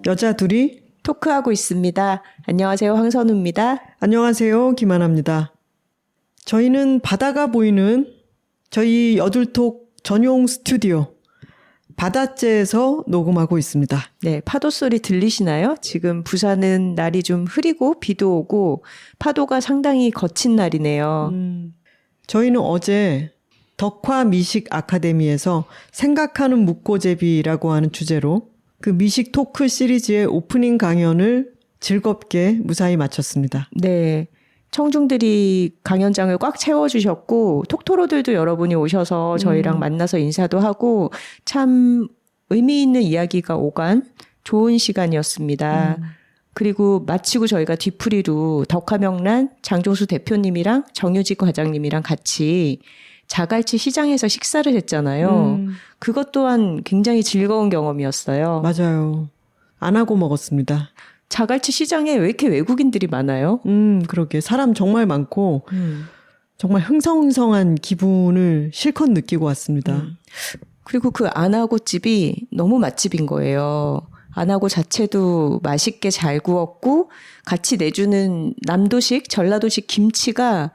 여자 둘이 토크하고 있습니다. 안녕하세요. 황선우입니다. 안녕하세요. 김하나입니다. 저희는 바다가 보이는 저희 여둘톡 전용 스튜디오 바다째에서 녹음하고 있습니다. 네, 파도 소리 들리시나요? 지금 부산은 날이 좀 흐리고 비도 오고 파도가 상당히 거친 날이네요. 저희는 어제 덕화 미식 아카데미에서 생각하는 묵고제비라고 하는 주제로 그 미식 토크 시리즈의 오프닝 강연을 즐겁게 무사히 마쳤습니다. 네. 청중들이 강연장을 꽉 채워주셨고 톡토로들도 여러분이 오셔서 저희랑 만나서 인사도 하고 참 의미 있는 이야기가 오간 좋은 시간이었습니다. 그리고 마치고 저희가 뒤풀이로 덕화명란 장종수 대표님이랑 정유직 과장님이랑 같이 자갈치 시장에서 식사를 했잖아요. 그것 또한 굉장히 즐거운 경험이었어요. 맞아요. 안 하고 먹었습니다. 자갈치 시장에 왜 이렇게 외국인들이 많아요? 그러게. 사람 정말 많고 정말 흥성흥성한 기분을 실컷 느끼고 왔습니다. 그리고 그 안하고집이 너무 맛집인 거예요. 안하고 자체도 맛있게 잘 구웠고 같이 내주는 남도식, 전라도식 김치가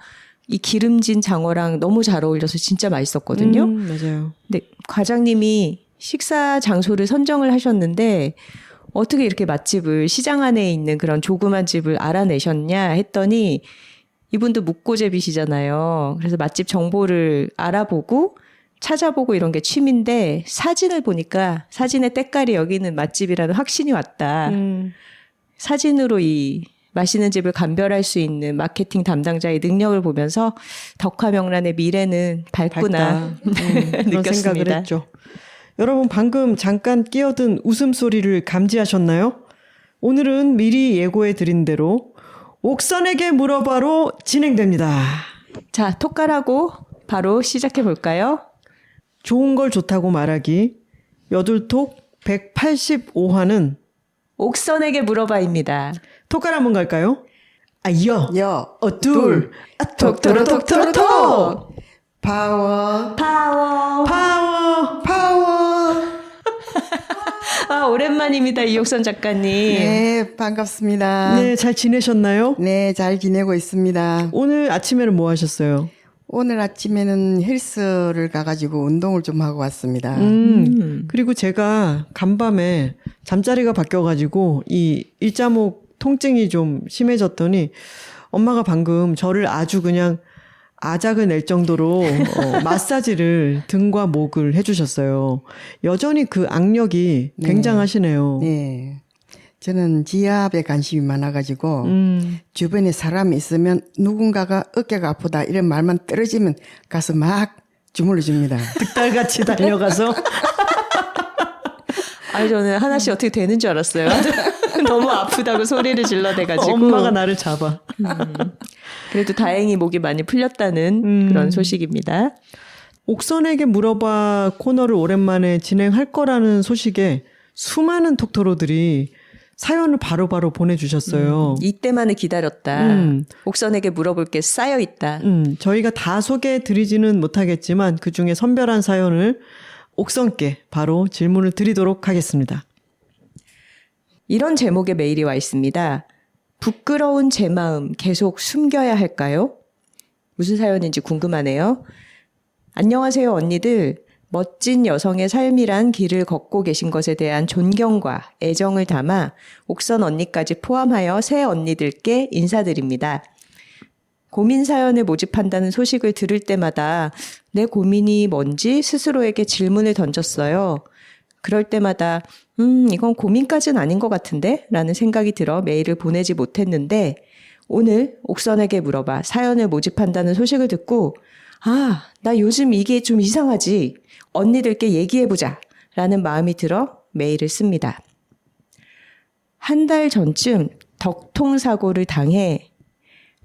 이 기름진 장어랑 너무 잘 어울려서 진짜 맛있었거든요. 맞아요. 근데 과장님이 식사 장소를 선정을 하셨는데 어떻게 이렇게 맛집을 시장 안에 있는 그런 조그만 집을 알아내셨냐 했더니 이분도 묵고제비시잖아요. 그래서 맛집 정보를 알아보고 찾아보고 이런 게 취미인데 사진을 보니까 사진의 때깔이 여기는 맛집이라는 확신이 왔다. 사진으로 이 맛있는 집을 감별할 수 있는 마케팅 담당자의 능력을 보면서 덕화명란의 미래는 밝구나 그런 느꼈습니다. 생각을 했죠. 여러분 방금 잠깐 끼어든 웃음소리를 감지하셨나요? 오늘은 미리 예고해 드린 대로 옥선에게 물어봐로 진행됩니다. 자, 톡깔하고 바로 시작해 볼까요? 좋은 걸 좋다고 말하기 여둘톡 185화는 옥선에게 물어봐입니다. 톡깔 한번 갈까요? 둘, 톡토로 톡토로 톡! 파워, 파워! 파워. 아, 오랜만입니다. 이옥선 작가님. 네, 반갑습니다. 네, 잘 지내셨나요? 네, 잘 지내고 있습니다. 오늘 아침에는 뭐 하셨어요? 오늘 아침에는 헬스를 가가지고 운동을 좀 하고 왔습니다. 그리고 제가 간밤에 잠자리가 바뀌어가지고 이 일자목 통증이 좀 심해졌더니 엄마가 방금 저를 아주 그냥 아작을 낼 정도로 마사지를 등과 목을 해주셨어요. 여전히 그 악력이 굉장하시네요. 네. 저는 지압에 관심이 많아가지고 주변에 사람이 있으면 누군가가 어깨가 아프다 이런 말만 떨어지면 가서 막 주물러 줍니다. 득달같이 달려가서 아니, 저는 하나씩 어떻게 되는 줄 알았어요. 너무 아프다고 소리를 질러대가지고. 엄마가 나를 잡아. 그래도 다행히 목이 많이 풀렸다는 그런 소식입니다. 옥선에게 물어봐 코너를 오랜만에 진행할 거라는 소식에 수많은 톡토로들이 사연을 바로바로 보내주셨어요. 이때만을 기다렸다. 옥선에게 물어볼 게 쌓여있다. 저희가 다 소개해드리지는 못하겠지만 그중에 선별한 사연을 옥선께 바로 질문을 드리도록 하겠습니다. 이런 제목의 메일이 와 있습니다. 부끄러운 제 마음 계속 숨겨야 할까요? 무슨 사연인지 궁금하네요. 안녕하세요, 언니들. 멋진 여성의 삶이란 길을 걷고 계신 것에 대한 존경과 애정을 담아 옥선 언니까지 포함하여 새 언니들께 인사드립니다. 고민 사연을 모집한다는 소식을 들을 때마다 내 고민이 뭔지 스스로에게 질문을 던졌어요. 그럴 때마다 이건 고민까지는 아닌 것 같은데? 라는 생각이 들어 메일을 보내지 못했는데 오늘 옥선에게 물어봐 사연을 모집한다는 소식을 듣고 나 요즘 이게 좀 이상하지. 언니들께 얘기해보자. 라는 마음이 들어 메일을 씁니다. 한 달 전쯤 덕통사고를 당해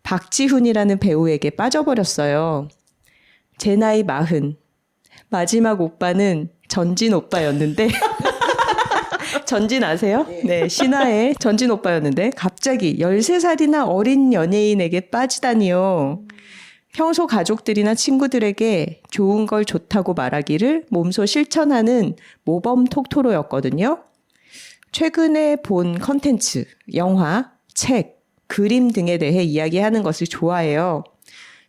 박지훈이라는 배우에게 빠져버렸어요. 제 나이 40. 마지막 오빠는 전진 오빠였는데 전진 아세요? 네, 신화의 전진 오빠였는데 갑자기 13살이나 어린 연예인에게 빠지다니요. 평소 가족들이나 친구들에게 좋은 걸 좋다고 말하기를 몸소 실천하는 모범 톡토로였거든요. 최근에 본 컨텐츠, 영화, 책, 그림 등에 대해 이야기하는 것을 좋아해요.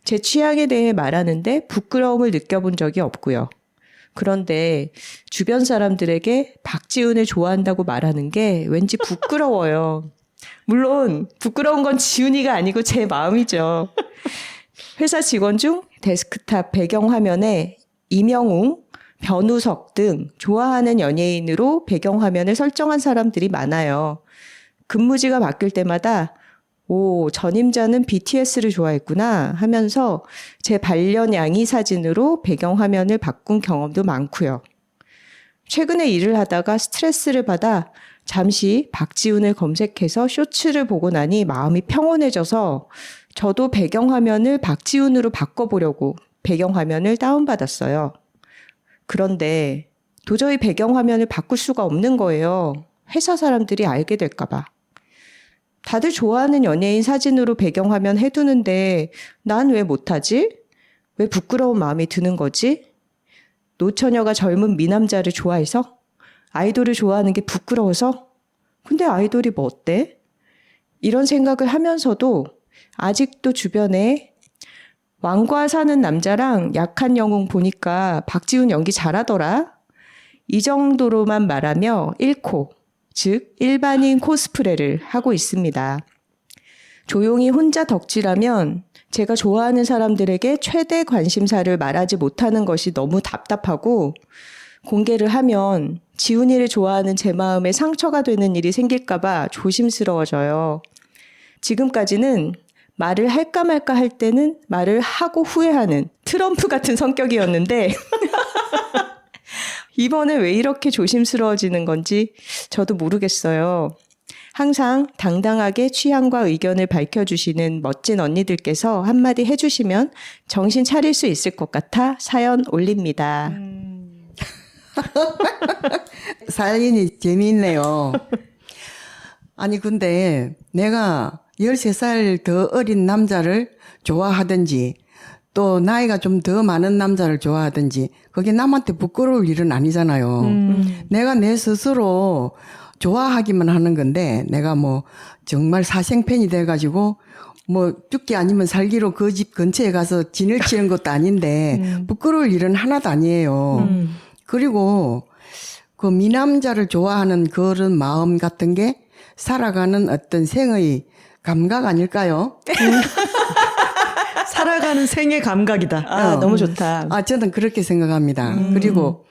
제 취향에 대해 말하는데 부끄러움을 느껴본 적이 없고요. 그런데 주변 사람들에게 박지훈을 좋아한다고 말하는 게 왠지 부끄러워요. 물론 부끄러운 건 지훈이가 아니고 제 마음이죠. 회사 직원 중 데스크탑 배경화면에 이명웅, 변우석 등 좋아하는 연예인으로 배경화면을 설정한 사람들이 많아요. 근무지가 바뀔 때마다 오, 전임자는 BTS를 좋아했구나 하면서 제 반려냥이 사진으로 배경화면을 바꾼 경험도 많고요. 최근에 일을 하다가 스트레스를 받아 잠시 박지훈을 검색해서 쇼츠를 보고 나니 마음이 평온해져서 저도 배경화면을 박지훈으로 바꿔보려고 배경화면을 다운받았어요. 그런데 도저히 배경화면을 바꿀 수가 없는 거예요. 회사 사람들이 알게 될까봐. 다들 좋아하는 연예인 사진으로 배경화면 해두는데 난 왜 못하지? 왜 부끄러운 마음이 드는 거지? 노처녀가 젊은 미남자를 좋아해서? 아이돌을 좋아하는 게 부끄러워서? 근데 아이돌이 뭐 어때? 이런 생각을 하면서도 아직도 주변에 왕과 사는 남자랑 약한 영웅 보니까 박지훈 연기 잘하더라. 이 정도로만 말하며 1코, 즉 일반인 코스프레를 하고 있습니다. 조용히 혼자 덕질하면 제가 좋아하는 사람들에게 최대 관심사를 말하지 못하는 것이 너무 답답하고 공개를 하면 지훈이를 좋아하는 제 마음에 상처가 되는 일이 생길까 봐 조심스러워져요. 지금까지는 말을 할까 말까 할 때는 말을 하고 후회하는 트럼프 같은 성격이었는데 이번에 왜 이렇게 조심스러워지는 건지 저도 모르겠어요. 항상 당당하게 취향과 의견을 밝혀주시는 멋진 언니들께서 한마디 해주시면 정신 차릴 수 있을 것 같아 사연 올립니다. 사연이 재미있네요. 아니 근데 내가 13살 더 어린 남자를 좋아하든지 또 나이가 좀 더 많은 남자를 좋아하든지 그게 남한테 부끄러울 일은 아니잖아요. 내가 내 스스로 좋아하기만 하는 건데 내가 뭐 정말 사생팬이 돼가지고 뭐 죽기 아니면 살기로 그 집 근처에 가서 진을 치는 것도 아닌데 부끄러울 일은 하나도 아니에요. 그리고 그 미남자를 좋아하는 그런 마음 같은 게 살아가는 어떤 생의 감각 아닐까요? 살아가는 생의 감각이다. 아, 너무 좋다. 아, 저는 그렇게 생각합니다. 그리고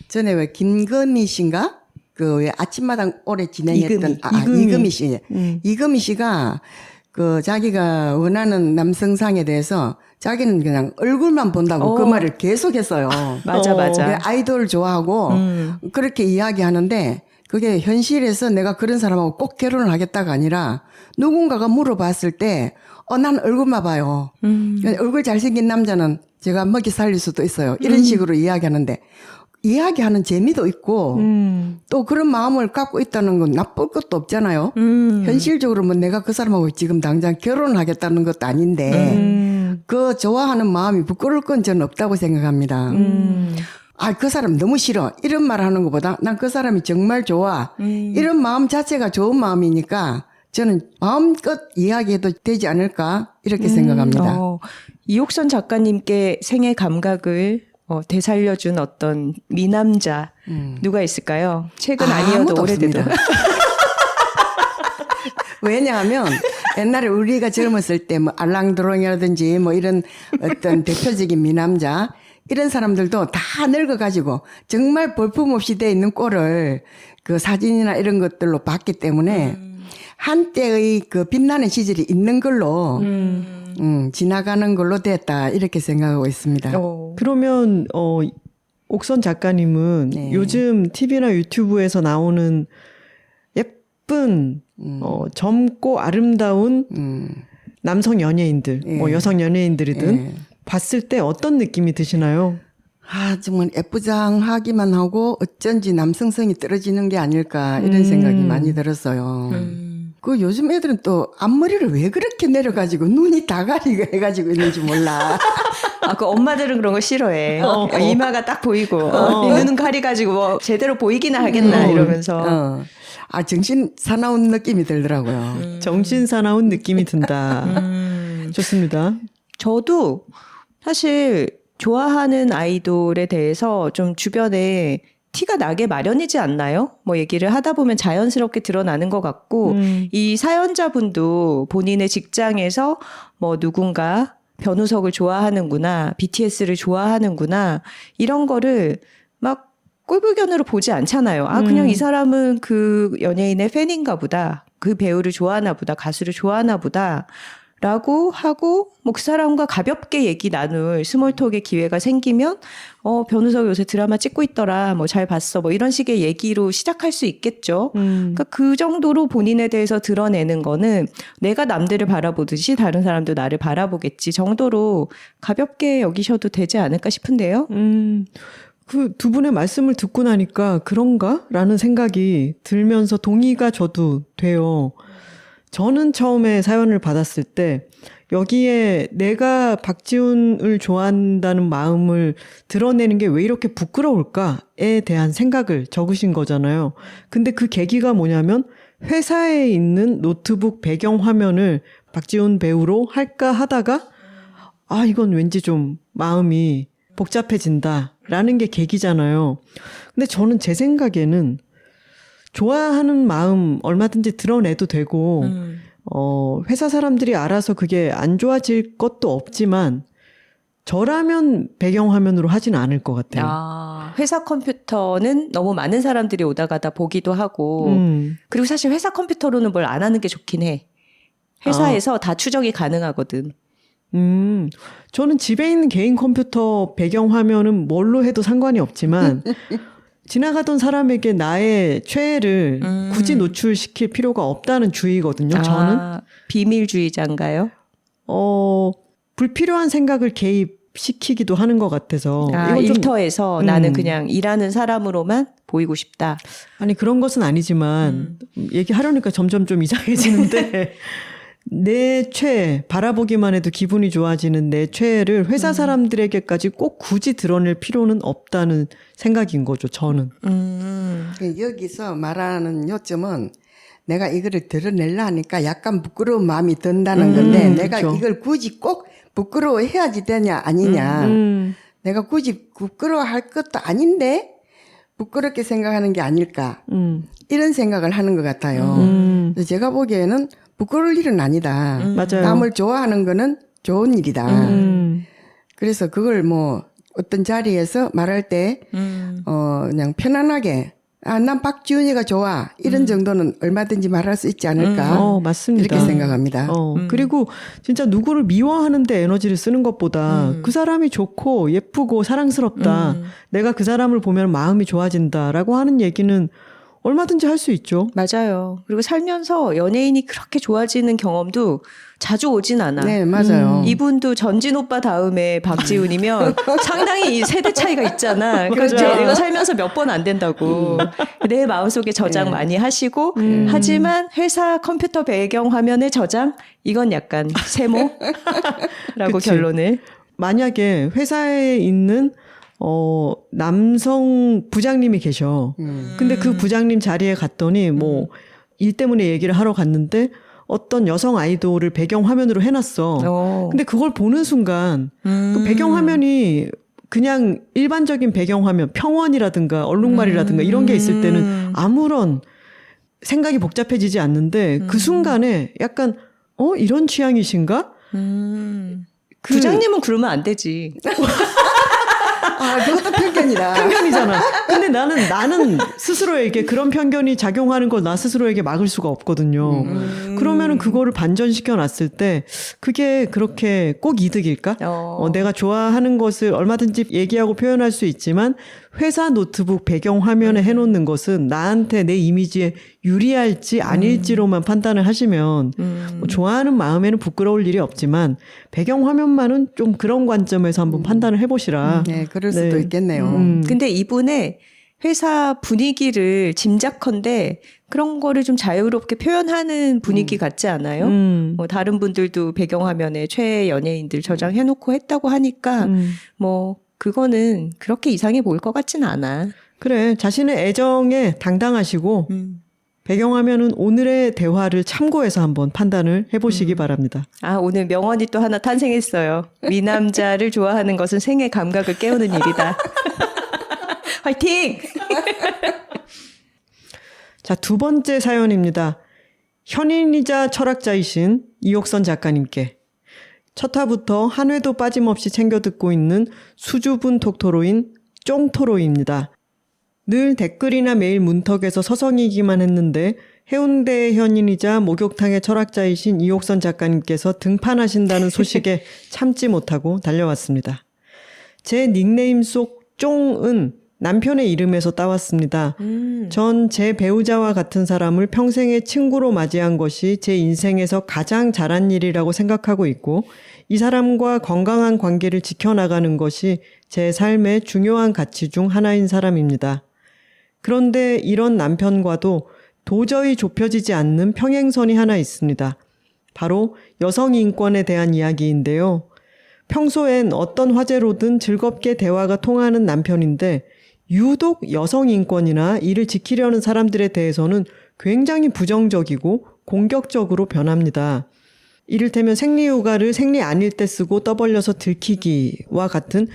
전에 왜 김건희 씨인가? 그 왜 아침마당 오래 진행했던 이금희 씨. 이금희 씨가 그 자기가 원하는 남성상에 대해서 자기는 그냥 얼굴만 본다고 그 말을 계속했어요. 맞아. 아이돌 좋아하고 그렇게 이야기하는데 그게 현실에서 내가 그런 사람하고 꼭 결혼을 하겠다가 아니라 누군가가 물어봤을 때 난 얼굴만 봐요. 얼굴 잘생긴 남자는 제가 먹이 살릴 수도 있어요. 이런 식으로 이야기하는데 이야기하는 재미도 있고 또 그런 마음을 갖고 있다는 건 나쁠 것도 없잖아요. 현실적으로 뭐 내가 그 사람하고 지금 당장 결혼하겠다는 것도 아닌데 그 좋아하는 마음이 부끄러울 건 저는 없다고 생각합니다. 그 사람 너무 싫어. 이런 말 하는 것보다 난 그 사람이 정말 좋아. 이런 마음 자체가 좋은 마음이니까 저는 마음껏 이야기해도 되지 않을까 이렇게 생각합니다. 이옥선 작가님께 생애 감각을 되살려준 어떤 미남자 누가 있을까요? 최근 아니어도 오래돼도. 왜냐하면 옛날에 우리가 젊었을 때 뭐 알랑드롱이라든지 뭐 이런 어떤 대표적인 미남자 이런 사람들도 다 늙어가지고 정말 볼품없이 돼 있는 꼴을 그 사진이나 이런 것들로 봤기 때문에 한때의 그 빛나는 시절이 있는 걸로 지나가는 걸로 됐다 이렇게 생각하고 있습니다. 그러면 옥선 작가님은 네. 요즘 TV나 유튜브에서 나오는 예쁜 젊고 아름다운 남성 연예인들, 뭐 여성 연예인들이든 봤을 때 어떤 느낌이 드시나요? 정말 예쁘장하기만 하고 어쩐지 남성성이 떨어지는 게 아닐까 이런 생각이 많이 들었어요. 그 요즘 애들은 또 앞머리를 왜 그렇게 내려가지고 눈이 다가리가 해가지고 있는지 몰라. 그 엄마들은 그런 거 싫어해. 이마가 딱 보이고 이 눈은 가리가지고 뭐 제대로 보이기나 하겠나 이러면서. 정신 사나운 느낌이 들더라고요. 정신 사나운 느낌이 든다. 좋습니다. 저도 사실 좋아하는 아이돌에 대해서 좀 주변에 티가 나게 마련이지 않나요? 뭐 얘기를 하다 보면 자연스럽게 드러나는 것 같고 이 사연자분도 본인의 직장에서 뭐 누군가 변우석을 좋아하는구나, BTS를 좋아하는구나 이런 거를 막 꼴불견으로 보지 않잖아요. 그냥 이 사람은 그 연예인의 팬인가 보다. 그 배우를 좋아하나 보다. 가수를 좋아하나 보다. 라고 하고 뭐 그 사람과 가볍게 얘기 나눌 스몰톡의 기회가 생기면 변우석 요새 드라마 찍고 있더라. 뭐 잘 봤어. 뭐 이런 식의 얘기로 시작할 수 있겠죠. 그러니까 그 정도로 본인에 대해서 드러내는 거는 내가 남들을 바라보듯이 다른 사람도 나를 바라보겠지 정도로 가볍게 여기셔도 되지 않을까 싶은데요. 그 두 분의 말씀을 듣고 나니까 그런가? 라는 생각이 들면서 동의가 저도 돼요. 저는 처음에 사연을 받았을 때 여기에 내가 박지훈을 좋아한다는 마음을 드러내는 게 왜 이렇게 부끄러울까에 대한 생각을 적으신 거잖아요. 근데 그 계기가 뭐냐면 회사에 있는 노트북 배경 화면을 박지훈 배우로 할까 하다가 이건 왠지 좀 마음이 복잡해진다라는 게 계기잖아요. 근데 저는 제 생각에는 좋아하는 마음 얼마든지 드러내도 되고 회사 사람들이 알아서 그게 안 좋아질 것도 없지만 저라면 배경화면으로 하지는 않을 것 같아요. 회사 컴퓨터는 너무 많은 사람들이 오다 가다 보기도 하고 그리고 사실 회사 컴퓨터로는 뭘 안 하는 게 좋긴 해. 회사에서 다 추적이 가능하거든. 저는 집에 있는 개인 컴퓨터 배경화면은 뭘로 해도 상관이 없지만 지나가던 사람에게 나의 최애를 굳이 노출시킬 필요가 없다는 주의거든요. 저는 비밀주의자인가요? 불필요한 생각을 개입시키기도 하는 것 같아서 일터에서 나는 그냥 일하는 사람으로만 보이고 싶다. 아니 그런 것은 아니지만 얘기하려니까 점점 좀 이상해지는데 내 최애, 바라보기만 해도 기분이 좋아지는 내 최애를 회사 사람들에게까지 꼭 굳이 드러낼 필요는 없다는 생각인 거죠, 저는. 여기서 말하는 요점은 내가 이거를 드러내려 하니까 약간 부끄러운 마음이 든다는 건데 내가 그렇죠. 이걸 굳이 꼭 부끄러워해야지 되냐 아니냐. 내가 굳이 부끄러워할 것도 아닌데 부끄럽게 생각하는 게 아닐까. 이런 생각을 하는 것 같아요. 그래서 제가 보기에는 부끄러울 일은 아니다. 맞아요. 남을 좋아하는 거는 좋은 일이다. 그래서 그걸 뭐 어떤 자리에서 말할 때 그냥 편안하게 난 박지훈이가 좋아 이런 정도는 얼마든지 말할 수 있지 않을까. 맞습니다. 이렇게 생각합니다. 그리고 진짜 누구를 미워하는데 에너지를 쓰는 것보다 그 사람이 좋고 예쁘고 사랑스럽다. 내가 그 사람을 보면 마음이 좋아진다라고 하는 얘기는 얼마든지 할 수 있죠. 맞아요. 그리고 살면서 연예인이 그렇게 좋아지는 경험도 자주 오진 않아. 네, 맞아요. 이분도 전진 오빠 다음에 박지훈이면 상당히 세대 차이가 있잖아. 그래서 맞아요. 내가 살면서 몇 번 안 된다고. 내 마음속에 저장 많이 하시고 하지만 회사 컴퓨터 배경 화면의 저장 이건 약간 세모라고 그치. 결론을. 만약에 회사에 있는 남성 부장님이 계셔. 근데 그 부장님 자리에 갔더니 뭐 일 때문에 얘기를 하러 갔는데 어떤 여성 아이돌을 배경 화면으로 해놨어. 근데 그걸 보는 순간 그 배경 화면이 그냥 일반적인 배경 화면, 평원이라든가 얼룩말이라든가 이런 게 있을 때는 아무런 생각이 복잡해지지 않는데 그 순간에 약간 이런 취향이신가? 부장님은 그러면 안 되지. 그것도 편견이다. 편견이잖아. 근데 나는 스스로에게 그런 편견이 작용하는 걸 나 스스로에게 막을 수가 없거든요. 그러면은 그거를 반전시켜 놨을 때 그게 그렇게 꼭 이득일까? 내가 좋아하는 것을 얼마든지 얘기하고 표현할 수 있지만 회사 노트북 배경 화면에 해놓는 것은 나한테 내 이미지에 유리할지 아닐지로만 판단을 하시면 뭐 좋아하는 마음에는 부끄러울 일이 없지만 배경 화면만은 좀 그런 관점에서 한번 판단을 해보시라. 네, 그럴 수도 네. 있겠네요. 근데 이분의 회사 분위기를 짐작컨대 그런 거를 좀 자유롭게 표현하는 분위기 같지 않아요? 뭐 다른 분들도 배경화면에 최애 연예인들 저장해놓고 했다고 하니까 뭐 그거는 그렇게 이상해 보일 것 같진 않아. 그래, 자신의 애정에 당당하시고 배경화면은 오늘의 대화를 참고해서 한번 판단을 해보시기 바랍니다. 아, 오늘 명언이 또 하나 탄생했어요. 미남자를 좋아하는 것은 생의 감각을 깨우는 일이다. 화이팅! 자, 두 번째 사연입니다. 현인이자 철학자이신 이옥선 작가님께 첫 화부터 한 회도 빠짐없이 챙겨 듣고 있는 수줍은 톡토로인 쫑토로입니다. 늘 댓글이나 메일 문턱에서 서성이기만 했는데 해운대의 현인이자 목욕탕의 철학자이신 이옥선 작가님께서 등판하신다는 소식에 참지 못하고 달려왔습니다. 제 닉네임 속 쫑은 남편의 이름에서 따왔습니다. 전 제 배우자와 같은 사람을 평생의 친구로 맞이한 것이 제 인생에서 가장 잘한 일이라고 생각하고 있고 이 사람과 건강한 관계를 지켜나가는 것이 제 삶의 중요한 가치 중 하나인 사람입니다. 그런데 이런 남편과도 도저히 좁혀지지 않는 평행선이 하나 있습니다. 바로 여성 인권에 대한 이야기인데요. 평소엔 어떤 화제로든 즐겁게 대화가 통하는 남편인데 유독 여성 인권이나 이를 지키려는 사람들에 대해서는 굉장히 부정적이고 공격적으로 변합니다. 이를테면 생리휴가를 생리 아닐 때 쓰고 떠벌려서 들키기와 같은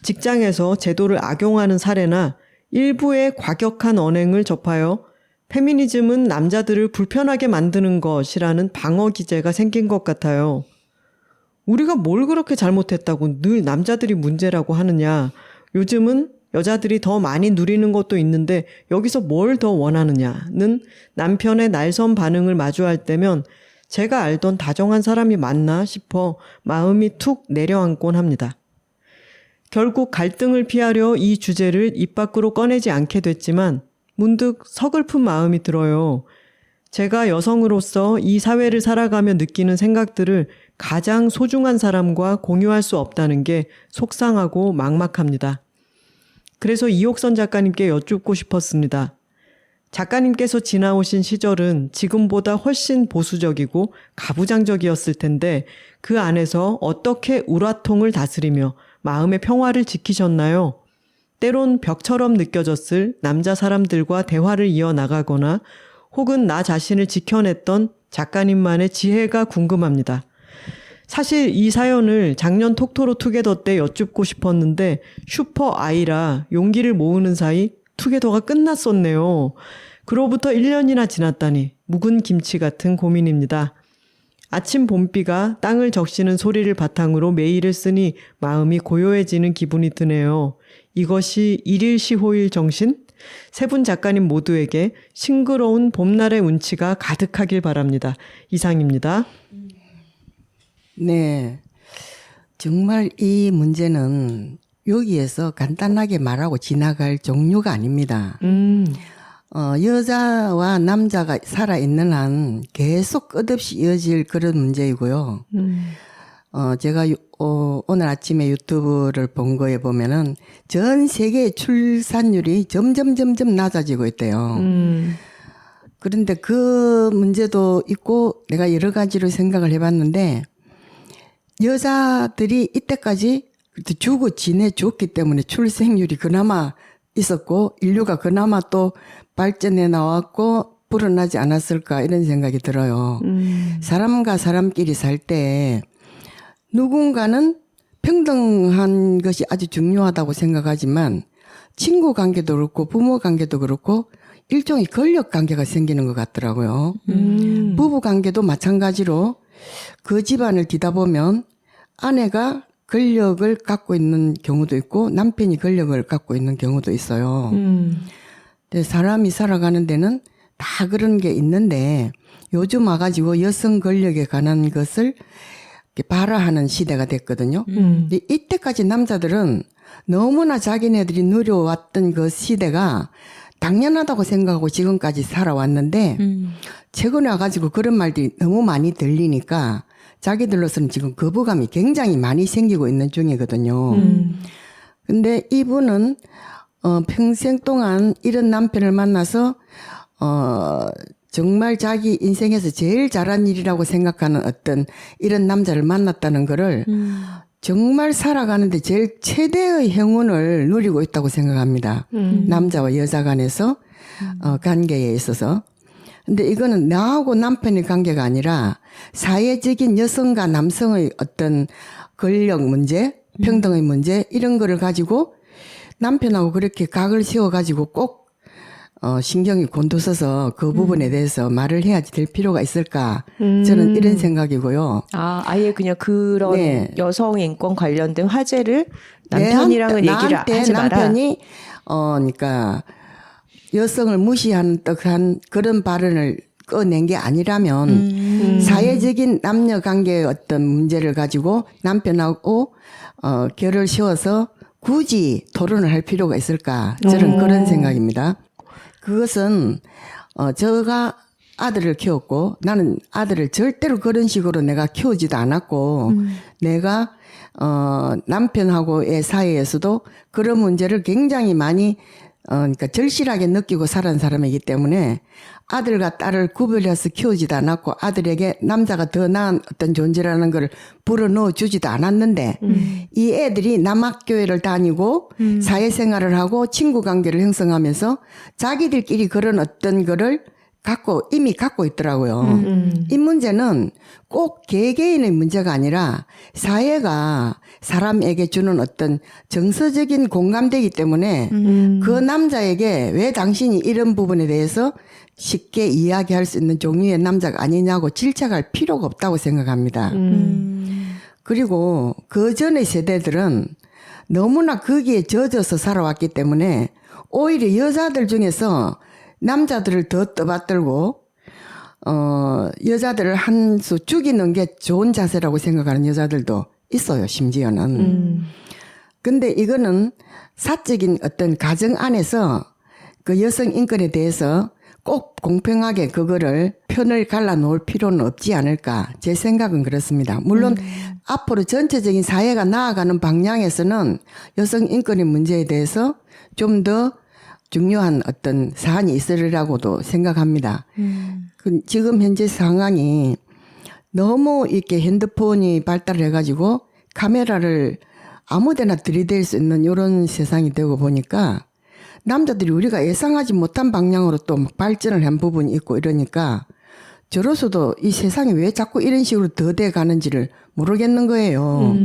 직장에서 제도를 악용하는 사례나 일부의 과격한 언행을 접하여 페미니즘은 남자들을 불편하게 만드는 것이라는 방어 기제가 생긴 것 같아요. 우리가 뭘 그렇게 잘못했다고 늘 남자들이 문제라고 하느냐. 요즘은 여자들이 더 많이 누리는 것도 있는데 여기서 뭘 더 원하느냐는 남편의 날선 반응을 마주할 때면 제가 알던 다정한 사람이 맞나 싶어 마음이 툭 내려앉곤 합니다. 결국 갈등을 피하려 이 주제를 입 밖으로 꺼내지 않게 됐지만 문득 서글픈 마음이 들어요. 제가 여성으로서 이 사회를 살아가며 느끼는 생각들을 가장 소중한 사람과 공유할 수 없다는 게 속상하고 막막합니다. 그래서 이옥선 작가님께 여쭙고 싶었습니다. 작가님께서 지나오신 시절은 지금보다 훨씬 보수적이고 가부장적이었을 텐데 그 안에서 어떻게 우라통을 다스리며 마음의 평화를 지키셨나요? 때론 벽처럼 느껴졌을 남자 사람들과 대화를 이어나가거나 혹은 나 자신을 지켜냈던 작가님만의 지혜가 궁금합니다. 사실 이 사연을 작년 톡토로 투게더 때 여쭙고 싶었는데 슈퍼 아이라 용기를 모으는 사이 투게더가 끝났었네요. 그로부터 1년이나 지났다니 묵은 김치 같은 고민입니다. 아침 봄비가 땅을 적시는 소리를 바탕으로 메일을 쓰니 마음이 고요해지는 기분이 드네요. 이것이 일일시호일 정신? 세 분 작가님 모두에게 싱그러운 봄날의 운치가 가득하길 바랍니다. 이상입니다. 네. 정말 이 문제는 여기에서 간단하게 말하고 지나갈 종류가 아닙니다. 여자와 남자가 살아있는 한 계속 끝없이 이어질 그런 문제이고요. 제가 오늘 아침에 유튜브를 본 거에 보면은 전 세계의 출산율이 점점 낮아지고 있대요. 그런데 그 문제도 있고 내가 여러 가지로 생각을 해봤는데 여자들이 이때까지 주고 지내줬기 때문에 출생률이 그나마 있었고 인류가 그나마 또 발전해 나왔고 불어나지 않았을까 이런 생각이 들어요. 사람과 사람끼리 살 때 누군가는 평등한 것이 아주 중요하다고 생각하지만 친구 관계도 그렇고 부모 관계도 그렇고 일종의 권력 관계가 생기는 것 같더라고요. 부부 관계도 마찬가지로 그 집안을 뒤다 보면 아내가 권력을 갖고 있는 경우도 있고 남편이 권력을 갖고 있는 경우도 있어요. 근데 사람이 살아가는 데는 다 그런 게 있는데 요즘 와가지고 여성 권력에 관한 것을 발화하는 시대가 됐거든요. 근데 이때까지 남자들은 너무나 자기네들이 누려왔던 그 시대가 당연하다고 생각하고 지금까지 살아왔는데 최근에 와가지고 그런 말들이 너무 많이 들리니까 자기들로서는 지금 거부감이 굉장히 많이 생기고 있는 중이거든요. 근데 이분은 평생 동안 이런 남편을 만나서 정말 자기 인생에서 제일 잘한 일이라고 생각하는 어떤 이런 남자를 만났다는 거를 정말 살아가는데 제일 최대의 행운을 누리고 있다고 생각합니다. 남자와 여자 간에서 관계에 있어서. 근데 이거는 나하고 남편의 관계가 아니라 사회적인 여성과 남성의 어떤 권력 문제, 평등의 문제 이런 거를 가지고 남편하고 그렇게 각을 세워가지고 꼭 신경이 곤두서서 그 부분에 대해서 말을 해야지 될 필요가 있을까. 저는 이런 생각이고요. 아예 그냥 그런 네. 여성 인권 관련된 화제를 남편이랑은 얘기를 하지 마라. 남편이 그러니까 여성을 무시하는 듯한 그런 발언을 꺼낸 게 아니라면 사회적인 남녀 관계의 어떤 문제를 가지고 남편하고 결을 세워서 굳이 토론을 할 필요가 있을까? 저는 그런 생각입니다. 그것은 제가 아들을 키웠고 나는 아들을 절대로 그런 식으로 내가 키우지도 않았고 내가 남편하고의 사이에서도 그런 문제를 굉장히 많이 그러니까 절실하게 느끼고 살아온 사람이기 때문에 아들과 딸을 구별해서 키우지도 않았고 아들에게 남자가 더 나은 어떤 존재라는 걸 불어넣어 주지도 않았는데 이 애들이 남학교를 다니고 사회생활을 하고 친구 관계를 형성하면서 자기들끼리 그런 어떤 거를 이미 갖고 있더라고요. 이 문제는 꼭 개개인의 문제가 아니라 사회가 사람에게 주는 어떤 정서적인 공감대이기 때문에 그 남자에게 왜 당신이 이런 부분에 대해서 쉽게 이야기할 수 있는 종류의 남자가 아니냐고 질책할 필요가 없다고 생각합니다. 그리고 그 전의 세대들은 너무나 거기에 젖어서 살아왔기 때문에 오히려 여자들 중에서 남자들을 더 떠받들고 여자들을 한 수 죽이는 게 좋은 자세라고 생각하는 여자들도 있어요. 심지어는. 근데 이거는 사적인 어떤 가정 안에서 그 여성 인권에 대해서 꼭 공평하게 그거를 편을 갈라놓을 필요는 없지 않을까. 제 생각은 그렇습니다. 물론 앞으로 전체적인 사회가 나아가는 방향에서는 여성 인권의 문제에 대해서 좀 더 중요한 어떤 사안이 있으리라고도 생각합니다. 지금 현재 상황이 너무 이렇게 핸드폰이 발달을 해가지고 카메라를 아무데나 들이댈 수 있는 이런 세상이 되고 보니까 남자들이 우리가 예상하지 못한 방향으로 또 발전을 한 부분이 있고 이러니까 저로서도 이 세상이 왜 자꾸 이런 식으로 더 돼 가는지를 모르겠는 거예요.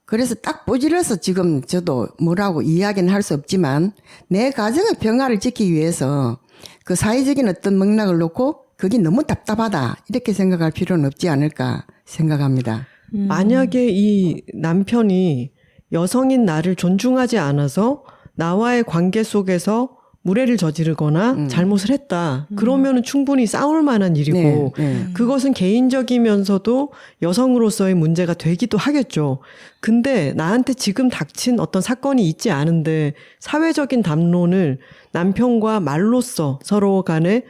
그래서 딱 부질러서 지금 저도 뭐라고 이야기는 할 수 없지만 내 가정의 평화를 지키기 위해서 그 사회적인 어떤 맥락을 놓고 그게 너무 답답하다 이렇게 생각할 필요는 없지 않을까 생각합니다. 만약에 이 남편이 여성인 나를 존중하지 않아서 나와의 관계 속에서 무례를 저지르거나 잘못을 했다. 그러면은 충분히 싸울 만한 일이고 그것은 개인적이면서도 여성으로서의 문제가 되기도 하겠죠. 근데 나한테 지금 닥친 어떤 사건이 있지 않은데 사회적인 담론을 남편과 말로써 서로 간에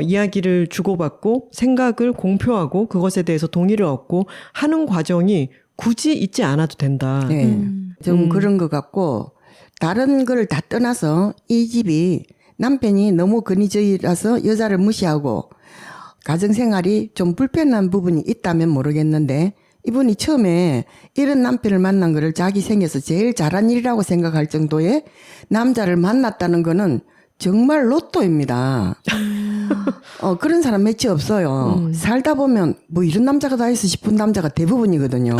이야기를 주고받고 생각을 공표하고 그것에 대해서 동의를 얻고 하는 과정이 굳이 있지 않아도 된다. 네. 좀 그런 것 같고 다른 걸 다 떠나서 이 집이 남편이 너무 근위적이라서 여자를 무시하고 가정생활이 좀 불편한 부분이 있다면 모르겠는데 이분이 처음에 이런 남편을 만난 거를 자기 생에서 제일 잘한 일이라고 생각할 정도의 남자를 만났다는 거는 정말 로또입니다. 그런 사람 몇이 없어요. 살다 보면 뭐 이런 남자가 다 있어 싶은 남자가 대부분이거든요.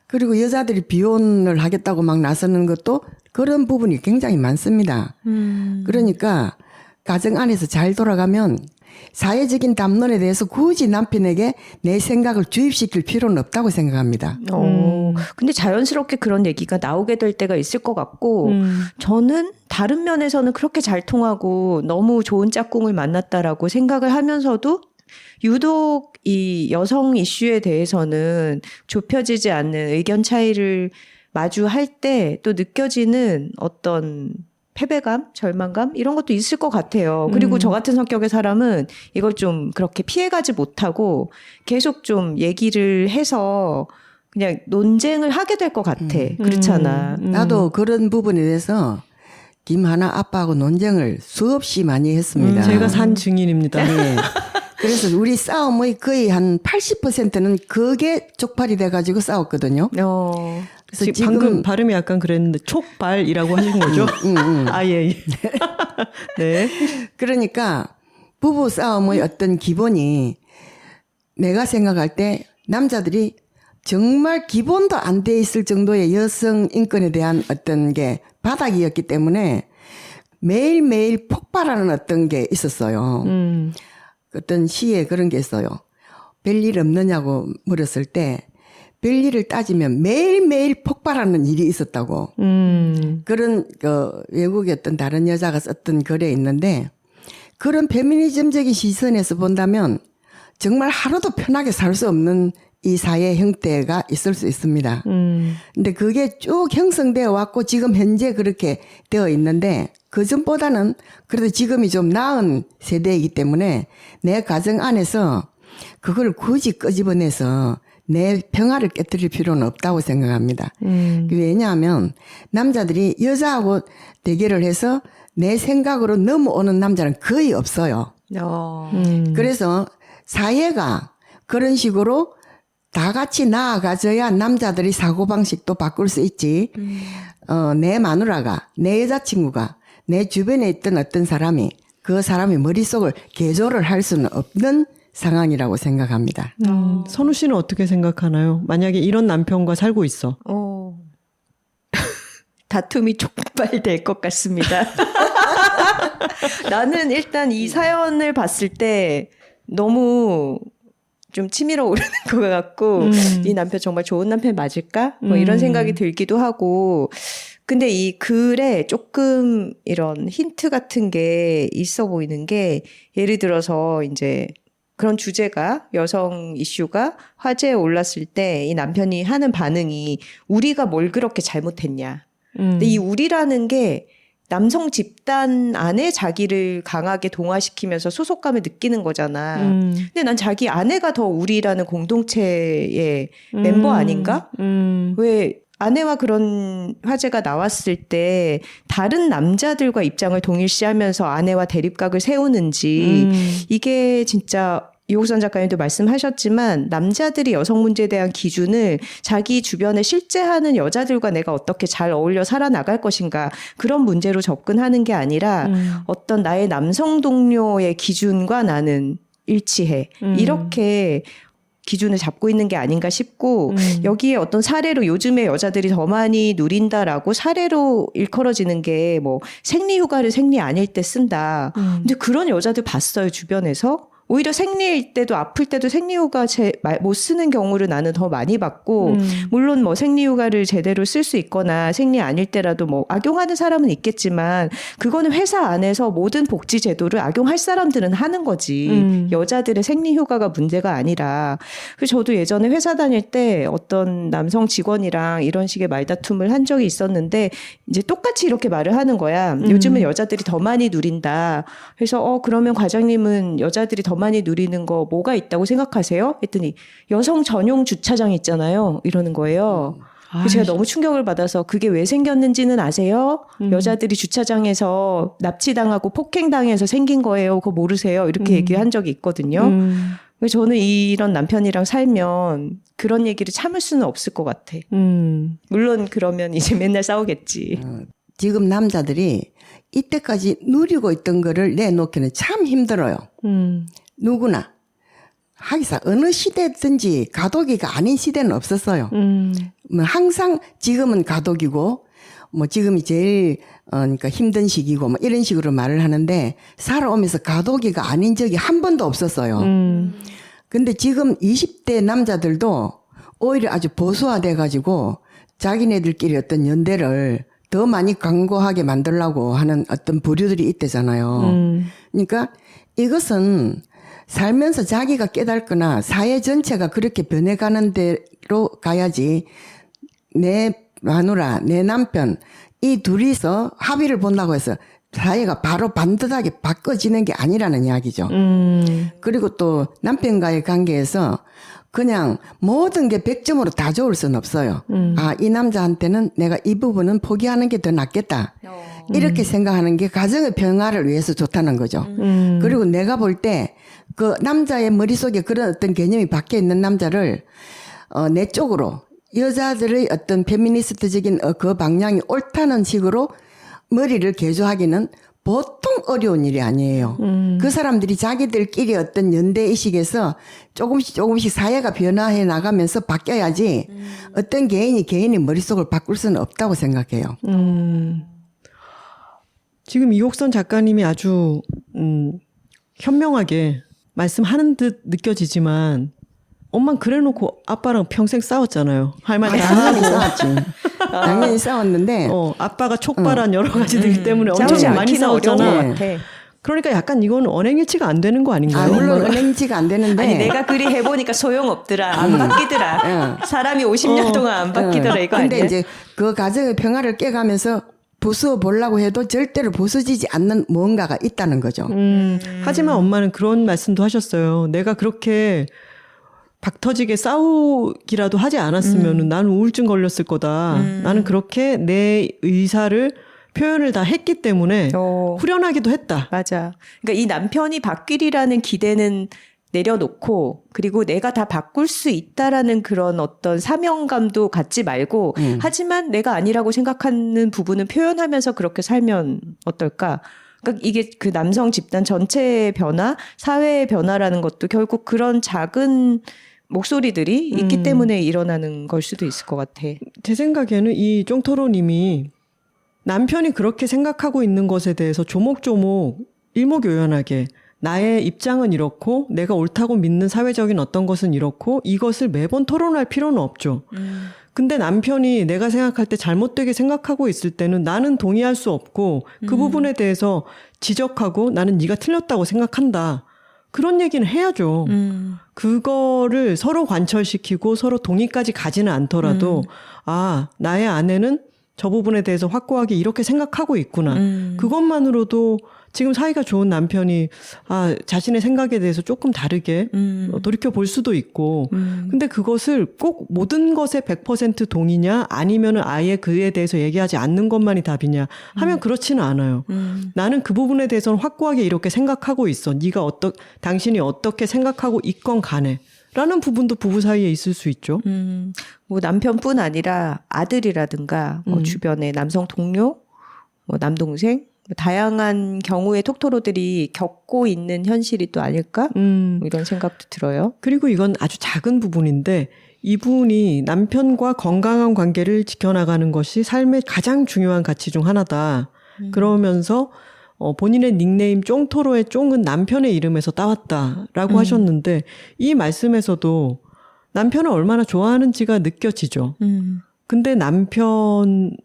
그리고 여자들이 비혼을 하겠다고 막 나서는 것도 그런 부분이 굉장히 많습니다. 그러니까 가정 안에서 잘 돌아가면 사회적인 담론에 대해서 굳이 남편에게 내 생각을 주입시킬 필요는 없다고 생각합니다. 근데 자연스럽게 그런 얘기가 나오게 될 때가 있을 것 같고 저는 다른 면에서는 그렇게 잘 통하고 너무 좋은 짝꿍을 만났다라고 생각을 하면서도 유독 이 여성 이슈에 대해서는 좁혀지지 않는 의견 차이를 마주할 때 또 느껴지는 어떤 패배감, 절망감 이런 것도 있을 것 같아요. 그리고 저 같은 성격의 사람은 이걸 좀 그렇게 피해가지 못하고 계속 좀 얘기를 해서 그냥 논쟁을 하게 될 것 같아. 그렇잖아. 나도 그런 부분에 대해서 김하나 아빠하고 논쟁을 수없이 많이 했습니다. 제가 산 증인입니다. 네. 그래서 우리 싸움의 거의 한 80%는 그게 촉발이 돼가지고 싸웠거든요. 그래서 방금 발음이 약간 그랬는데 촉발이라고 하신 거죠? 아, 예, 예. 네. 그러니까 부부 싸움의 어떤 기본이 내가 생각할 때 남자들이 정말 기본도 안 돼 있을 정도의 여성 인권에 대한 어떤 게 바닥이었기 때문에 매일매일 폭발하는 어떤 게 있었어요. 어떤 시에 그런 게 있어요. 별일 없느냐고 물었을 때 별일을 따지면 매일매일 폭발하는 일이 있었다고. 그런 외국의 어떤 다른 여자가 썼던 글에 있는데 그런 페미니즘적인 시선에서 본다면 정말 하루도 편하게 살 수 없는 이 사회 형태가 있을 수 있습니다. 근데 그게 쭉 형성되어 왔고 지금 현재 그렇게 되어 있는데 그전보다는 그래도 지금이 좀 나은 세대이기 때문에 내 가정 안에서 그걸 굳이 끄집어내서 내 평화를 깨뜨릴 필요는 없다고 생각합니다. 왜냐하면 남자들이 여자하고 대결을 해서 내 생각으로 넘어오는 남자는 거의 없어요. 그래서 사회가 그런 식으로 다 같이 나아가져야 남자들이 사고방식도 바꿀 수 있지. 내 마누라가, 내 여자친구가, 내 주변에 있던 어떤 사람이 그 사람의 머릿속을 개조를 할 수는 없는 상황이라고 생각합니다. 선우 씨는 어떻게 생각하나요? 만약에 이런 남편과 살고 있어. 다툼이 촉발될 것 같습니다. 나는 일단 이 사연을 봤을 때 너무 좀 치밀어 오르는 것 같고 이 남편 정말 좋은 남편 맞을까? 뭐 이런 생각이 들기도 하고 근데 이 글에 조금 이런 힌트 같은 게 있어 보이는 게 예를 들어서 이제 그런 주제가 여성 이슈가 화제에 올랐을 때 이 남편이 하는 반응이 우리가 뭘 그렇게 잘못했냐. 근데 이 우리라는 게 남성 집단 안에 자기를 강하게 동화시키면서 소속감을 느끼는 거잖아. 근데 난 자기 아내가 더 우리라는 공동체의 멤버 아닌가? 왜 아내와 그런 화제가 나왔을 때 다른 남자들과 입장을 동일시하면서 아내와 대립각을 세우는지 이게 진짜 이호선 작가님도 말씀하셨지만 남자들이 여성 문제에 대한 기준을 자기 주변에 실제 하는 여자들과 내가 어떻게 잘 어울려 살아나갈 것인가 그런 문제로 접근하는 게 아니라 어떤 나의 남성 동료의 기준과 나는 일치해. 이렇게 기준을 잡고 있는 게 아닌가 싶고 여기에 어떤 사례로 요즘에 여자들이 더 많이 누린다라고 사례로 일컬어지는 게 뭐 생리휴가를 생리 아닐 때 쓴다. 근데 그런 여자들 봤어요 주변에서. 오히려 생리일 때도 아플 때도 생리휴가 못 쓰는 경우를 나는 더 많이 봤고 물론 뭐 생리휴가를 제대로 쓸 수 있거나 생리 아닐 때라도 뭐 악용하는 사람은 있겠지만 그거는 회사 안에서 모든 복지 제도를 악용할 사람들은 하는 거지 여자들의 생리휴가가 문제가 아니라 그래서 저도 예전에 회사 다닐 때 어떤 남성 직원이랑 이런 식의 말다툼을 한 적이 있었는데 이제 똑같이 이렇게 말을 하는 거야. 요즘은 여자들이 더 많이 누린다. 그래서 그러면 과장님은 여자들이 더 많이 누리는 거 뭐가 있다고 생각하세요? 했더니 여성 전용 주차장 있잖아요. 이러는 거예요. 제가 너무 충격을 받아서 그게 왜 생겼는지는 아세요? 여자들이 주차장에서 납치당하고 폭행당해서 생긴 거예요. 그거 모르세요? 이렇게 얘기한 적이 있거든요. 그래서 저는 이런 남편이랑 살면 그런 얘기를 참을 수는 없을 것 같아. 물론 그러면 이제 맨날 싸우겠지. 지금 남자들이 이때까지 누리고 있던 거를 내놓기는 참 힘들어요. 누구나. 하기사 어느 시대든지 가독이가 아닌 시대는 없었어요. 뭐 항상 지금은 가독이고 뭐 지금이 제일 그러니까 힘든 시기고 뭐 이런 식으로 말을 하는데 살아오면서 가독이가 아닌 적이 한 번도 없었어요. 근데 지금 20대 남자들도 오히려 아주 보수화돼 가지고 자기네들끼리 어떤 연대를 더 많이 강고하게 만들려고 하는 어떤 부류들이 있대잖아요. 그러니까 이것은 살면서 자기가 깨닫거나 사회 전체가 그렇게 변해가는 대로 가야지 내 마누라, 내 남편 이 둘이서 합의를 본다고 해서 사회가 바로 반듯하게 바꿔지는 게 아니라는 이야기죠. 그리고 또 남편과의 관계에서 그냥 모든 게 100점으로 다 좋을 수는 없어요. 아, 이 남자한테는 내가 이 부분은 포기하는 게 더 낫겠다. 이렇게 생각하는 게 가정의 평화를 위해서 좋다는 거죠. 그리고 내가 볼 때 그 남자의 머릿속에 그런 어떤 개념이 박혀 있는 남자를 내 쪽으로 여자들의 어떤 페미니스트적인 그 방향이 옳다는 식으로 머리를 개조하기는 보통 어려운 일이 아니에요. 그 사람들이 자기들끼리 어떤 연대의식에서 조금씩 사회가 변화해 나가면서 바뀌어야지 어떤 개인이 머릿속을 바꿀 수는 없다고 생각해요. 지금 이옥선 작가님이 아주 현명하게 말씀하는 듯 느껴지지만 엄마는 그래놓고 아빠랑 평생 싸웠잖아요. 할 말 다 당연히 하고. 싸웠지. 당연히 싸웠는데 아빠가 촉발한 여러 가지들 때문에 엄청 싸우지 많이 않기는 싸웠잖아. 어려운 것 같아. 그러니까 약간 이건 언행일치가 안 되는 거 아닌가요? 물론 은행치가 안 되는데 아니 내가 그리 해보니까 소용없더라. 안 바뀌더라. 사람이 50년 동안 안 바뀌더라. 이거 근데 아니야? 이제 그 가정의 평화를 깨가면서 부수어 보려고 해도 절대로 부수지지 않는 무언가가 있다는 거죠. 하지만 엄마는 그런 말씀도 하셨어요. 내가 그렇게 박 터지게 싸우기라도 하지 않았으면 나는 우울증 걸렸을 거다. 나는 그렇게 내 의사를 표현을 다 했기 때문에 후련하기도 했다. 맞아. 그러니까 이 남편이 바뀌리라는 기대는 내려놓고 그리고 내가 다 바꿀 수 있다라는 그런 어떤 사명감도 갖지 말고 하지만 내가 아니라고 생각하는 부분은 표현하면서 그렇게 살면 어떨까? 그러니까 이게 그 남성 집단 전체의 변화, 사회의 변화라는 것도 결국 그런 작은 목소리들이 있기 때문에 일어나는 걸 수도 있을 것 같아. 제 생각에는 이 쫑토로님이 남편이 그렇게 생각하고 있는 것에 대해서 조목조목 일목요연하게 나의 입장은 이렇고 내가 옳다고 믿는 사회적인 어떤 것은 이렇고 이것을 매번 토론할 필요는 없죠. 근데 남편이 내가 생각할 때 잘못되게 생각하고 있을 때는 나는 동의할 수 없고 그 부분에 대해서 지적하고 나는 네가 틀렸다고 생각한다. 그런 얘기는 해야죠. 그거를 서로 관철시키고 서로 동의까지 가지는 않더라도 아, 나의 아내는 저 부분에 대해서 확고하게 이렇게 생각하고 있구나. 그것만으로도 지금 사이가 좋은 남편이 아, 자신의 생각에 대해서 조금 다르게 돌이켜 볼 수도 있고 근데 그것을 꼭 모든 것에 100% 동의냐 아니면은 아예 그에 대해서 얘기하지 않는 것만이 답이냐 하면 그렇지는 않아요. 나는 그 부분에 대해서는 확고하게 이렇게 생각하고 있어. 네가 당신이 어떻게 생각하고 있건 간에 라는 부분도 부부 사이에 있을 수 있죠. 뭐 남편뿐 아니라 아들이라든가 뭐 주변의 남성 동료, 뭐 남동생 다양한 경우의 톡토로들이 겪고 있는 현실이 또 아닐까? 이런 생각도 들어요. 그리고 이건 아주 작은 부분인데 이분이 남편과 건강한 관계를 지켜나가는 것이 삶의 가장 중요한 가치 중 하나다. 그러면서 본인의 닉네임 쫑토로의 쫑은 남편의 이름에서 따왔다라고 하셨는데 이 말씀에서도 남편을 얼마나 좋아하는지가 느껴지죠. 근데 남편은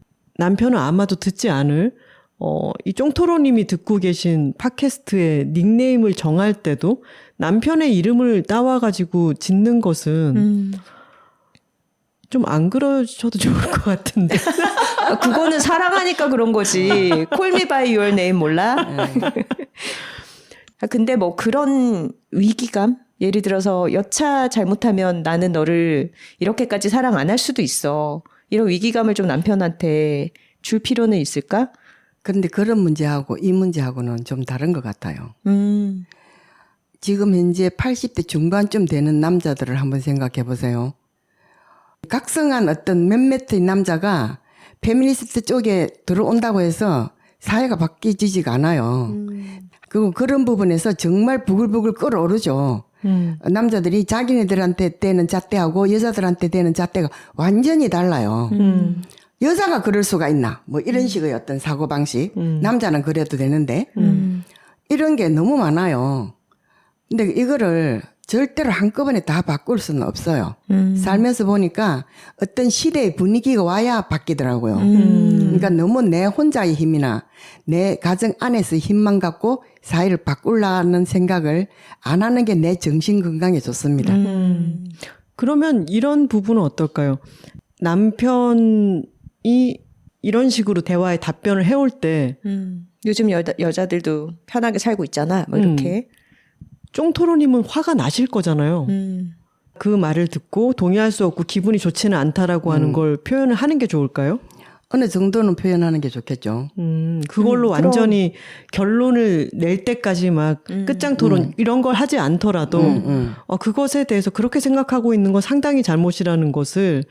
아마도 듣지 않을 이 쫑토로님이 듣고 계신 팟캐스트의 닉네임을 정할 때도 남편의 이름을 따와가지고 짓는 것은 좀 안 그러셔도 좋을 것 같은데. 그거는 사랑하니까 그런 거지. Call me by your name 몰라? 근데 뭐 그런 위기감? 예를 들어서 여차 잘못하면 나는 너를 이렇게까지 사랑 안 할 수도 있어. 이런 위기감을 좀 남편한테 줄 필요는 있을까? 그런데 그런 문제하고 이 문제하고는 좀 다른 것 같아요. 지금 현재 80대 중반쯤 되는 남자들을 한번 생각해 보세요. 각성한 어떤 몇몇의 남자가 페미니스트 쪽에 들어온다고 해서 사회가 바뀌지가 않아요. 그리고 그런 부분에서 정말 부글부글 끓어오르죠. 남자들이 자기네들한테 대는 잣대하고 여자들한테 대는 잣대가 완전히 달라요. 여자가 그럴 수가 있나? 뭐 이런 식의 어떤 사고방식. 남자는 그래도 되는데. 이런 게 너무 많아요. 근데 이거를 절대로 한꺼번에 다 바꿀 수는 없어요. 살면서 보니까 어떤 시대의 분위기가 와야 바뀌더라고요. 그러니까 너무 내 혼자의 힘이나 내 가정 안에서의 힘만 갖고 사회를 바꾸려는 생각을 안 하는 게 내 정신 건강에 좋습니다. 그러면 이런 부분은 어떨까요? 남편이 이런 식으로 대화에 답변을 해올 때 요즘 여자들도 편하게 살고 있잖아. 뭐 이렇게. 쫑토로님은 화가 나실 거잖아요. 그 말을 듣고 동의할 수 없고 기분이 좋지는 않다라고 하는 걸 표현을 하는 게 좋을까요? 어느 정도는 표현하는 게 좋겠죠. 그걸로 완전히 결론을 낼 때까지 막 끝장 토론 이런 걸 하지 않더라도 그것에 대해서 그렇게 생각하고 있는 건 상당히 잘못이라는 것을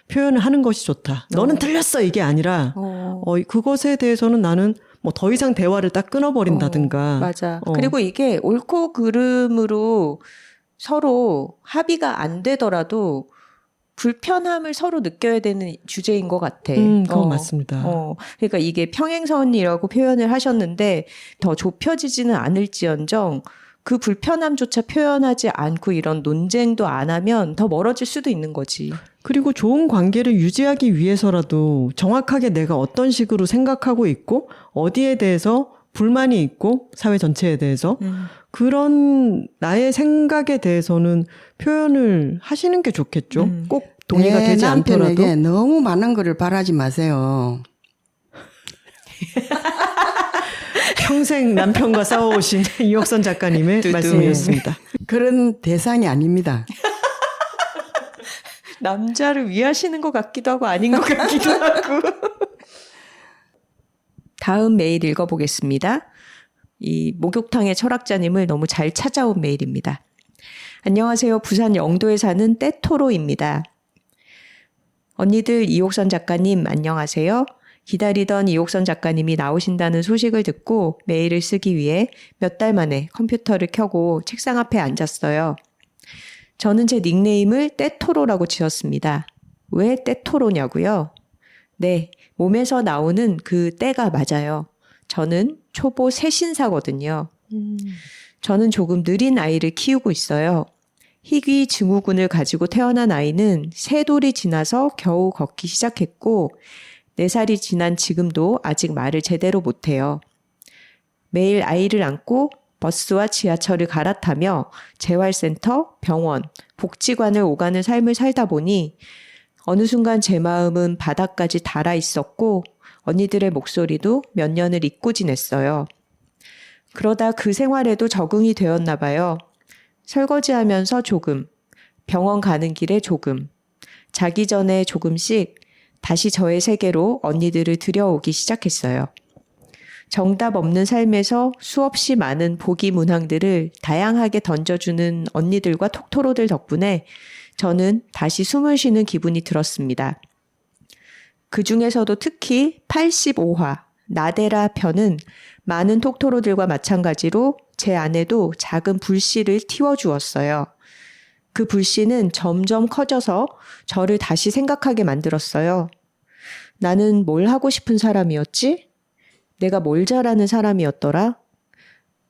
표현을 하는 것이 좋다. 너는 틀렸어 이게 아니라 그것에 대해서는 나는 뭐 더 이상 대화를 딱 끊어버린다든가. 맞아. 그리고 이게 옳고 그름으로 서로 합의가 안 되더라도 불편함을 서로 느껴야 되는 주제인 것 같아. 그건 맞습니다. 그러니까 이게 평행선이라고 표현을 하셨는데 더 좁혀지지는 않을지언정 그 불편함조차 표현하지 않고 이런 논쟁도 안 하면 더 멀어질 수도 있는 거지. 그리고 좋은 관계를 유지하기 위해서라도 정확하게 내가 어떤 식으로 생각하고 있고 어디에 대해서 불만이 있고 사회 전체에 대해서 그런 나의 생각에 대해서는 표현을 하시는 게 좋겠죠. 꼭 동의가 되지 않더라도. 남편에게 너무 많은 거를 바라지 마세요. 평생 남편과 싸워오신 이옥선 작가님의 말씀이었습니다. 그런 대상이 아닙니다. 남자를 위하시는 것 같기도 하고 아닌 것 같기도 하고. 다음 메일 읽어보겠습니다. 이 목욕탕의 철학자님을 너무 잘 찾아온 메일입니다. 안녕하세요. 부산 영도에 사는 떼토로입니다. 언니들 이옥선 작가님 안녕하세요. 기다리던 이옥선 작가님이 나오신다는 소식을 듣고 메일을 쓰기 위해 몇 달 만에 컴퓨터를 켜고 책상 앞에 앉았어요. 저는 제 닉네임을 떼토로라고 지었습니다. 왜 떼토로냐고요? 네, 몸에서 나오는 그 떼가 맞아요. 저는 초보 새신사거든요. 저는 조금 느린 아이를 키우고 있어요. 희귀 증후군을 가지고 태어난 아이는 3돌이 지나서 겨우 걷기 시작했고 4살이 지난 지금도 아직 말을 제대로 못해요. 매일 아이를 안고 버스와 지하철을 갈아타며 재활센터, 병원, 복지관을 오가는 삶을 살다 보니 어느 순간 제 마음은 바닥까지 닳아 있었고 언니들의 목소리도 몇 년을 잊고 지냈어요. 그러다 그 생활에도 적응이 되었나 봐요. 설거지하면서 조금, 병원 가는 길에 조금, 자기 전에 조금씩 다시 저의 세계로 언니들을 들여오기 시작했어요. 정답 없는 삶에서 수없이 많은 보기 문항들을 다양하게 던져주는 언니들과 톡토로들 덕분에 저는 다시 숨을 쉬는 기분이 들었습니다. 그 중에서도 특히 85화 나데라 편은 많은 톡토로들과 마찬가지로 제 안에도 작은 불씨를 틔워주었어요. 그 불씨는 점점 커져서 저를 다시 생각하게 만들었어요. 나는 뭘 하고 싶은 사람이었지? 내가 뭘 잘하는 사람이었더라?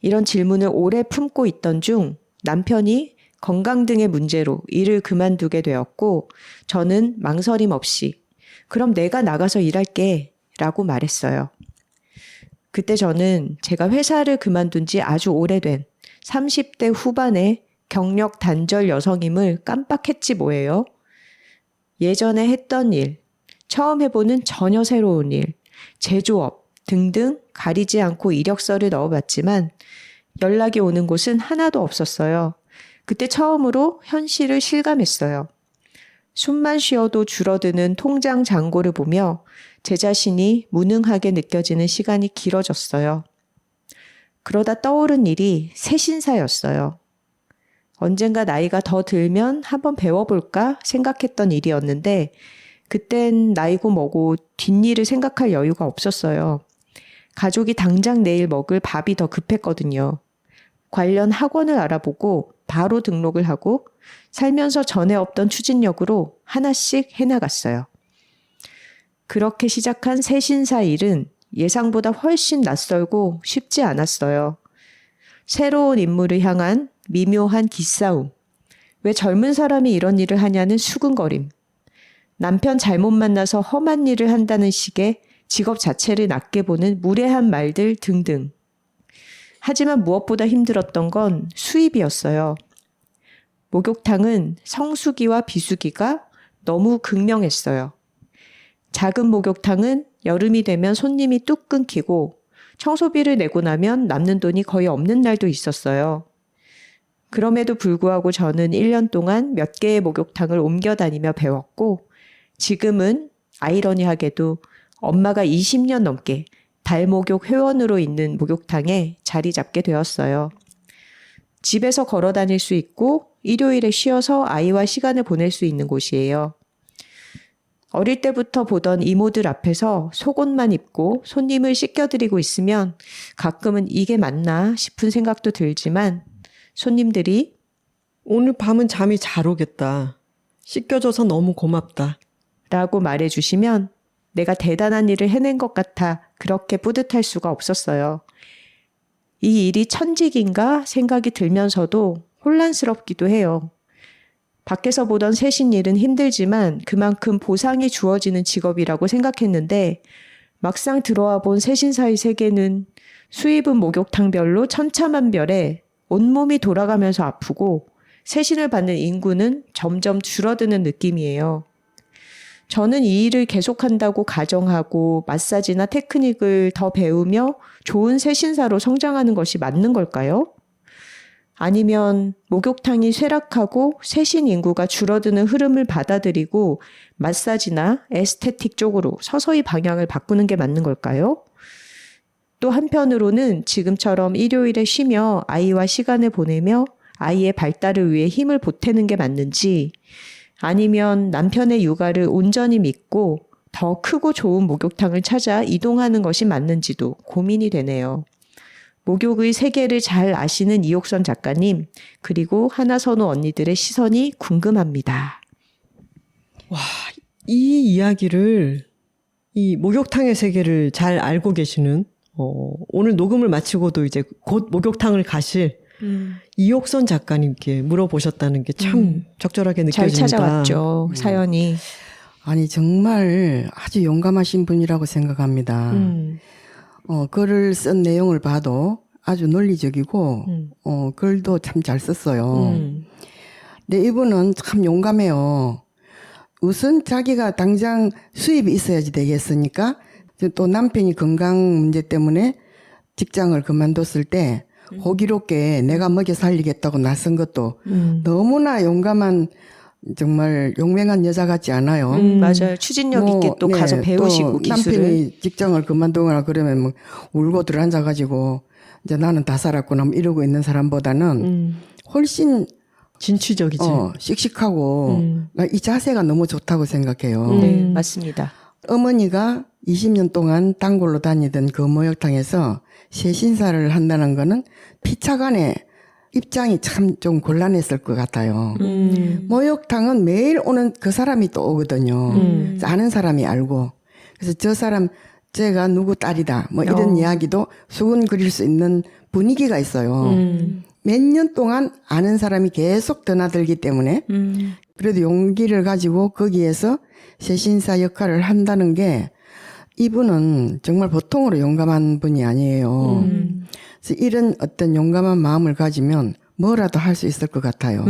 이런 질문을 오래 품고 있던 중 남편이 건강 등의 문제로 일을 그만두게 되었고 저는 망설임 없이 그럼 내가 나가서 일할게 라고 말했어요. 그때 저는 제가 회사를 그만둔 지 아주 오래된 30대 후반의 경력 단절 여성임을 깜빡했지 뭐예요. 예전에 했던 일, 처음 해보는 전혀 새로운 일, 제조업 등등 가리지 않고 이력서를 넣어봤지만 연락이 오는 곳은 하나도 없었어요. 그때 처음으로 현실을 실감했어요. 숨만 쉬어도 줄어드는 통장 잔고를 보며 제 자신이 무능하게 느껴지는 시간이 길어졌어요. 그러다 떠오른 일이 새신사였어요. 언젠가 나이가 더 들면 한번 배워볼까 생각했던 일이었는데 그땐 나이고 뭐고 뒷일을 생각할 여유가 없었어요. 가족이 당장 내일 먹을 밥이 더 급했거든요. 관련 학원을 알아보고 바로 등록을 하고 살면서 전에 없던 추진력으로 하나씩 해나갔어요. 그렇게 시작한 새신사 일은 예상보다 훨씬 낯설고 쉽지 않았어요. 새로운 인물을 향한 미묘한 기싸움, 왜 젊은 사람이 이런 일을 하냐는 수근거림. 남편 잘못 만나서 험한 일을 한다는 식의 직업 자체를 낮게 보는 무례한 말들 등등. 하지만 무엇보다 힘들었던 건 수입이었어요. 목욕탕은 성수기와 비수기가 너무 극명했어요. 작은 목욕탕은 여름이 되면 손님이 뚝 끊기고 청소비를 내고 나면 남는 돈이 거의 없는 날도 있었어요. 그럼에도 불구하고 저는 1년 동안 몇 개의 목욕탕을 옮겨 다니며 배웠고 지금은 아이러니하게도 엄마가 20년 넘게 달목욕 회원으로 있는 목욕탕에 자리 잡게 되었어요. 집에서 걸어 다닐 수 있고 일요일에 쉬어서 아이와 시간을 보낼 수 있는 곳이에요. 어릴 때부터 보던 이모들 앞에서 속옷만 입고 손님을 씻겨드리고 있으면 가끔은 이게 맞나 싶은 생각도 들지만 손님들이 오늘 밤은 잠이 잘 오겠다. 씻겨줘서 너무 고맙다. 라고 말해주시면 내가 대단한 일을 해낸 것 같아 그렇게 뿌듯할 수가 없었어요. 이 일이 천직인가 생각이 들면서도 혼란스럽기도 해요. 밖에서 보던 세신 일은 힘들지만 그만큼 보상이 주어지는 직업이라고 생각했는데 막상 들어와 본 세신사의 세계는 수입은 목욕탕별로 천차만별에 온몸이 돌아가면서 아프고 세신을 받는 인구는 점점 줄어드는 느낌이에요. 저는 이 일을 계속한다고 가정하고 마사지나 테크닉을 더 배우며 좋은 세신사로 성장하는 것이 맞는 걸까요? 아니면 목욕탕이 쇠락하고 세신 인구가 줄어드는 흐름을 받아들이고 마사지나 에스테틱 쪽으로 서서히 방향을 바꾸는 게 맞는 걸까요? 또 한편으로는 지금처럼 일요일에 쉬며 아이와 시간을 보내며 아이의 발달을 위해 힘을 보태는 게 맞는지 아니면 남편의 육아를 온전히 믿고 더 크고 좋은 목욕탕을 찾아 이동하는 것이 맞는지도 고민이 되네요. 목욕의 세계를 잘 아시는 이옥선 작가님, 그리고 하나선우 언니들의 시선이 궁금합니다. 이 이야기를, 이 목욕탕의 세계를 잘 알고 계시는, 오늘 녹음을 마치고도 이제 곧 목욕탕을 가실 이옥선 작가님께 물어보셨다는 게 참 적절하게 잘 느껴집니다. 찾아왔죠, 사연이. 아니 정말 아주 용감하신 분이라고 생각합니다. 글을 쓴 내용을 봐도 아주 논리적이고 글도 참 잘 썼어요. 근데 이분은 참 용감해요. 우선 자기가 당장 수입이 있어야지 되겠으니까 또 남편이 건강 문제 때문에 직장을 그만뒀을 때 호기롭게 내가 먹여 살리겠다고 나선 것도 너무나 용감한 정말 용맹한 여자 같지 않아요. 맞아요. 추진력 있게 또 가서 배우시고 또 기술을. 남편이 직장을 그만두거나 그러면 뭐 울고 들어앉아가지고 이제 나는 다 살았구나 뭐 이러고 있는 사람보다는 훨씬 진취적이지. 씩씩하고 나 이 자세가 너무 좋다고 생각해요. 네, 맞습니다. 어머니가 20년 동안 단골로 다니던 그 목욕탕에서 세신사를 한다는 거는 피차간에 입장이 참 좀 곤란했을 것 같아요. 목욕탕은 매일 오는 그 사람이 또 오거든요. 그래서 아는 사람이 알고. 그래서 저 사람, 쟤가 누구 딸이다. 뭐 이런 이야기도 수군거릴 수 있는 분위기가 있어요. 몇 년 동안 아는 사람이 계속 드나들기 때문에 그래도 용기를 가지고 거기에서 세신사 역할을 한다는 게 이분은 정말 보통으로 용감한 분이 아니에요. 그래서 이런 어떤 용감한 마음을 가지면 뭐라도 할 수 있을 것 같아요.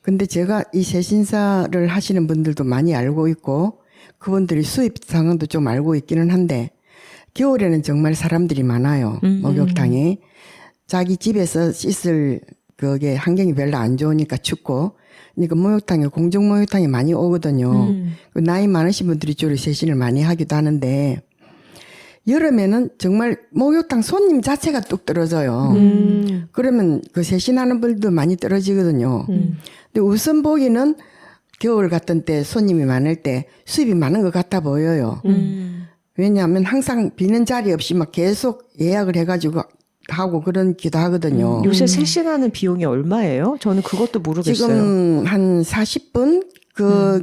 근데 제가 이 세신사를 하시는 분들도 많이 알고 있고 그분들이 수입 상황도 좀 알고 있기는 한데 겨울에는 정말 사람들이 많아요. 목욕탕이. 자기 집에서 씻을 그게 환경이 별로 안 좋으니까 춥고 그러니까 목욕탕에 공중 목욕탕이 많이 오거든요. 나이 많으신 분들이 주로 세신을 많이 하기도 하는데 여름에는 정말 목욕탕 손님 자체가 뚝 떨어져요. 그러면 그 세신하는 분들도 많이 떨어지거든요. 근데 우선 보기는 겨울 같은 때 손님이 많을 때 수입이 많은 것 같아 보여요. 왜냐하면 항상 비는 자리 없이 막 계속 예약을 해가지고 하고 그런기도 하거든요. 요새 세신하는 비용이 얼마예요? 저는 그것도 모르겠어요. 지금 한 40분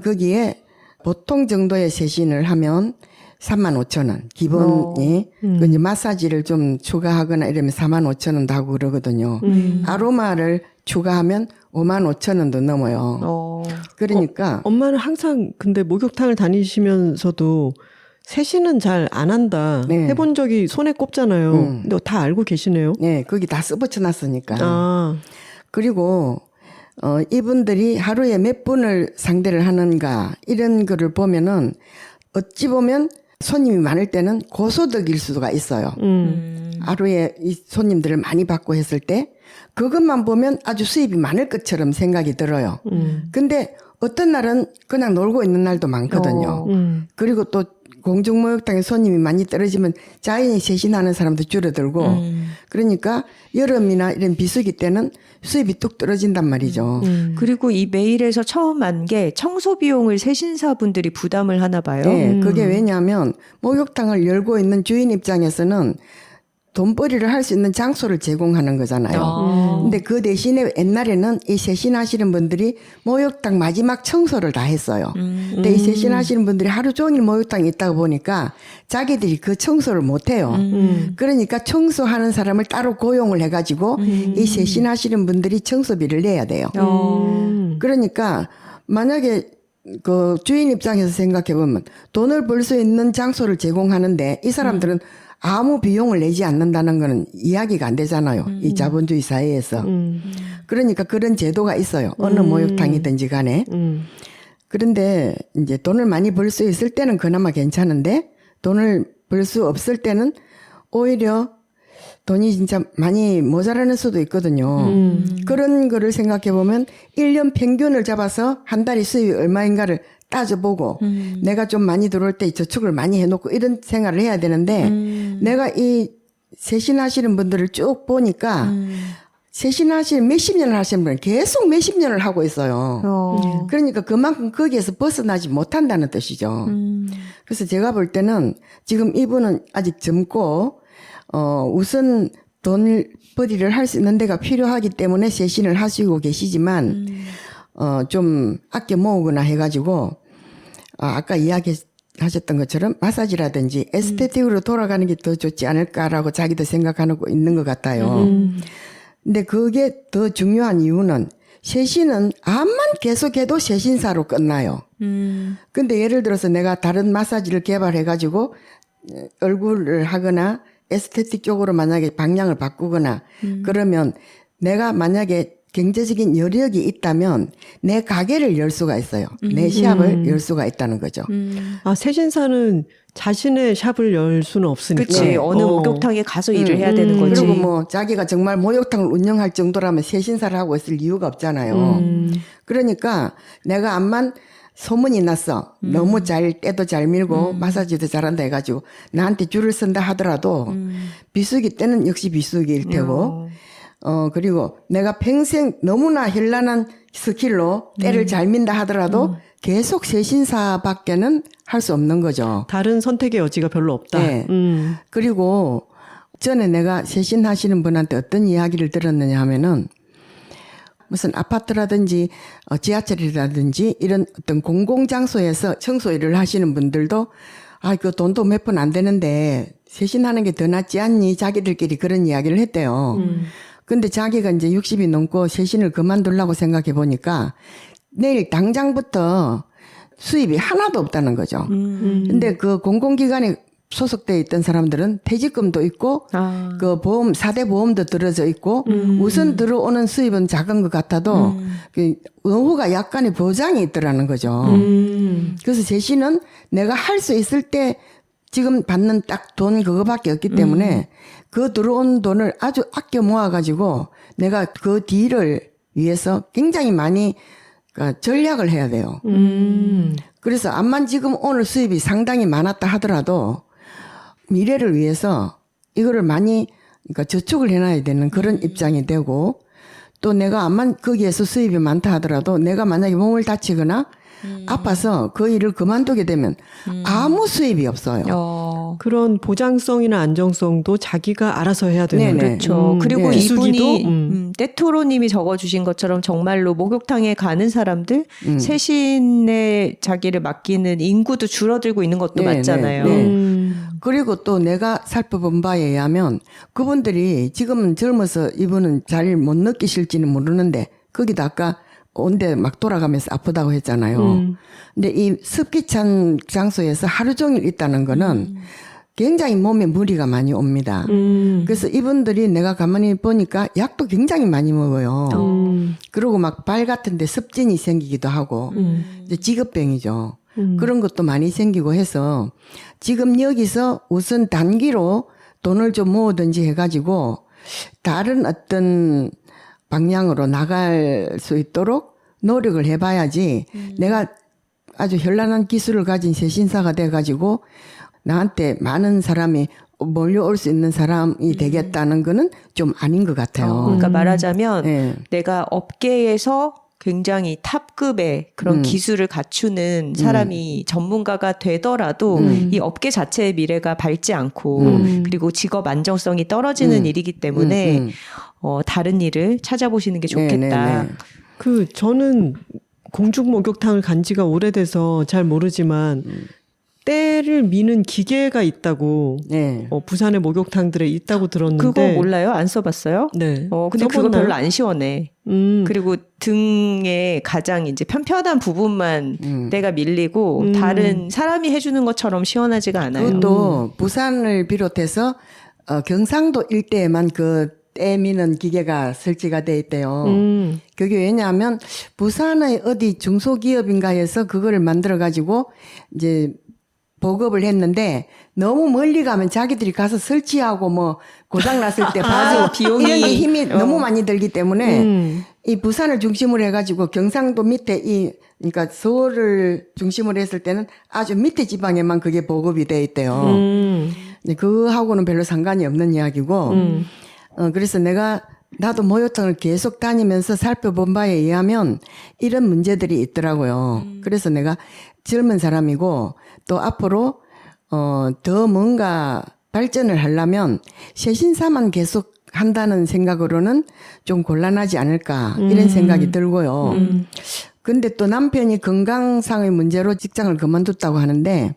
거기에 보통 정도의 세신을 하면 35,000원 기본이 그 이제 마사지를 좀 추가하거나 이러면 45,000원도 하고 그러거든요. 아로마를 추가하면 5만 5천 원도 넘어요. 그러니까 엄마는 항상 근데 목욕탕을 다니시면서도 세신은 잘 안 한다. 네. 해본 적이 손에 꼽잖아요. 근데 다 알고 계시네요. 네, 거기 다 써붙여 놨으니까. 아, 그리고 이분들이 하루에 몇 분을 상대를 하는가 이런 거를 보면은 어찌 보면 손님이 많을 때는 고소득일 수가 있어요. 하루에 이 손님들을 많이 받고 했을 때 그것만 보면 아주 수입이 많을 것처럼 생각이 들어요. 근데 어떤 날은 그냥 놀고 있는 날도 많거든요. 그리고 또 공중목욕탕에 손님이 많이 떨어지면 자연히 세신하는 사람도 줄어들고 그러니까 여름이나 이런 비수기 때는 수입이 뚝 떨어진단 말이죠. 그리고 이 메일에서 처음 안 게 청소 비용을 세신사분들이 부담을 하나 봐요. 네, 그게 왜냐하면 목욕탕을 열고 있는 주인 입장에서는 돈벌이를 할 수 있는 장소를 제공하는 거잖아요. 근데 그 대신에 옛날에는 이 세신하시는 분들이 목욕탕 마지막 청소를 다 했어요. 근데 이 세신하시는 분들이 하루 종일 목욕탕에 있다가 보니까 자기들이 그 청소를 못 해요. 그러니까 청소하는 사람을 따로 고용을 해가지고 이 세신하시는 분들이 청소비를 내야 돼요. 그러니까 만약에 그 주인 입장에서 생각해 보면 돈을 벌 수 있는 장소를 제공하는데 이 사람들은 아무 비용을 내지 않는다는 거는 이야기가 안 되잖아요. 이 자본주의 사회에서. 그러니까 그런 제도가 있어요. 어느 목욕탕이든지 간에. 그런데 이제 돈을 많이 벌 수 있을 때는 그나마 괜찮은데 돈을 벌 수 없을 때는 오히려 돈이 진짜 많이 모자라는 수도 있거든요. 그런 거를 생각해 보면 1년 평균을 잡아서 한 달에 수입이 얼마인가를 따져보고 내가 좀 많이 들어올 때 저축을 많이 해놓고 이런 생활을 해야 되는데 내가 이 세신하시는 분들을 쭉 보니까 세신하시는 몇십 년을 하시는 분은 계속 몇십 년을 하고 있어요. 그러니까 그만큼 거기에서 벗어나지 못한다는 뜻이죠. 그래서 제가 볼 때는 지금 이분은 아직 젊고 우선 돈벌이를 할 수 있는 데가 필요하기 때문에 세신을 하시고 계시지만 좀 아껴 모으거나 해가지고 아까 이야기하셨던 것처럼 마사지라든지 에스테틱으로 돌아가는 게 더 좋지 않을까라고 자기도 생각하고 있는 것 같아요. 근데 그게 더 중요한 이유는 세신은 암만 계속해도 세신사로 끝나요. 근데 예를 들어서 내가 다른 마사지를 개발해가지고 얼굴을 하거나 에스테틱 쪽으로 만약에 방향을 바꾸거나 그러면 내가 만약에 경제적인 여력이 있다면 내 가게를 열 수가 있어요. 내 샵을 열 수가 있다는 거죠. 아, 세신사는 자신의 샵을 열 수는 없으니까. 그치. 어느 목욕탕에 가서 일을 해야 되는 거지. 그리고 뭐 자기가 정말 목욕탕을 운영할 정도라면 세신사를 하고 있을 이유가 없잖아요. 그러니까 내가 암만 소문이 났어. 너무 때도 잘 밀고 마사지도 잘한다 해가지고 나한테 줄을 쓴다 하더라도 비수기 때는 역시 비수기일 테고 그리고 내가 평생 너무나 현란한 스킬로 때를 잘 민다 하더라도 계속 세신사밖에는 할 수 없는 거죠. 다른 선택의 여지가 별로 없다. 네. 그리고 전에 내가 세신하시는 분한테 어떤 이야기를 들었느냐 하면은 무슨 아파트라든지 지하철이라든지 이런 어떤 공공장소에서 청소 일을 하시는 분들도 그 돈도 몇 푼 안 되는데 세신하는 게 더 낫지 않니? 자기들끼리 그런 이야기를 했대요. 근데 자기가 이제 60이 넘고 세신을 그만두려고 생각해 보니까 내일 당장부터 수입이 하나도 없다는 거죠. 근데 그 공공기관에 소속돼 있던 사람들은 퇴직금도 있고 그 보험 4대 보험도 들어져 있고 우선 들어오는 수입은 작은 것 같아도 그 노후가 약간의 보장이 있더라는 거죠. 그래서 세신은 내가 할 수 있을 때 지금 받는 딱 돈 그거밖에 없기 때문에 그 들어온 돈을 아주 아껴 모아가지고 내가 그 뒤를 위해서 굉장히 많이 전략을 해야 돼요. 그래서 암만 지금 오늘 수입이 상당히 많았다 하더라도 미래를 위해서 이거를 많이 그러니까 저축을 해놔야 되는 그런 입장이 되고 또 내가 암만 거기에서 수입이 많다 하더라도 내가 만약에 몸을 다치거나 아파서 그 일을 그만두게 되면 아무 수입이 없어요. 그런 보장성이나 안정성도 자기가 알아서 해야 되는 네네. 그렇죠. 그리고 네. 이분이 떼토로님이 적어주신 것처럼 정말로 목욕탕에 가는 사람들 세신에 자기를 맡기는 인구도 줄어들고 있는 것도 네, 맞잖아요. 네, 네. 그리고 또 내가 살펴본 바에 의하면 그분들이 지금은 젊어서 이분은 잘 못 느끼실지는 모르는데 거기도 아까 온데 막 돌아가면서 아프다고 했잖아요. 근데 이 습기 찬 장소에서 하루 종일 있다는 거는 굉장히 몸에 무리가 많이 옵니다. 그래서 이분들이 내가 가만히 보니까 약도 굉장히 많이 먹어요. 그리고 막 발 같은데 습진이 생기기도 하고 이제 직업병이죠. 그런 것도 많이 생기고 해서 지금 여기서 우선 단기로 돈을 좀 모으든지 해가지고 다른 어떤 방향으로 나갈 수 있도록 노력을 해봐야지 내가 아주 현란한 기술을 가진 세신사가 돼가지고 나한테 많은 사람이 몰려올 수 있는 사람이 되겠다는 거는 좀 아닌 것 같아요. 그러니까 말하자면 네. 내가 업계에서 굉장히 탑급의 그런 기술을 갖추는 사람이 전문가가 되더라도 이 업계 자체의 미래가 밝지 않고 그리고 직업 안정성이 떨어지는 일이기 때문에 다른 일을 찾아보시는 게 좋겠다. 네네네. 저는 공중 목욕탕을 간 지가 오래돼서 잘 모르지만 때를 미는 기계가 있다고 네. 부산의 목욕탕들에 있다고 들었는데 그거 몰라요? 안 써봤어요? 네. 근데 그거 써봤나요? 별로 안 시원해. 그리고 등의 가장 이제 편편한 부분만 때가 밀리고 다른 사람이 해주는 것처럼 시원하지가 않아요. 그것도 부산을 비롯해서 경상도 일대에만 그 때 미는 기계가 설치가 돼 있대요. 그게 왜냐하면 부산의 어디 중소기업인가에서 그거를 만들어 가지고 이제 보급을 했는데 너무 멀리 가면 자기들이 가서 설치하고 뭐 고장 났을 때 봐주고 비용이 이런 게 힘이 너무 많이 들기 때문에 이 부산을 중심으로 해가지고 경상도 밑에 그러니까 서울을 중심으로 했을 때는 아주 밑에 지방에만 그게 보급이 돼 있대요. 그하고는 별로 상관이 없는 이야기고 그래서 나도 목욕탕을 계속 다니면서 살펴본 바에 의하면 이런 문제들이 있더라고요. 그래서 내가 젊은 사람이고 또 앞으로 더 뭔가 발전을 하려면 세신사만 계속 한다는 생각으로는 좀 곤란하지 않을까 이런 생각이 들고요. 근데 또 남편이 건강상의 문제로 직장을 그만뒀다고 하는데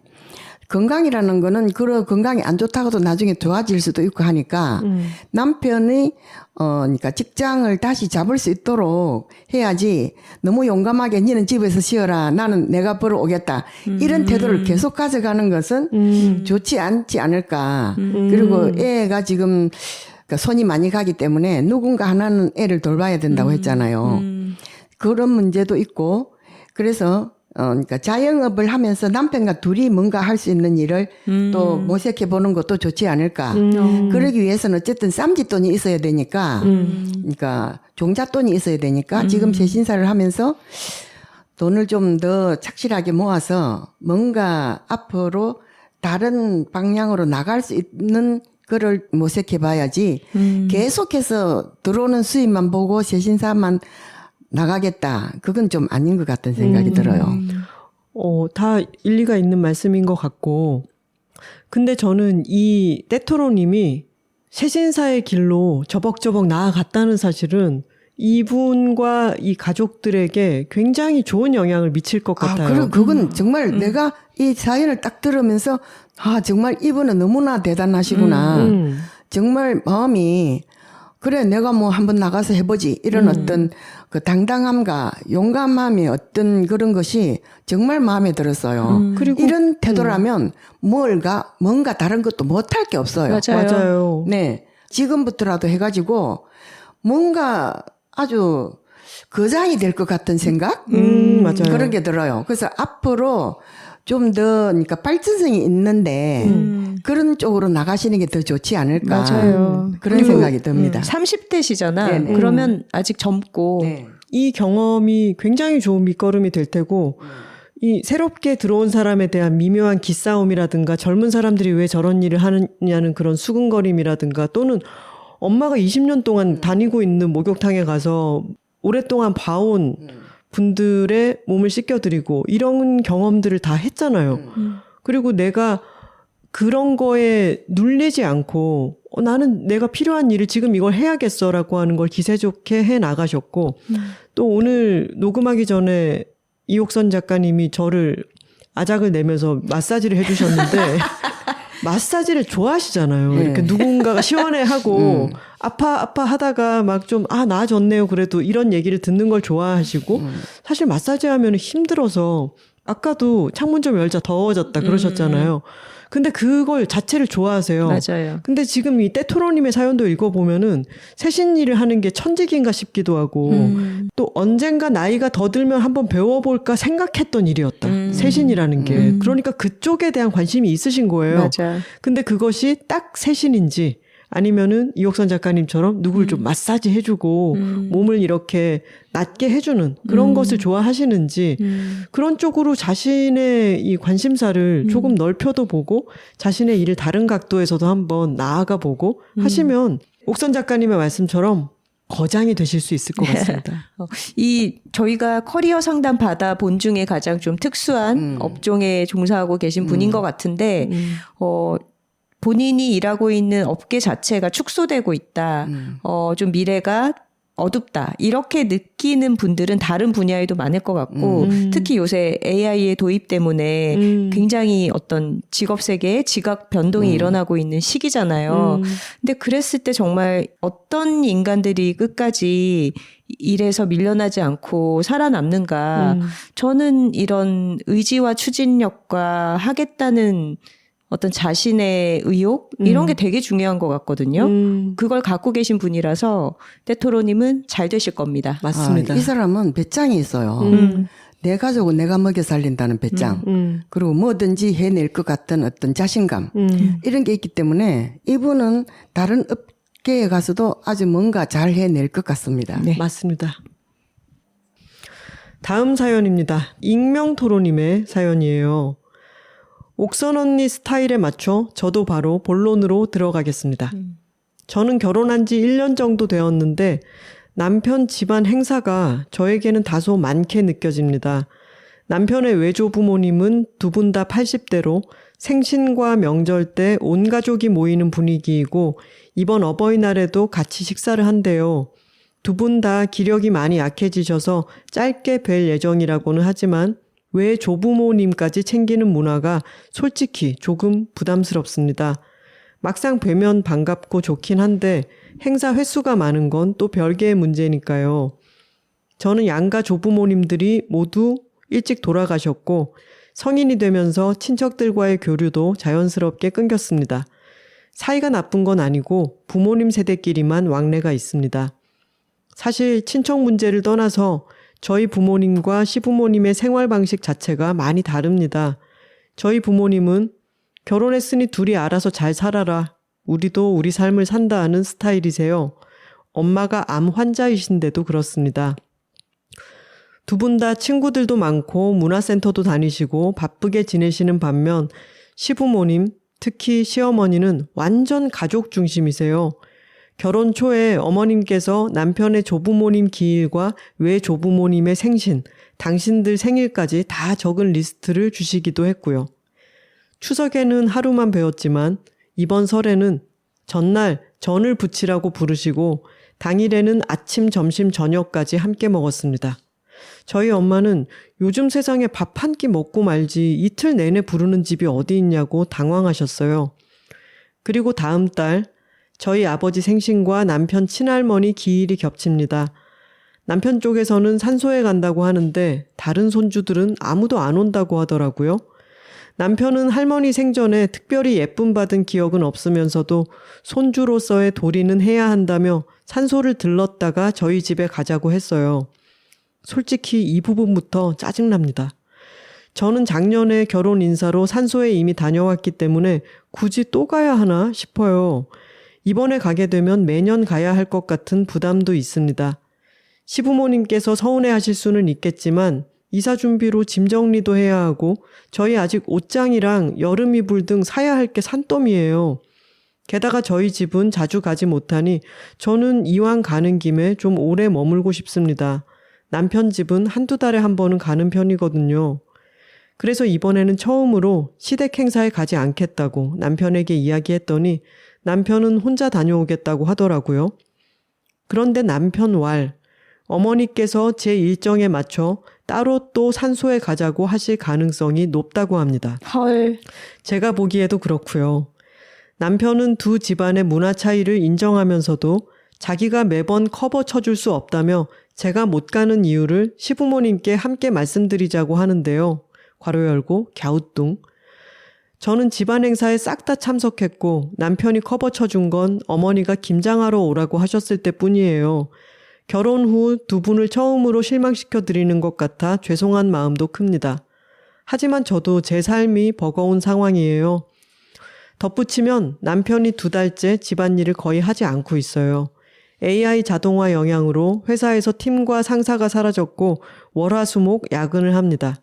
건강이라는 거는 건강이 안 좋다고도 나중에 좋아질 수도 있고 하니까 남편이 그러니까 직장을 다시 잡을 수 있도록 해야지 너무 용감하게 니는 집에서 쉬어라 나는 내가 벌어 오겠다 이런 태도를 계속 가져가는 것은 좋지 않지 않을까. 그리고 애가 지금 그러니까 손이 많이 가기 때문에 누군가 하나는 애를 돌봐야 된다고 했잖아요. 그런 문제도 있고 그래서 그러니까 자영업을 하면서 남편과 둘이 뭔가 할 수 있는 일을 또 모색해 보는 것도 좋지 않을까. 그러기 위해서는 어쨌든 쌈짓돈이 있어야 되니까, 그러니까 종잣돈이 있어야 되니까 지금 세신사를 하면서 돈을 좀 더 착실하게 모아서 뭔가 앞으로 다른 방향으로 나갈 수 있는 거를 모색해 봐야지 계속해서 들어오는 수입만 보고 세신사만 나가겠다. 그건 좀 아닌 것 같은 생각이 들어요. 다 일리가 있는 말씀인 것 같고. 근데 저는 이 떼토로님이 세신사의 길로 저벅저벅 나아갔다는 사실은 이분과 이 가족들에게 굉장히 좋은 영향을 미칠 것 같아요. 그리고 그건 정말 내가 이 사연을 딱 들으면서 정말 이분은 너무나 대단하시구나. 정말 마음이 그래 내가 뭐 한번 나가서 해보지 이런 어떤 그 당당함과 용감함의 어떤 그런 것이 정말 마음에 들었어요. 그리고 이런 태도라면 뭔가 다른 것도 못할 게 없어요. 맞아요. 네, 지금부터라도 해가지고 뭔가 아주 거장이 될 것 같은 생각? 맞아요. 그런 게 들어요. 그래서 앞으로 좀 더 그러니까 발전성이 있는데 그런 쪽으로 나가시는 게 더 좋지 않을까. 맞아요. 그런 생각이 듭니다. 30대시잖아. 네네. 그러면 아직 젊고 네. 이 경험이 굉장히 좋은 밑거름이 될 테고 이 새롭게 들어온 사람에 대한 미묘한 기싸움이라든가 젊은 사람들이 왜 저런 일을 하느냐는 그런 수근거림이라든가 또는 엄마가 20년 동안 다니고 있는 목욕탕에 가서 오랫동안 봐온 분들의 몸을 씻겨드리고 이런 경험들을 다 했잖아요. 그리고 내가 그런 거에 눌리지 않고 나는 내가 필요한 일을 지금 이걸 해야겠어라고 하는 걸 기세 좋게 해 나가셨고 또 오늘 녹음하기 전에 이옥선 작가님이 저를 아작을 내면서 마사지를 해주셨는데 마사지를 좋아하시잖아요. 이렇게 누군가가 시원해하고 아파 하다가 막 좀 나아졌네요. 그래도 이런 얘기를 듣는 걸 좋아하시고 사실 마사지 하면 힘들어서 아까도 창문 좀 열자 더워졌다 그러셨잖아요. 근데 그걸 자체를 좋아하세요. 맞아요. 근데 지금 이 떼토로님의 사연도 읽어보면은 세신 일을 하는 게 천직인가 싶기도 하고 또 언젠가 나이가 더 들면 한번 배워볼까 생각했던 일이었다. 세신이라는 게. 그러니까 그쪽에 대한 관심이 있으신 거예요. 맞아. 근데 그것이 딱 세신인지 아니면은 이옥선 작가님처럼 누굴 좀 마사지 해주고 몸을 이렇게 낫게 해주는 그런 것을 좋아하시는지 그런 쪽으로 자신의 이 관심사를 조금 넓혀도 보고 자신의 일을 다른 각도에서도 한번 나아가 보고 하시면 옥선 작가님의 말씀처럼 거장이 되실 수 있을 것 같습니다. 이 저희가 커리어 상담 받아 본 중에 가장 좀 특수한 업종에 종사하고 계신 분인 것 같은데 본인이 일하고 있는 업계 자체가 축소되고 있다. 좀 미래가 어둡다. 이렇게 느끼는 분들은 다른 분야에도 많을 것 같고 특히 요새 AI의 도입 때문에 굉장히 어떤 직업 세계에 지각 변동이 일어나고 있는 시기잖아요. 근데 그랬을 때 정말 어떤 인간들이 끝까지 일에서 밀려나지 않고 살아남는가. 저는 이런 의지와 추진력과 하겠다는 어떤 자신의 의욕 이런 게 되게 중요한 것 같거든요. 그걸 갖고 계신 분이라서 떼토로님은 잘 되실 겁니다. 맞습니다. 이 사람은 배짱이 있어요. 내 가족은 내가 먹여 살린다는 배짱. 그리고 뭐든지 해낼 것 같은 어떤 자신감. 이런 게 있기 때문에 이분은 다른 업계에 가서도 아주 뭔가 잘 해낼 것 같습니다. 네. 맞습니다. 다음 사연입니다. 익명토로님의 사연이에요. 옥선 언니 스타일에 맞춰 저도 바로 본론으로 들어가겠습니다. 저는 결혼한 지 1년 정도 되었는데 남편 집안 행사가 저에게는 다소 많게 느껴집니다. 남편의 외조 부모님은 두 분 다 80대로 생신과 명절 때 온 가족이 모이는 분위기이고 이번 어버이날에도 같이 식사를 한대요. 두 분 다 기력이 많이 약해지셔서 짧게 뵐 예정이라고는 하지만 왜 조부모님까지 챙기는 문화가 솔직히 조금 부담스럽습니다. 막상 뵈면 반갑고 좋긴 한데 행사 횟수가 많은 건 또 별개의 문제니까요. 저는 양가 조부모님들이 모두 일찍 돌아가셨고 성인이 되면서 친척들과의 교류도 자연스럽게 끊겼습니다. 사이가 나쁜 건 아니고 부모님 세대끼리만 왕래가 있습니다. 사실 친척 문제를 떠나서 저희 부모님과 시부모님의 생활 방식 자체가 많이 다릅니다. 저희 부모님은 결혼했으니 둘이 알아서 잘 살아라. 우리도 우리 삶을 산다 하는 스타일이세요. 엄마가 암 환자이신데도 그렇습니다. 두 분 다 친구들도 많고 문화센터도 다니시고 바쁘게 지내시는 반면 시부모님, 특히 시어머니는 완전 가족 중심이세요. 결혼 초에 어머님께서 남편의 조부모님 기일과 외조부모님의 생신, 당신들 생일까지 다 적은 리스트를 주시기도 했고요. 추석에는 하루만 배웠지만 이번 설에는 전날 전을 부치라고 부르시고 당일에는 아침, 점심, 저녁까지 함께 먹었습니다. 저희 엄마는 요즘 세상에 밥 한 끼 먹고 말지 이틀 내내 부르는 집이 어디 있냐고 당황하셨어요. 그리고 다음 달 저희 아버지 생신과 남편 친할머니 기일이 겹칩니다. 남편 쪽에서는 산소에 간다고 하는데 다른 손주들은 아무도 안 온다고 하더라고요. 남편은 할머니 생전에 특별히 예쁨 받은 기억은 없으면서도 손주로서의 도리는 해야 한다며 산소를 들렀다가 저희 집에 가자고 했어요. 솔직히 이 부분부터 짜증납니다. 저는 작년에 결혼 인사로 산소에 이미 다녀왔기 때문에 굳이 또 가야 하나 싶어요. 이번에 가게 되면 매년 가야 할 것 같은 부담도 있습니다. 시부모님께서 서운해하실 수는 있겠지만 이사 준비로 짐 정리도 해야 하고 저희 아직 옷장이랑 여름 이불 등 사야 할 게 산더미예요. 게다가 저희 집은 자주 가지 못하니 저는 이왕 가는 김에 좀 오래 머물고 싶습니다. 남편 집은 한두 달에 한 번은 가는 편이거든요. 그래서 이번에는 처음으로 시댁 행사에 가지 않겠다고 남편에게 이야기했더니 남편은 혼자 다녀오겠다고 하더라고요. 그런데 남편 왈, 어머니께서 제 일정에 맞춰 따로 또 산소에 가자고 하실 가능성이 높다고 합니다. 헐. 제가 보기에도 그렇고요. 남편은 두 집안의 문화 차이를 인정하면서도 자기가 매번 커버 쳐줄 수 없다며 제가 못 가는 이유를 시부모님께 함께 말씀드리자고 하는데요. 괄호 열고 갸우뚱. 저는 집안 행사에 싹 다 참석했고 남편이 커버 쳐준 건 어머니가 김장하러 오라고 하셨을 때뿐이에요. 결혼 후 두 분을 처음으로 실망시켜 드리는 것 같아 죄송한 마음도 큽니다. 하지만 저도 제 삶이 버거운 상황이에요. 덧붙이면 남편이 2달째 집안일을 거의 하지 않고 있어요. AI 자동화 영향으로 회사에서 팀과 상사가 사라졌고 월화수목 야근을 합니다.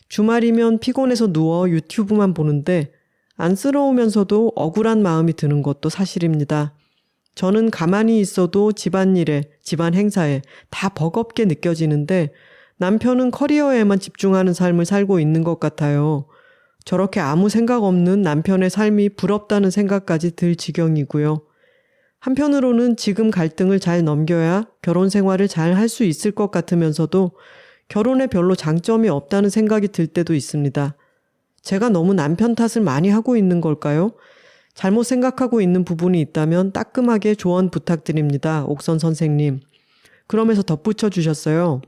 주말이면 피곤해서 누워 유튜브만 보는데 안쓰러우면서도 억울한 마음이 드는 것도 사실입니다. 저는 가만히 있어도 집안일에, 집안 행사에 다 버겁게 느껴지는데 남편은 커리어에만 집중하는 삶을 살고 있는 것 같아요. 저렇게 아무 생각 없는 남편의 삶이 부럽다는 생각까지 들 지경이고요. 한편으로는 지금 갈등을 잘 넘겨야 결혼 생활을 잘 할 수 있을 것 같으면서도 결혼에 별로 장점이 없다는 생각이 들 때도 있습니다. 제가 너무 남편 탓을 많이 하고 있는 걸까요? 잘못 생각하고 있는 부분이 있다면 따끔하게 조언 부탁드립니다. 옥선 선생님. 그러면서 덧붙여 주셨어요.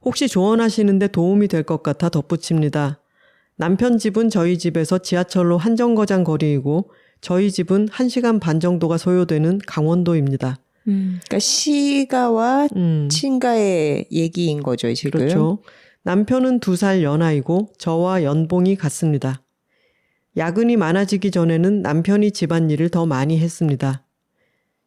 혹시 조언하시는데 도움이 될 것 같아 덧붙입니다. 남편 집은 저희 집에서 지하철로 한 정거장 거리이고 저희 집은 1시간 반 정도가 소요되는 강원도입니다. 그러니까 시가와 친가의 얘기인 거죠, 지금. 그렇죠. 남편은 2살 연하이고 저와 연봉이 같습니다. 야근이 많아지기 전에는 남편이 집안일을 더 많이 했습니다.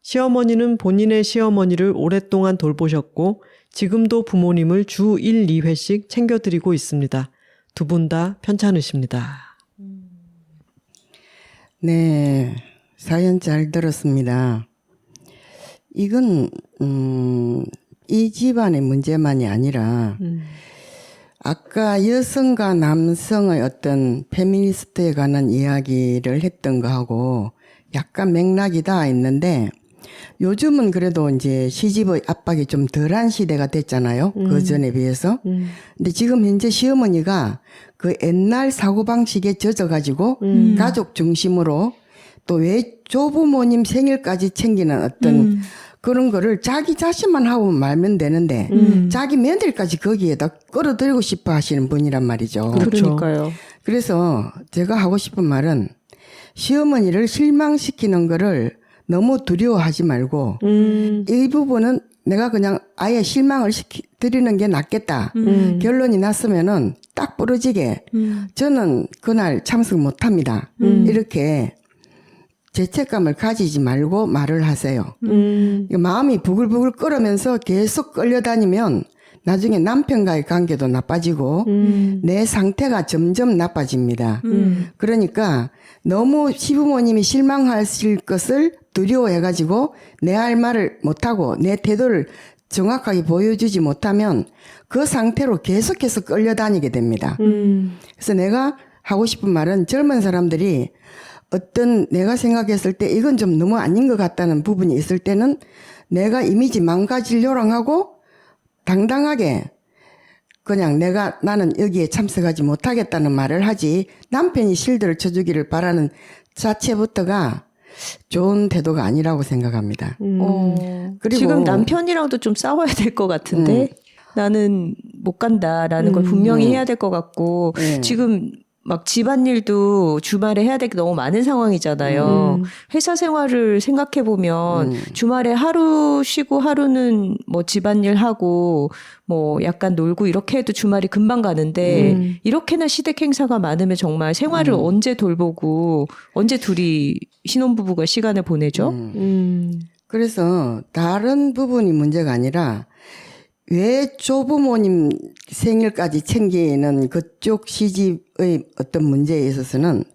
시어머니는 본인의 시어머니를 오랫동안 돌보셨고 지금도 부모님을 주 1, 2회씩 챙겨드리고 있습니다. 두 분 다 편찮으십니다. 네, 사연 잘 들었습니다. 이건 이 집안의 문제만이 아니라 아까 여성과 남성의 어떤 페미니스트에 관한 이야기를 했던 거하고 약간 맥락이 닿아 있는데 요즘은 그래도 이제 시집의 압박이 좀 덜한 시대가 됐잖아요. 그 전에 비해서. 근데 지금 현재 시어머니가 그 옛날 사고방식에 젖어가지고 가족 중심으로 또 외조부모님 생일까지 챙기는 어떤 그런 거를 자기 자신만 하고 말면 되는데 자기 며느리까지 거기에다 끌어들이고 싶어 하시는 분이란 말이죠. 그렇죠. 그러니까요. 그래서 제가 하고 싶은 말은 시어머니를 실망시키는 거를 너무 두려워하지 말고 이 부분은 내가 그냥 아예 실망을 드리는 게 낫겠다. 결론이 났으면은 딱 부러지게 저는 그날 참석 못합니다. 이렇게 죄책감을 가지지 말고 말을 하세요. 마음이 부글부글 끓으면서 계속 끌려다니면 나중에 남편과의 관계도 나빠지고 내 상태가 점점 나빠집니다. 그러니까 너무 시부모님이 실망하실 것을 두려워해가지고 내 할 말을 못하고 내 태도를 정확하게 보여주지 못하면 그 상태로 계속해서 끌려다니게 됩니다. 그래서 내가 하고 싶은 말은 젊은 사람들이 어떤 내가 생각했을 때 이건 좀 너무 아닌 것 같다는 부분이 있을 때는 내가 이미지 망가지려랑 하고 당당하게 그냥 나는 여기에 참석하지 못하겠다는 말을 하지 남편이 실드를 쳐주기를 바라는 자체부터가 좋은 태도가 아니라고 생각합니다. 그리고 지금 남편이랑도 좀 싸워야 될 것 같은데 나는 못 간다라는 걸 분명히 해야 될 것 같고 지금 막 집안일도 주말에 해야 될 게 너무 많은 상황이잖아요. 회사 생활을 생각해 보면 주말에 하루 쉬고 하루는 뭐 집안일 하고 뭐 약간 놀고 이렇게 해도 주말이 금방 가는데 이렇게나 시댁 행사가 많으면 정말 생활을 언제 돌보고 언제 둘이 신혼부부가 시간을 보내죠? 그래서 다른 부분이 문제가 아니라 왜 조부모님 생일까지 챙기는 그쪽 시집의 어떤 문제에 있어서는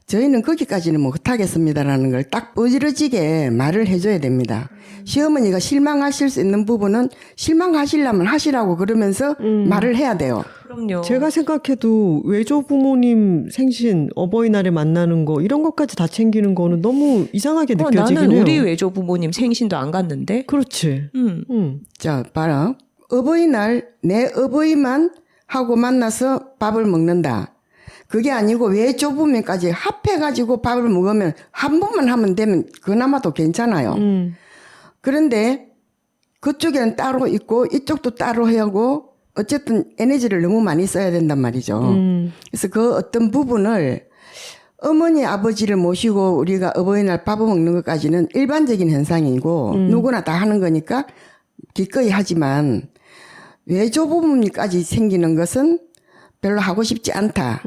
저희는 거기까지는 못하겠습니다라는 걸 딱 어지러지게 말을 해줘야 됩니다. 시어머니가 실망하실 수 있는 부분은 실망하시려면 하시라고 그러면서 말을 해야 돼요. 그럼요. 제가 생각해도 외조부모님 생신, 어버이날에 만나는 거 이런 것까지 다 챙기는 거는 너무 이상하게 느껴지긴 나는 해요. 우리 외조부모님 생신도 안 갔는데. 그렇지. 자, 봐라. 어버이날 내 어버이만 하고 만나서 밥을 먹는다. 그게 아니고 외조부모까지 합해가지고 밥을 먹으면 한 번만 하면 되면 그나마도 괜찮아요. 그런데 그쪽에는 따로 있고 이쪽도 따로 해야 하고 어쨌든 에너지를 너무 많이 써야 된단 말이죠. 그래서 그 어떤 부분을 어머니 아버지를 모시고 우리가 어버이날 밥을 먹는 것까지는 일반적인 현상이고 누구나 다 하는 거니까 기꺼이 하지만 외조부모까지 생기는 것은 별로 하고 싶지 않다.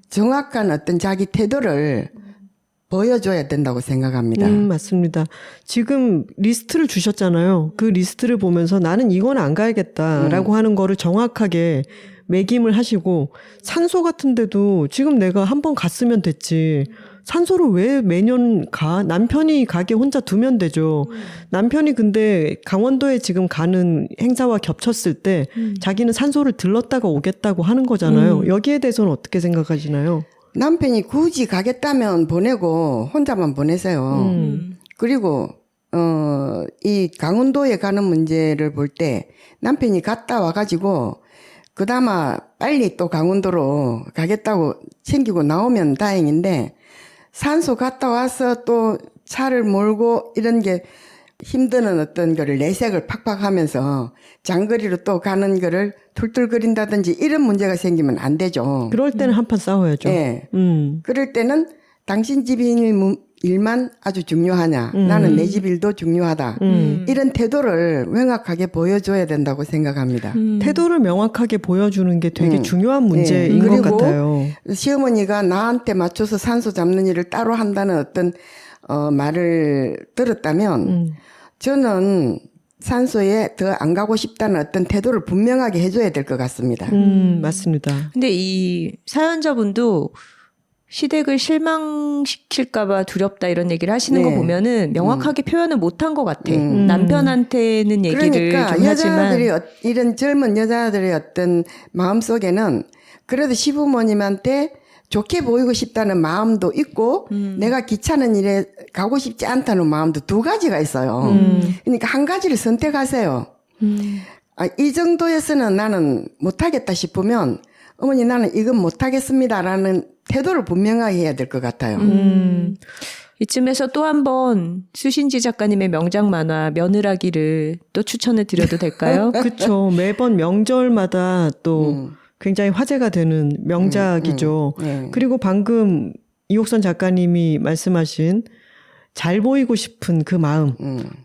정확한 어떤 자기 태도를 보여줘야 된다고 생각합니다. 맞습니다. 지금 리스트를 주셨잖아요. 그 리스트를 보면서 나는 이건 안 가야겠다라고 하는 거를 정확하게 매김을 하시고 산소 같은데도 지금 내가 한번 갔으면 됐지. 산소를 왜 매년 가? 남편이 가게 혼자 두면 되죠. 남편이 근데 강원도에 지금 가는 행사와 겹쳤을 때 자기는 산소를 들렀다가 오겠다고 하는 거잖아요. 여기에 대해서는 어떻게 생각하시나요? 남편이 굳이 가겠다면 보내고 혼자만 보내세요. 그리고 이 강원도에 가는 문제를 볼 때 남편이 갔다 와가지고 그나마 빨리 또 강원도로 가겠다고 챙기고 나오면 다행인데 산소 갔다 와서 또 차를 몰고 이런 게 힘드는 어떤 거를 내색을 팍팍 하면서 장거리로 또 가는 거를 툴툴거린다든지 이런 문제가 생기면 안 되죠. 그럴 때는 한판 싸워야죠. 네. 그럴 때는 당신 집 일만 아주 중요하냐. 나는 내 집 일도 중요하다. 이런 태도를 명확하게 보여줘야 된다고 생각합니다. 태도를 명확하게 보여주는 게 되게 중요한 문제인 것 그리고 같아요. 시어머니가 나한테 맞춰서 산소 잡는 일을 따로 한다는 어떤 말을 들었다면 저는 산소에 더 안 가고 싶다는 어떤 태도를 분명하게 해줘야 될 것 같습니다. 맞습니다. 근데 이 사연자분도 시댁을 실망시킬까봐 두렵다 이런 얘기를 하시는 네. 거 보면은 명확하게 표현을 못한 것 같아. 남편한테는 얘기를 그러니까 좀 하지만 여자들이 이런 젊은 여자들의 어떤 마음 속에는 그래도 시부모님한테 좋게 보이고 싶다는 마음도 있고 내가 귀찮은 일에 가고 싶지 않다는 마음도 두 가지가 있어요. 그러니까 한 가지를 선택하세요. 이 정도에서는 나는 못하겠다 싶으면 어머니 나는 이건 못하겠습니다라는 태도를 분명하게 해야 될 것 같아요. 이쯤에서 또 한 번 수신지 작가님의 명작 만화 며느라기를 또 추천해 드려도 될까요? 그렇죠. 매번 명절마다 또 굉장히 화제가 되는 명작이죠. 그리고 방금 이옥선 작가님이 말씀하신 잘 보이고 싶은 그 마음,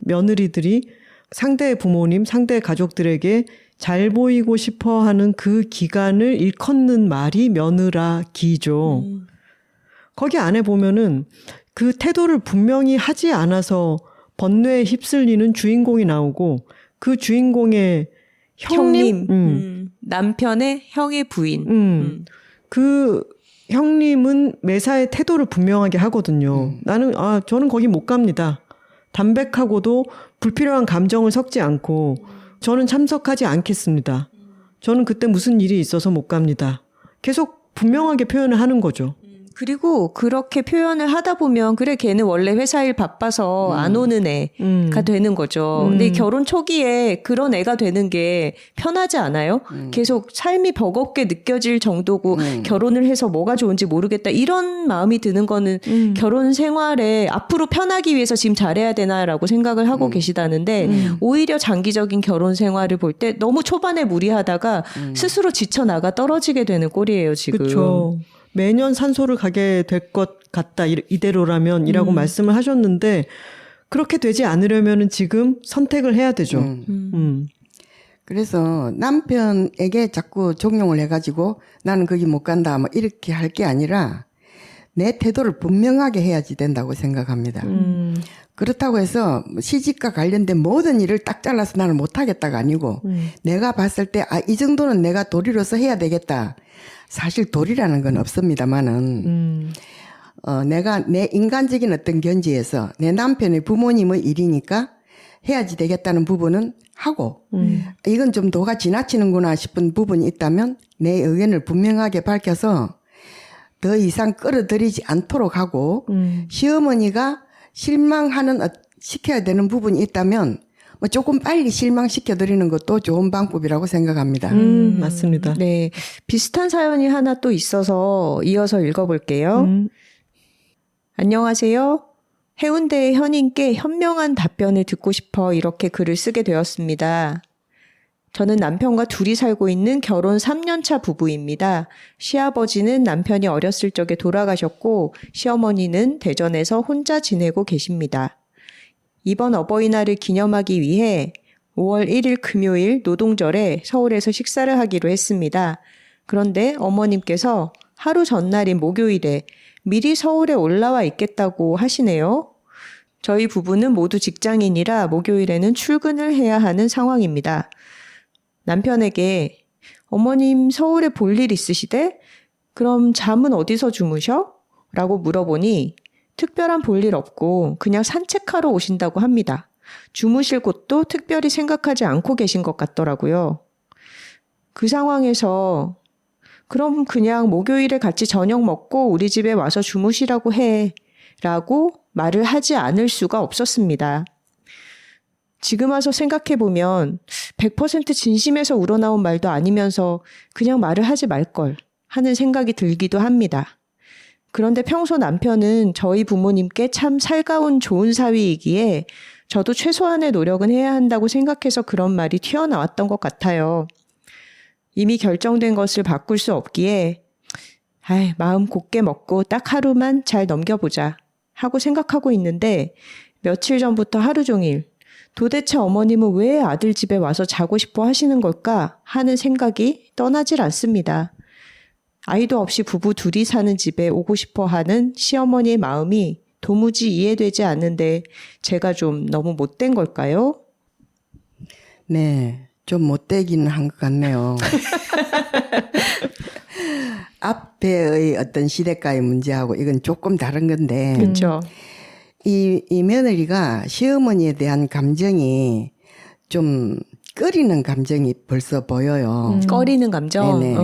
며느리들이 상대 부모님, 상대 가족들에게 잘 보이고 싶어 하는 그 기간을 일컫는 말이 며느라기죠. 거기 안에 보면은 그 태도를 분명히 하지 않아서 번뇌에 휩쓸리는 주인공이 나오고 그 주인공의 형님, 남편의 형의 부인. 그 형님은 매사에 태도를 분명하게 하거든요. 저는 거기 못 갑니다. 담백하고도 불필요한 감정을 섞지 않고 저는 참석하지 않겠습니다. 저는 그때 무슨 일이 있어서 못 갑니다. 계속 분명하게 표현을 하는 거죠. 그리고 그렇게 표현을 하다 보면 그래 걔는 원래 회사 일 바빠서 안 오는 애가 되는 거죠. 근데 이 결혼 초기에 그런 애가 되는 게 편하지 않아요? 계속 삶이 버겁게 느껴질 정도고 결혼을 해서 뭐가 좋은지 모르겠다 이런 마음이 드는 거는 결혼 생활에 앞으로 편하기 위해서 지금 잘해야 되나라고 생각을 하고 계시다는데 오히려 장기적인 결혼 생활을 볼 때 너무 초반에 무리하다가 스스로 지쳐나가 떨어지게 되는 꼴이에요 지금. 그렇죠. 매년 산소를 가게 될 것 같다. 이대로라면이라고 말씀을 하셨는데 그렇게 되지 않으려면 지금 선택을 해야 되죠. 그래서 남편에게 자꾸 종용을 해가지고 나는 거기 못 간다 뭐 이렇게 할 게 아니라 내 태도를 분명하게 해야지 된다고 생각합니다. 그렇다고 해서 시집과 관련된 모든 일을 딱 잘라서 나는 못하겠다가 아니고 내가 봤을 때 이 정도는 내가 도리로서 해야 되겠다. 사실 도리라는 건 없습니다만은 내가 내 인간적인 어떤 견지에서 내 남편의 부모님의 일이니까 해야지 되겠다는 부분은 하고 이건 좀 도가 지나치는구나 싶은 부분이 있다면 내 의견을 분명하게 밝혀서 더 이상 끌어들이지 않도록 하고 시어머니가 실망하는 시켜야 되는 부분이 있다면 뭐 조금 빨리 실망시켜 드리는 것도 좋은 방법이라고 생각합니다. 맞습니다. 네. 비슷한 사연이 하나 또 있어서 이어서 읽어볼게요. 안녕하세요. 해운대의 현인께 현명한 답변을 듣고 싶어 이렇게 글을 쓰게 되었습니다. 저는 남편과 둘이 살고 있는 결혼 3년차 부부입니다. 시아버지는 남편이 어렸을 적에 돌아가셨고 시어머니는 대전에서 혼자 지내고 계십니다. 이번 어버이날을 기념하기 위해 5월 1일 금요일 노동절에 서울에서 식사를 하기로 했습니다. 그런데 어머님께서 하루 전날인 목요일에 미리 서울에 올라와 있겠다고 하시네요. 저희 부부는 모두 직장인이라 목요일에는 출근을 해야 하는 상황입니다. 남편에게 어머님 서울에 볼 일 있으시대? 그럼 잠은 어디서 주무셔? 라고 물어보니 특별한 볼 일 없고 그냥 산책하러 오신다고 합니다. 주무실 곳도 특별히 생각하지 않고 계신 것 같더라고요. 그 상황에서 그럼 그냥 목요일에 같이 저녁 먹고 우리 집에 와서 주무시라고 해 라고 말을 하지 않을 수가 없었습니다. 지금 와서 생각해보면 100% 진심에서 우러나온 말도 아니면서 그냥 말을 하지 말걸 하는 생각이 들기도 합니다. 그런데 평소 남편은 저희 부모님께 참 살가운 좋은 사위이기에 저도 최소한의 노력은 해야 한다고 생각해서 그런 말이 튀어나왔던 것 같아요. 이미 결정된 것을 바꿀 수 없기에 마음 곱게 먹고 딱 하루만 잘 넘겨보자 하고 생각하고 있는데 며칠 전부터 하루 종일 도대체 어머님은 왜 아들 집에 와서 자고 싶어 하시는 걸까 하는 생각이 떠나질 않습니다. 아이도 없이 부부 둘이 사는 집에 오고 싶어 하는 시어머니의 마음이 도무지 이해되지 않는데 제가 좀 너무 못된 걸까요? 네, 좀 못되기는 한 것 같네요. 앞에의 어떤 시대가의 문제하고 이건 조금 다른 건데 그렇죠. 이 며느리가 시어머니에 대한 감정이 좀 꺼리는 감정이 벌써 보여요. 꺼리는 감정? 네네.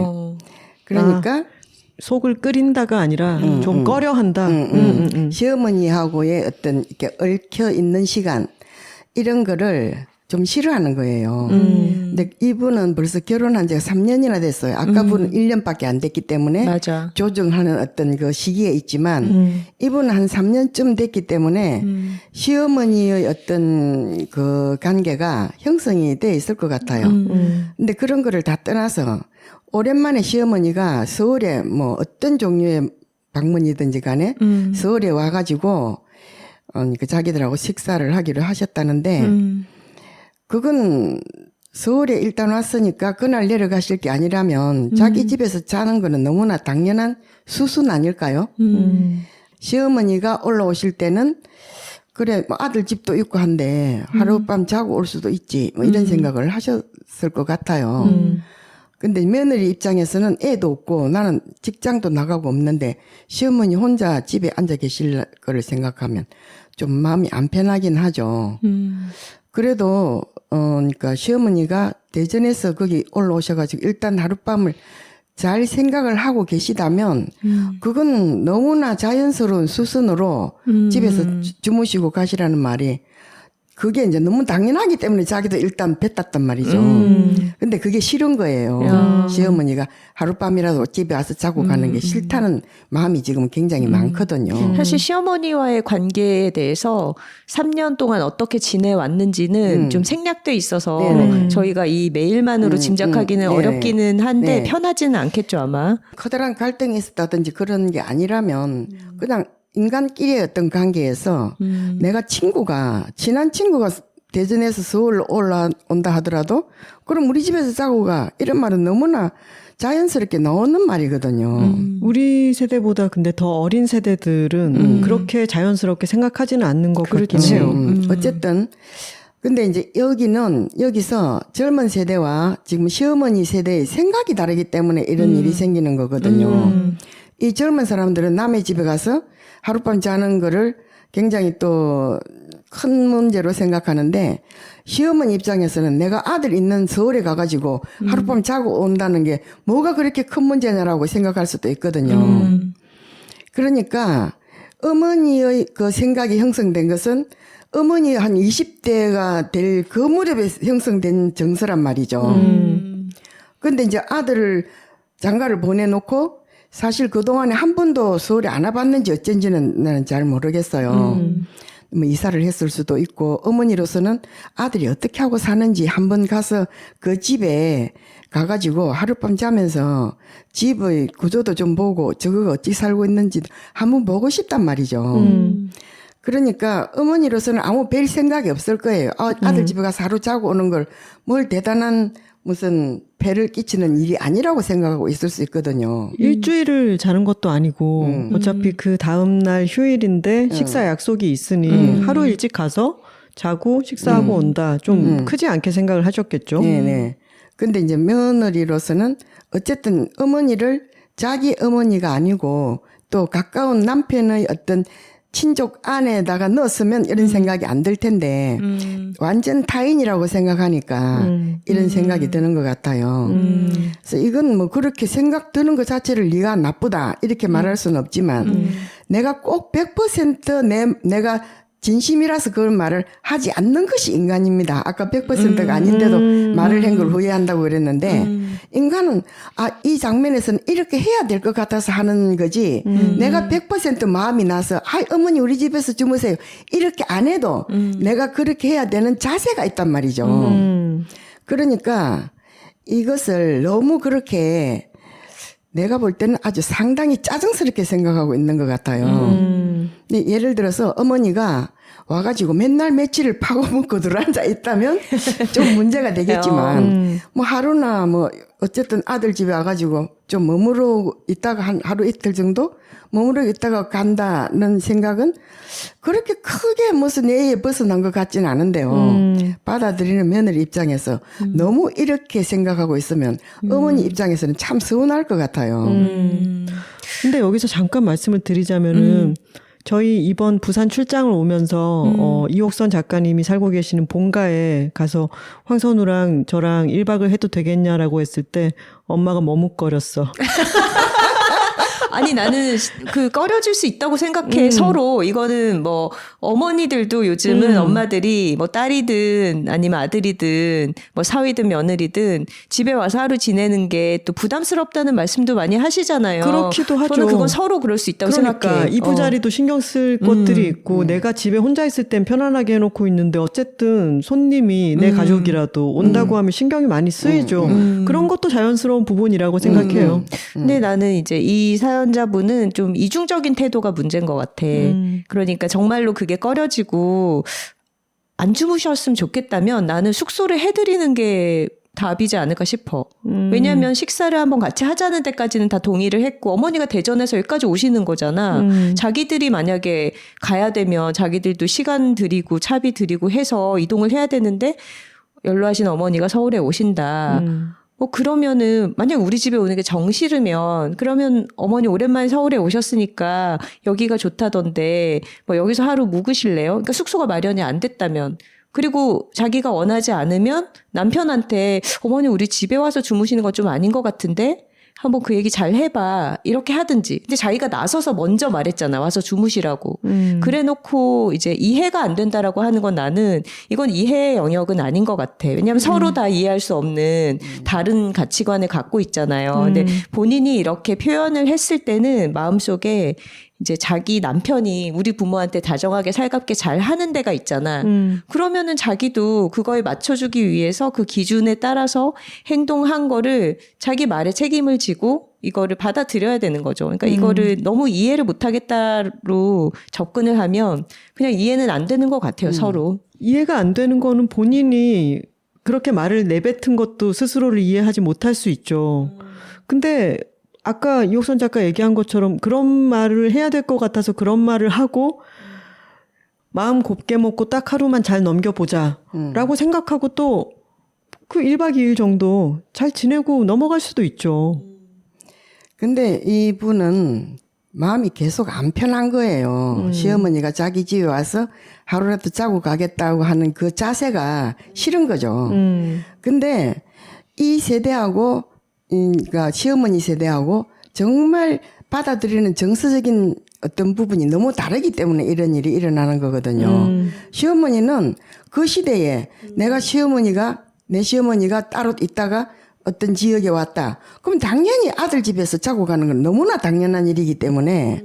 그러니까 속을 끓인다가 아니라 좀 꺼려한다. 시어머니하고의 어떤 이렇게 얽혀 있는 시간 이런 거를 좀 싫어하는 거예요. 근데 이분은 벌써 결혼한 지가 3년이나 됐어요. 아까 분은 1년밖에 안 됐기 때문에 맞아. 조정하는 어떤 그 시기에 있지만 이분은 한 3년쯤 됐기 때문에 시어머니의 어떤 그 관계가 형성이 돼 있을 것 같아요. 근데 그런 거를 다 떠나서 오랜만에 시어머니가 서울에 뭐 어떤 종류의 방문이든지 간에 서울에 와가지고 그 자기들하고 식사를 하기로 하셨다는데 그건 서울에 일단 왔으니까 그날 내려가실 게 아니라면 자기 집에서 자는 거는 너무나 당연한 수순 아닐까요? 시어머니가 올라오실 때는 그래 뭐 아들 집도 있고 한데 하룻밤 자고 올 수도 있지 뭐 이런 생각을 하셨을 것 같아요. 근데 며느리 입장에서는 애도 없고 나는 직장도 나가고 없는데 시어머니 혼자 집에 앉아 계실 거를 생각하면 좀 마음이 안 편하긴 하죠. 그래도 그러니까 시어머니가 대전에서 거기 올라오셔가지고 일단 하룻밤을 잘 생각을 하고 계시다면 그건 너무나 자연스러운 수순으로 집에서 주무시고 가시라는 말이 그게 이제 너무 당연하기 때문에 자기도 일단 뱉었단 말이죠. 근데 그게 싫은 거예요. 야. 시어머니가 하룻밤이라도 집에 와서 자고 가는 게 싫다는 마음이 지금 굉장히 많거든요. 사실 시어머니와의 관계에 대해서 3년 동안 어떻게 지내왔는지는 좀 생략돼 있어서 네네. 저희가 이 메일만으로 짐작하기는 네. 어렵기는 한데 네. 편하지는 않겠죠 아마. 커다란 갈등이 있었다든지 그런 게 아니라면 그냥 인간끼리의 어떤 관계에서 내가 친한 친구가 대전에서 서울로 올라온다 하더라도 그럼 우리 집에서 자고 가 이런 말은 너무나 자연스럽게 나오는 말이거든요. 우리 세대보다 근데 더 어린 세대들은 그렇게 자연스럽게 생각하지는 않는 것 같긴 해요. 어쨌든 근데 이제 여기서 젊은 세대와 지금 시어머니 세대의 생각이 다르기 때문에 이런 일이 생기는 거거든요. 이 젊은 사람들은 남의 집에 가서 하룻밤 자는 거를 굉장히 또 큰 문제로 생각하는데 시어머니 입장에서는 내가 아들 있는 서울에 가가지고 하룻밤 자고 온다는 게 뭐가 그렇게 큰 문제냐라고 생각할 수도 있거든요. 그러니까 어머니의 그 생각이 형성된 것은 어머니 한 20대가 될 그 무렵에 형성된 정서란 말이죠. 근데 이제 아들을 장가를 보내놓고 사실 그동안에 한 번도 서울에 안 와봤는지 어쩐지는 나는 잘 모르겠어요. 뭐 이사를 했을 수도 있고 어머니로서는 아들이 어떻게 하고 사는지 한번 가서 그 집에 가가지고 하룻밤 자면서 집의 구조도 좀 보고 저거가 어찌 살고 있는지 한번 보고 싶단 말이죠. 그러니까 어머니로서는 아무 별 생각이 없을 거예요. 아들 집에 가서 하루 자고 오는 걸 뭘 대단한 무슨 배를 끼치는 일이 아니라고 생각하고 있을 수 있거든요. 일주일을 자는 것도 아니고 어차피 그 다음날 휴일인데 식사 약속이 있으니 하루 일찍 가서 자고 식사하고 온다. 좀 크지 않게 생각을 하셨겠죠. 네네. 근데 이제 며느리로서는 어쨌든 어머니를 자기 어머니가 아니고 또 가까운 남편의 어떤 친족 안에다가 넣었으면 이런 생각이 안 들 텐데 완전 타인이라고 생각하니까 이런 생각이 드는 것 같아요. 그래서 이건 뭐 그렇게 생각 드는 것 자체를 네가 나쁘다 이렇게 말할 수는 없지만 내가 꼭 100% 내가 진심이라서 그런 말을 하지 않는 것이 인간입니다. 아까 100%가 아닌데도 말을 한 걸 후회한다고 그랬는데 인간은 이 장면에서는 이렇게 해야 될 것 같아서 하는 거지 내가 100% 마음이 나서 어머니 우리 집에서 주무세요. 이렇게 안 해도 내가 그렇게 해야 되는 자세가 있단 말이죠. 그러니까 이것을 너무 그렇게 내가 볼 때는 아주 상당히 짜증스럽게 생각하고 있는 것 같아요. 근데 예를 들어서 어머니가 와가지고 맨날 며칠을 파고먹고 들어앉아 있다면 좀 문제가 되겠지만 뭐 하루나 뭐 어쨌든 아들 집에 와가지고 좀 머무르고 있다가 한 하루 이틀 정도 머무르고 있다가 간다는 생각은 그렇게 크게 무슨 예에 벗어난 것 같지는 않은데요. 받아들이는 며느리 입장에서 너무 이렇게 생각하고 있으면 어머니 입장에서는 참 서운할 것 같아요. 근데 여기서 잠깐 말씀을 드리자면은 저희 이번 부산 출장을 오면서 이옥선 작가님이 살고 계시는 본가에 가서 황선우랑 저랑 1박을 해도 되겠냐라고 했을 때 엄마가 머뭇거렸어. 아니 나는 그 꺼려질 수 있다고 생각해. 서로 이거는 뭐 어머니들도 요즘은 엄마들이 뭐 딸이든 아니면 아들이든 뭐 사위든 며느리든 집에 와서 하루 지내는 게 또 부담스럽다는 말씀도 많이 하시잖아요. 그렇기도 하죠. 저는 그건 서로 그럴 수 있다고 그러니까 생각해. 이부자리도 신경 쓸 것들이 있고 내가 집에 혼자 있을 땐 편안하게 해놓고 있는데 어쨌든 손님이 내 가족이라도 온다고 하면 신경이 많이 쓰이죠. 그런 것도 자연스러운 부분이라고 생각해요. 근데 나는 이제 이 사연자분은 좀 이중적인 태도가 문제인 것 같아. 그러니까 정말로 그게 꺼려지고 안 주무셨으면 좋겠다면 나는 숙소를 해드리는 게 답이지 않을까 싶어. 왜냐하면 식사를 한번 같이 하자는 데까지는 다 동의를 했고 어머니가 대전에서 여기까지 오시는 거잖아. 자기들이 만약에 가야 되면 자기들도 시간 들이고 차비 들이고 해서 이동을 해야 되는데 연로하신 어머니가 서울에 오신다. 뭐 그러면은 만약 우리 집에 오는 게 정 싫으면 그러면 어머니 오랜만에 서울에 오셨으니까 여기가 좋다던데 뭐 여기서 하루 묵으실래요? 그러니까 숙소가 마련이 안 됐다면 그리고 자기가 원하지 않으면 남편한테 어머니 우리 집에 와서 주무시는 건 좀 아닌 것 같은데 한번 그 얘기 잘 해봐 이렇게 하든지. 근데 자기가 나서서 먼저 말했잖아. 와서 주무시라고. 그래놓고 이제 이해가 안 된다라고 하는 건 나는 이건 이해의 영역은 아닌 것 같아. 왜냐하면 서로 다 이해할 수 없는 다른 가치관을 갖고 있잖아요. 근데 본인이 이렇게 표현을 했을 때는 마음속에 이제 자기 남편이 우리 부모한테 다정하게 살갑게 잘 하는 데가 있잖아. 그러면은 자기도 그거에 맞춰주기 위해서 그 기준에 따라서 행동한 거를 자기 말에 책임을 지고 이거를 받아들여야 되는 거죠. 그러니까 이거를 너무 이해를 못하겠다로 접근을 하면 그냥 이해는 안 되는 것 같아요, 서로. 이해가 안 되는 거는 본인이 그렇게 말을 내뱉은 것도 스스로를 이해하지 못할 수 있죠. 근데 아까 이옥선 작가 얘기한 것처럼 그런 말을 해야 될 것 같아서 그런 말을 하고 마음 곱게 먹고 딱 하루만 잘 넘겨보자 라고 생각하고 또 그 1박 2일 정도 잘 지내고 넘어갈 수도 있죠. 근데 이분은 마음이 계속 안 편한 거예요. 시어머니가 자기 집에 와서 하루라도 자고 가겠다고 하는 그 자세가 싫은 거죠. 근데 이 세대하고 그러니까 시어머니 세대하고 정말 받아들이는 정서적인 어떤 부분이 너무 다르기 때문에 이런 일이 일어나는 거거든요. 시어머니는 그 시대에 내 시어머니가 따로 있다가 어떤 지역에 왔다. 그럼 당연히 아들 집에서 자고 가는 건 너무나 당연한 일이기 때문에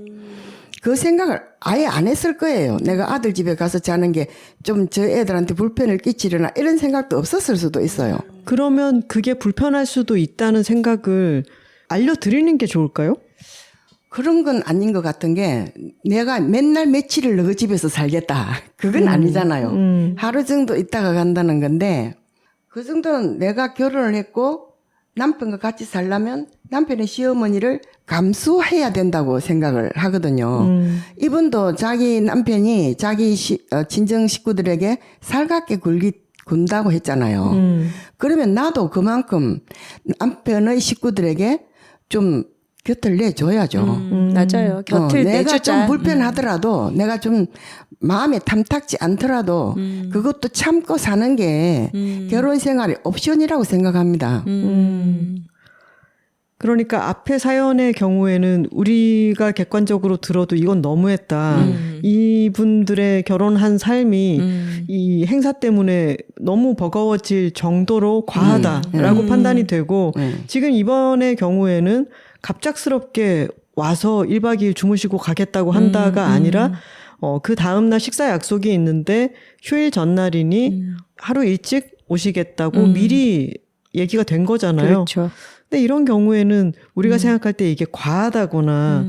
그 생각을 아예 안 했을 거예요. 내가 아들 집에 가서 자는 게 좀 저 애들한테 불편을 끼치려나 이런 생각도 없었을 수도 있어요. 그러면 그게 불편할 수도 있다는 생각을 알려드리는 게 좋을까요? 그런 건 아닌 것 같은 게 내가 맨날 며칠을 너희 집에서 살겠다. 그건 아니잖아요. 하루 정도 있다가 간다는 건데 그 정도는 내가 결혼을 했고 남편과 같이 살려면 남편의 시어머니를 감수해야 된다고 생각을 하거든요. 이분도 자기 남편이 자기 친정 식구들에게 살갑게 군다고 했잖아요. 그러면 나도 그만큼 남편의 식구들에게 좀 곁을 내줘야죠. 맞아요. 곁을 내가 내주자. 좀 불편하더라도 내가 좀 마음에 탐탁지 않더라도 그것도 참고 사는 게 결혼 생활의 옵션이라고 생각합니다. 그러니까 앞에 사연의 경우에는 우리가 객관적으로 들어도 이건 너무했다. 이분들의 결혼한 삶이 이 행사 때문에 너무 버거워질 정도로 과하다라고 판단이 되고 지금 이번의 경우에는 갑작스럽게 와서 1박 2일 주무시고 가겠다고 한다가 아니라 그 다음날 식사 약속이 있는데 휴일 전날이니 하루 일찍 오시겠다고 미리 얘기가 된 거잖아요. 그렇죠. 근데 이런 경우에는 우리가 생각할 때 이게 과하다거나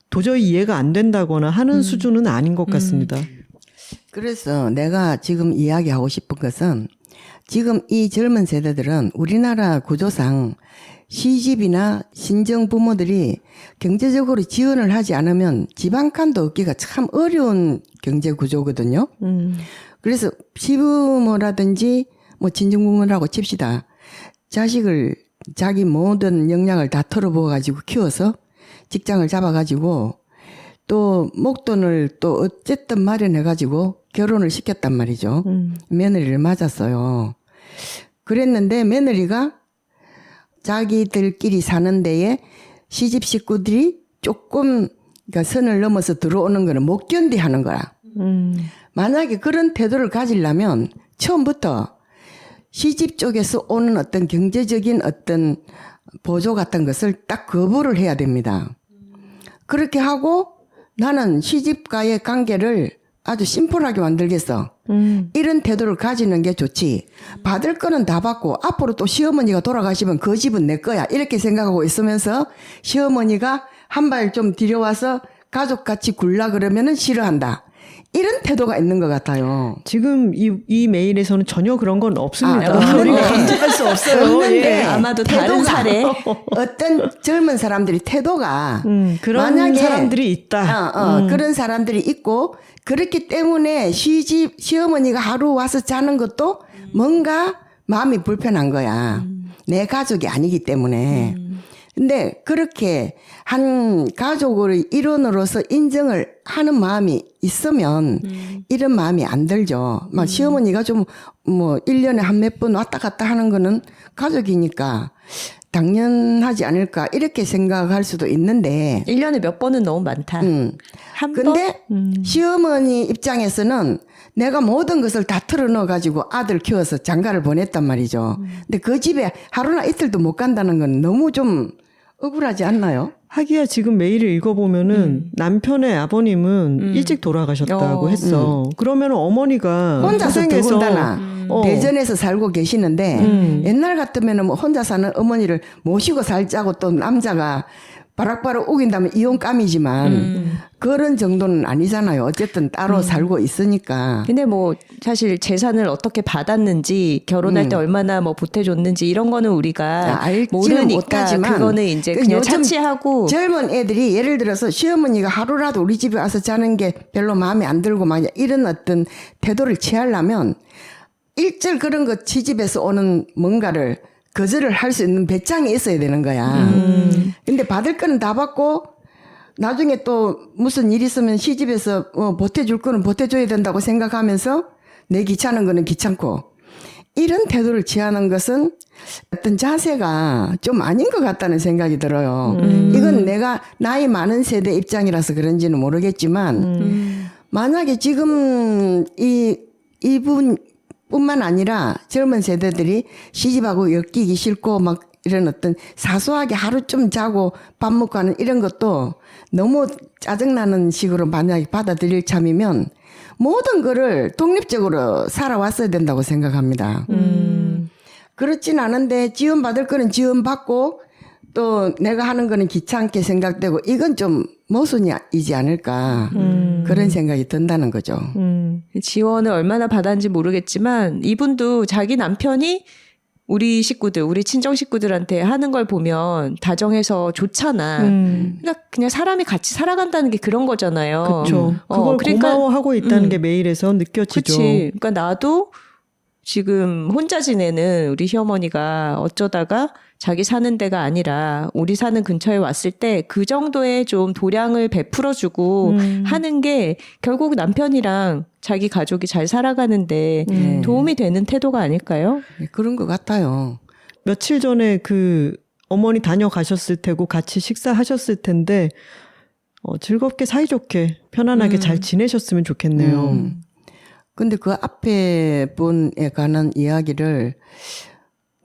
도저히 이해가 안 된다거나 하는 수준은 아닌 것 같습니다. 그래서 내가 지금 이야기하고 싶은 것은 지금 이 젊은 세대들은 우리나라 구조상 시집이나 신정 부모들이 경제적으로 지원을 하지 않으면 집 한 칸도 얻기가 참 어려운 경제 구조거든요. 그래서 시부모라든지 뭐 친정 부모라고 칩시다. 자식을 자기 모든 역량을 다 털어부어가지고 키워서 직장을 잡아가지고 또 목돈을 또 어쨌든 마련해가지고 결혼을 시켰단 말이죠. 며느리를 맞았어요. 그랬는데 며느리가 자기들끼리 사는 데에 시집 식구들이 조금 그러니까 선을 넘어서 들어오는 거는 못 견디하는 거야. 만약에 그런 태도를 가지려면 처음부터 시집 쪽에서 오는 어떤 경제적인 어떤 보조 같은 것을 딱 거부를 해야 됩니다. 그렇게 하고 나는 시집과의 관계를 아주 심플하게 만들겠어. 이런 태도를 가지는 게 좋지. 받을 거는 다 받고 앞으로 또 시어머니가 돌아가시면 그 집은 내 거야. 이렇게 생각하고 있으면서 시어머니가 한 발 좀 들여와서 가족같이 굴라 그러면은 싫어한다. 이런 태도가 있는 것 같아요. 지금 이 메일에서는 전혀 그런 건 없습니다. 없는데. 우리가 감지할 수 없어요. 없는데 예. 아마도 다른 사례. 어떤 젊은 사람들이 태도가 그런 만약에 사람들이 있다. 그런 사람들이 있고 그렇기 때문에 시어머니가 하루 와서 자는 것도 뭔가 마음이 불편한 거야. 내 가족이 아니기 때문에. 근데 그렇게 한 가족의 일원으로서 인정을 하는 마음이 있으면 이런 마음이 안 들죠. 막 시어머니가 좀 뭐 1년에 한 몇 번 왔다 갔다 하는 거는 가족이니까 당연하지 않을까 이렇게 생각할 수도 있는데 1년에 몇 번은 너무 많다. 한 근데 시어머니 입장에서는 내가 모든 것을 다 털어넣어가지고 아들 키워서 장가를 보냈단 말이죠. 근데 그 집에 하루나 이틀도 못 간다는 건 너무 좀 억울하지 않나요? 하기야 지금 메일을 읽어보면은 남편의 아버님은 일찍 돌아가셨다고 했어. 그러면 어머니가 혼자서 고생해서 더군다나 대전에서 살고 계시는데 옛날 같으면 뭐 혼자 사는 어머니를 모시고 살자고 또 남자가 바락바락 우긴다면 이혼감이지만 그런 정도는 아니잖아요. 어쨌든 따로 살고 있으니까. 근데 뭐 사실 재산을 어떻게 받았는지 결혼할 때 얼마나 뭐 보태줬는지 이런 거는 우리가 알지는 모르니까 못하지만 그거는 이제 그냥 요즘 차치하고 젊은 애들이 예를 들어서 시어머니가 하루라도 우리 집에 와서 자는 게 별로 마음에 안 들고 만약 이런 어떤 태도를 취하려면 일절 그런 거 시집에서 오는 뭔가를 거절을 할 수 있는 배짱이 있어야 되는 거야. 근데 받을 거는 다 받고 나중에 또 무슨 일 있으면 시집에서 보태줄 거는 보태줘야 된다고 생각하면서 내 귀찮은 거는 귀찮고 이런 태도를 취하는 것은 어떤 자세가 좀 아닌 것 같다는 생각이 들어요. 이건 내가 나이 많은 세대 입장이라서 그런지는 모르겠지만 만약에 지금 이분 뿐만 아니라 젊은 세대들이 시집하고 엮이기 싫고 막 이런 어떤 사소하게 하루 좀 자고 밥 먹고 하는 이런 것도 너무 짜증나는 식으로 만약에 받아들일 참이면 모든 거를 독립적으로 살아왔어야 된다고 생각합니다. 그렇진 않은데 지원받을 거는 지원받고 또 내가 하는 거는 귀찮게 생각되고 이건 좀 모순이지 않을까 그런 생각이 든다는 거죠. 지원을 얼마나 받았는지 모르겠지만 이분도 자기 남편이 우리 식구들, 우리 친정 식구들한테 하는 걸 보면 다정해서 좋잖아. 그러니까 그냥 사람이 같이 살아간다는 게 그런 거잖아요. 그렇죠. 그걸 그러니까, 고마워하고 있다는 게 메일에서 느껴지죠. 그치. 그러니까 나도 지금 혼자 지내는 우리 시어머니가 어쩌다가 자기 사는 데가 아니라 우리 사는 근처에 왔을 때 그 정도의 좀 도량을 베풀어주고 하는 게 결국 남편이랑 자기 가족이 잘 살아가는데 도움이 되는 태도가 아닐까요? 네, 그런 것 같아요. 며칠 전에 그 어머니 다녀가셨을 테고 같이 식사하셨을 텐데 즐겁게 사이좋게 편안하게 잘 지내셨으면 좋겠네요. 근데 그 앞에 분에 관한 이야기를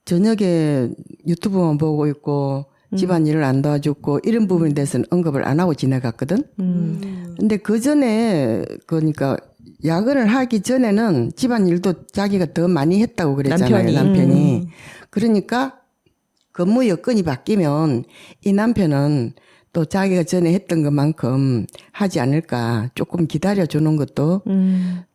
저녁에 유튜브만 보고 있고 집안일을 안 도와줬고 이런 부분에 대해서는 언급을 안 하고 지나갔거든. 근데 그 전에 그러니까 야근을 하기 전에는 집안일도 자기가 더 많이 했다고 그랬잖아요. 남편이. 그러니까 근무 여건이 바뀌면 이 남편은 또 자기가 전에 했던 것만큼 하지 않을까. 조금 기다려주는 것도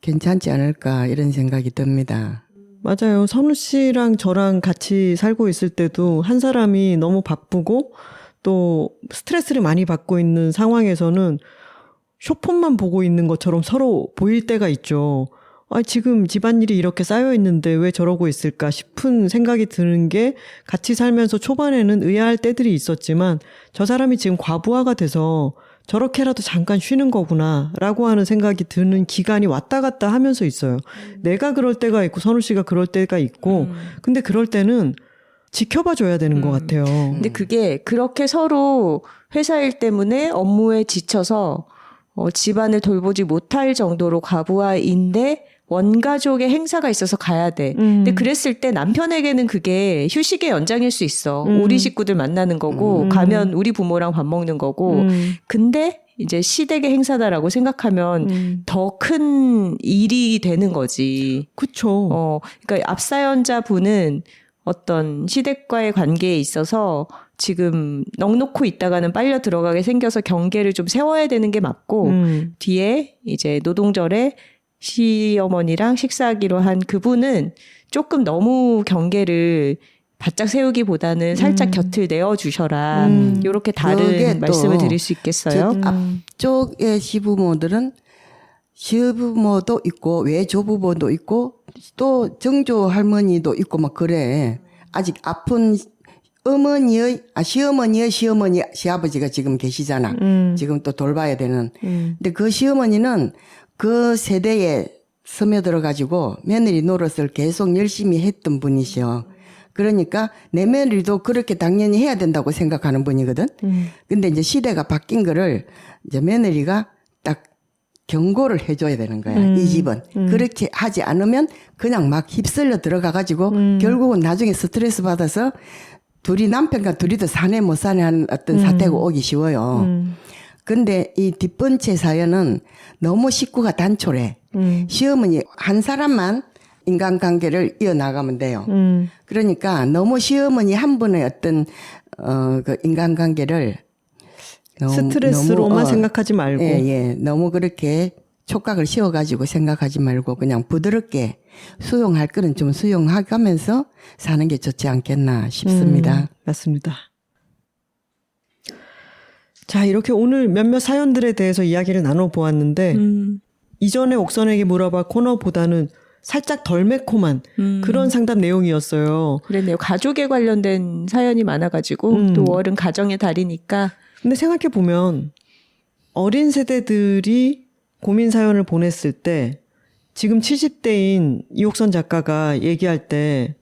괜찮지 않을까 이런 생각이 듭니다. 맞아요. 선우 씨랑 저랑 같이 살고 있을 때도 한 사람이 너무 바쁘고 또 스트레스를 많이 받고 있는 상황에서는 쇼폰만 보고 있는 것처럼 서로 보일 때가 있죠. 아, 지금 집안일이 이렇게 쌓여 있는데 왜 저러고 있을까 싶은 생각이 드는 게 같이 살면서 초반에는 의아할 때들이 있었지만 저 사람이 지금 과부하가 돼서 저렇게라도 잠깐 쉬는 거구나라고 하는 생각이 드는 기간이 왔다 갔다 하면서 있어요. 내가 그럴 때가 있고 선우 씨가 그럴 때가 있고 근데 그럴 때는 지켜봐 줘야 되는 것 같아요. 근데 그게 그렇게 서로 회사 일 때문에 업무에 지쳐서 집안을 돌보지 못할 정도로 과부하인데 원가족의 행사가 있어서 가야 돼. 근데 그랬을 때 남편에게는 그게 휴식의 연장일 수 있어. 우리 식구들 만나는 거고 가면 우리 부모랑 밥 먹는 거고. 근데 이제 시댁의 행사다라고 생각하면 더 큰 일이 되는 거지. 그렇죠. 그러니까 앞사연자 분은 어떤 시댁과의 관계에 있어서 지금 넋놓고 있다가는 빨려 들어가게 생겨서 경계를 좀 세워야 되는 게 맞고 뒤에 이제 노동절에 시어머니랑 식사하기로 한 그분은 조금 너무 경계를 바짝 세우기보다는 살짝 곁을 내어주셔라. 이렇게 다른 말씀을 드릴 수 있겠어요? 앞쪽의 시부모들은 시부모도 있고 외조부모도 있고 또 정조 할머니도 있고 막 그래. 아직 아픈 시어머니의 시어머니 시아버지가 지금 계시잖아. 지금 또 돌봐야 되는. 근데 그 시어머니는 그 세대에 스며들어 가지고 며느리 노릇을 계속 열심히 했던 분이시여. 그러니까 내 며느리도 그렇게 당연히 해야 된다고 생각하는 분이거든. 근데 이제 시대가 바뀐 거를 이제 며느리가 딱 경고를 해줘야 되는 거야. 이 집은. 그렇게 하지 않으면 그냥 막 휩쓸려 들어가 가지고 결국은 나중에 스트레스 받아서 둘이 남편과 둘이도 사내 못 사내 하는 어떤 사태가 오기 쉬워요. 근데 이 뒷번째 사연은 너무 식구가 단촐해. 시어머니 한 사람만 인간관계를 이어나가면 돼요. 그러니까 너무 시어머니 한 분의 어떤 그 인간관계를 스트레스로만 생각하지 말고 너무 그렇게 촉각을 씌워가지고 생각하지 말고 그냥 부드럽게 수용할 거는 좀 수용하면서 사는 게 좋지 않겠나 싶습니다. 맞습니다. 자, 이렇게 오늘 몇몇 사연들에 대해서 이야기를 나눠보았는데 이전에 옥선에게 물어봐 코너보다는 살짝 덜 매콤한 그런 상담 내용이었어요. 그랬네요. 가족에 관련된 사연이 많아가지고 또 월은 가정의 달이니까. 근데 생각해보면 어린 세대들이 고민 사연을 보냈을 때 지금 70대인 이옥선 작가가 얘기할 때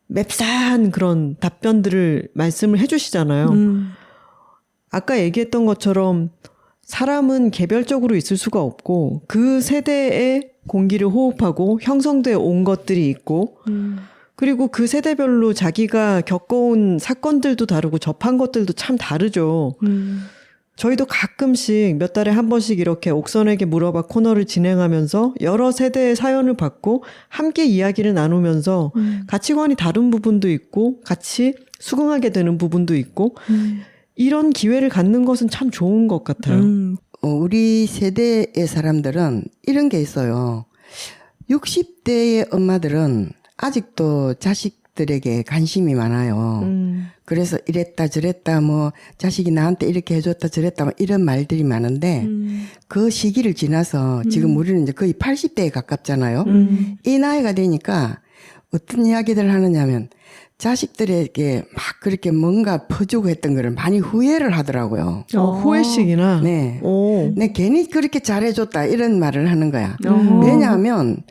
맵싸한 그런 답변들을 말씀을 해주시잖아요. 아까 얘기했던 것처럼 사람은 개별적으로 있을 수가 없고 그 세대의 공기를 호흡하고 형성돼 온 것들이 있고 그리고 그 세대별로 자기가 겪어온 사건들도 다르고 접한 것들도 참 다르죠. 저희도 가끔씩 몇 달에 한 번씩 이렇게 옥선에게 물어봐 코너를 진행하면서 여러 세대의 사연을 받고 함께 이야기를 나누면서 가치관이 다른 부분도 있고 같이 수긍하게 되는 부분도 있고 이런 기회를 갖는 것은 참 좋은 것 같아요. 우리 세대의 사람들은 이런 게 있어요. 60대의 엄마들은 아직도 자식들에게 관심이 많아요. 그래서 이랬다 저랬다 뭐 자식이 나한테 이렇게 해줬다 저랬다 뭐 이런 말들이 많은데 그 시기를 지나서 지금 우리는 이제 거의 80대에 가깝잖아요. 이 나이가 되니까 어떤 이야기들을 하느냐면 자식들에게 막 그렇게 뭔가 퍼주고 했던 거를 많이 후회를 하더라고요. 후회식이나? 네. 오. 내 괜히 그렇게 잘해줬다 이런 말을 하는 거야. 왜냐하면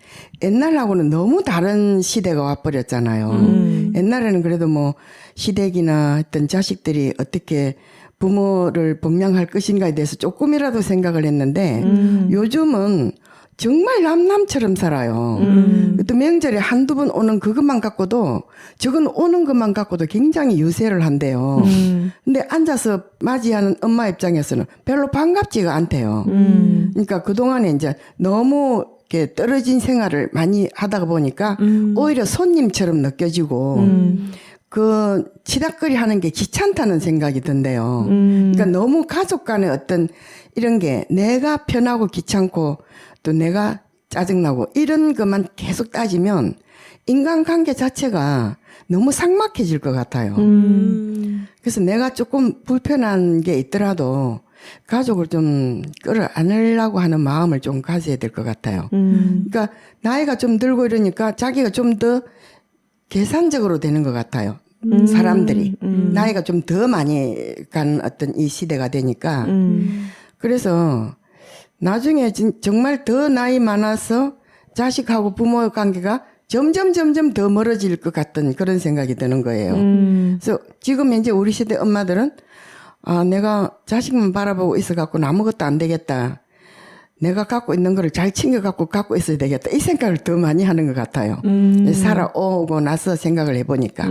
옛날하고는 너무 다른 시대가 와버렸잖아요. 옛날에는 그래도 뭐 시댁이나 했던 자식들이 어떻게 부모를 복양할 것인가에 대해서 조금이라도 생각을 했는데 요즘은 정말 남남처럼 살아요. 또 명절에 한두 번 오는 그것만 갖고도 저건 오는 것만 갖고도 굉장히 유세를 한대요. 근데 앉아서 맞이하는 엄마 입장에서는 별로 반갑지가 않대요. 그러니까 그동안에 이제 너무 이렇게 떨어진 생활을 많이 하다가 보니까 오히려 손님처럼 느껴지고 그 치닥거리 하는 게 귀찮다는 생각이 든대요. 그러니까 너무 가족 간의 어떤 이런 게 내가 편하고 귀찮고 또 내가 짜증나고 이런 것만 계속 따지면 인간관계 자체가 너무 삭막해질 것 같아요. 그래서 내가 조금 불편한 게 있더라도 가족을 좀 끌어안으려고 하는 마음을 좀 가져야 될 것 같아요. 그러니까 나이가 좀 들고 이러니까 자기가 좀 더 계산적으로 되는 것 같아요. 사람들이 나이가 좀 더 많이 간 어떤 이 시대가 되니까 그래서 나중에 정말 더 나이 많아서 자식하고 부모 관계가 점점 더 멀어질 것 같은 그런 생각이 드는 거예요. 그래서 지금 현재 우리 시대 엄마들은 내가 자식만 바라보고 있어갖고는 아무것도 안 되겠다. 내가 갖고 있는 거를 잘 챙겨갖고 갖고 있어야 되겠다. 이 생각을 더 많이 하는 것 같아요. 살아오고 나서 생각을 해보니까.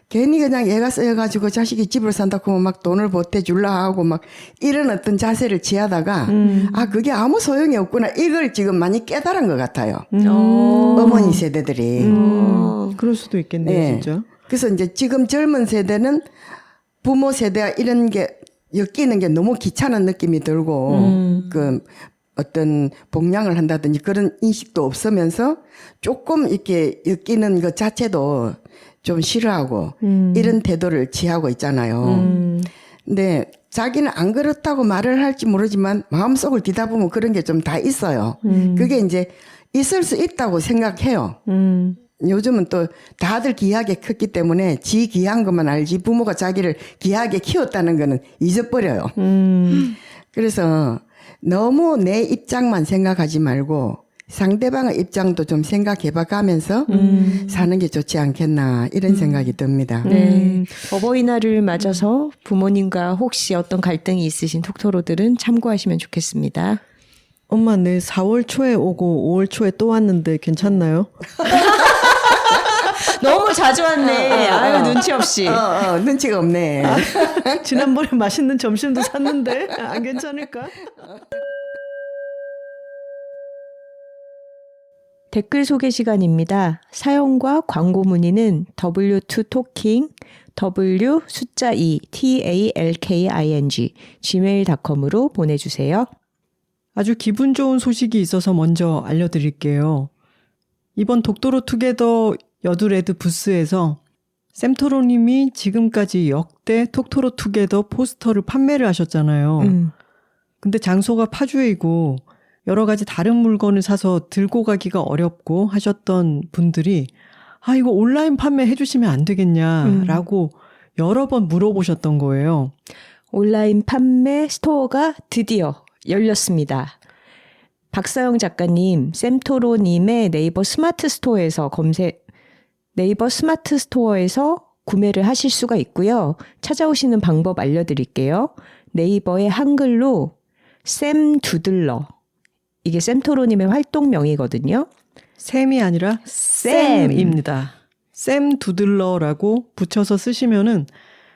괜히 그냥 얘가 쓰여가지고 자식이 집을 산다고 하면 막 돈을 보태줄라 하고 막 이런 어떤 자세를 취하다가 그게 아무 소용이 없구나. 이걸 지금 많이 깨달은 것 같아요. 어머니 세대들이. 그럴 수도 있겠네요, 네. 진짜. 그래서 이제 지금 젊은 세대는 부모 세대와 이런 게 엮이는 게 너무 귀찮은 느낌이 들고 그 어떤 복양을 한다든지 그런 인식도 없으면서 조금 이렇게 엮이는 것 자체도 좀 싫어하고 이런 태도를 취하고 있잖아요. 근데 자기는 안 그렇다고 말을 할지 모르지만 마음속을 뒤다보면 그런 게 좀 다 있어요. 그게 이제 있을 수 있다고 생각해요. 요즘은 또 다들 귀하게 컸기 때문에 지 귀한 것만 알지 부모가 자기를 귀하게 키웠다는 거는 잊어버려요. 그래서 너무 내 입장만 생각하지 말고 상대방의 입장도 좀 생각해봐 가면서 사는 게 좋지 않겠나 이런 생각이 듭니다. 네. 어버이날을 맞아서 부모님과 혹시 어떤 갈등이 있으신 톡토로들은 참고하시면 좋겠습니다. 엄마, 내 4월 초에 오고 5월 초에 또 왔는데 괜찮나요? 너무 자주 왔네. 아유, 눈치 없이. 눈치가 없네. 지난번에 맛있는 점심도 샀는데 안 괜찮을까? 댓글 소개 시간입니다. 사연과 광고 문의는 w2talking w 숫자 2 talking gmail.com으로 보내주세요. 아주 기분 좋은 소식이 있어서 먼저 알려드릴게요. 이번 독도로 투게더 여두레드 부스에서 샘토로님이 지금까지 역대 톡토로 투게더 포스터를 판매를 하셨잖아요. 근데 장소가 파주이고 여러 가지 다른 물건을 사서 들고 가기가 어렵고 하셨던 분들이 이거 온라인 판매 해주시면 안 되겠냐라고 여러 번 물어보셨던 거예요. 온라인 판매 스토어가 드디어 열렸습니다. 박사영 작가님, 샘토로님의 네이버 스마트 스토어에서 구매를 하실 수가 있고요. 찾아오시는 방법 알려드릴게요. 네이버에 한글로 샘 두들러. 이게 샘토로님의 활동명이거든요. 샘이 아니라 샘입니다. 샘 두들러라고 붙여서 쓰시면은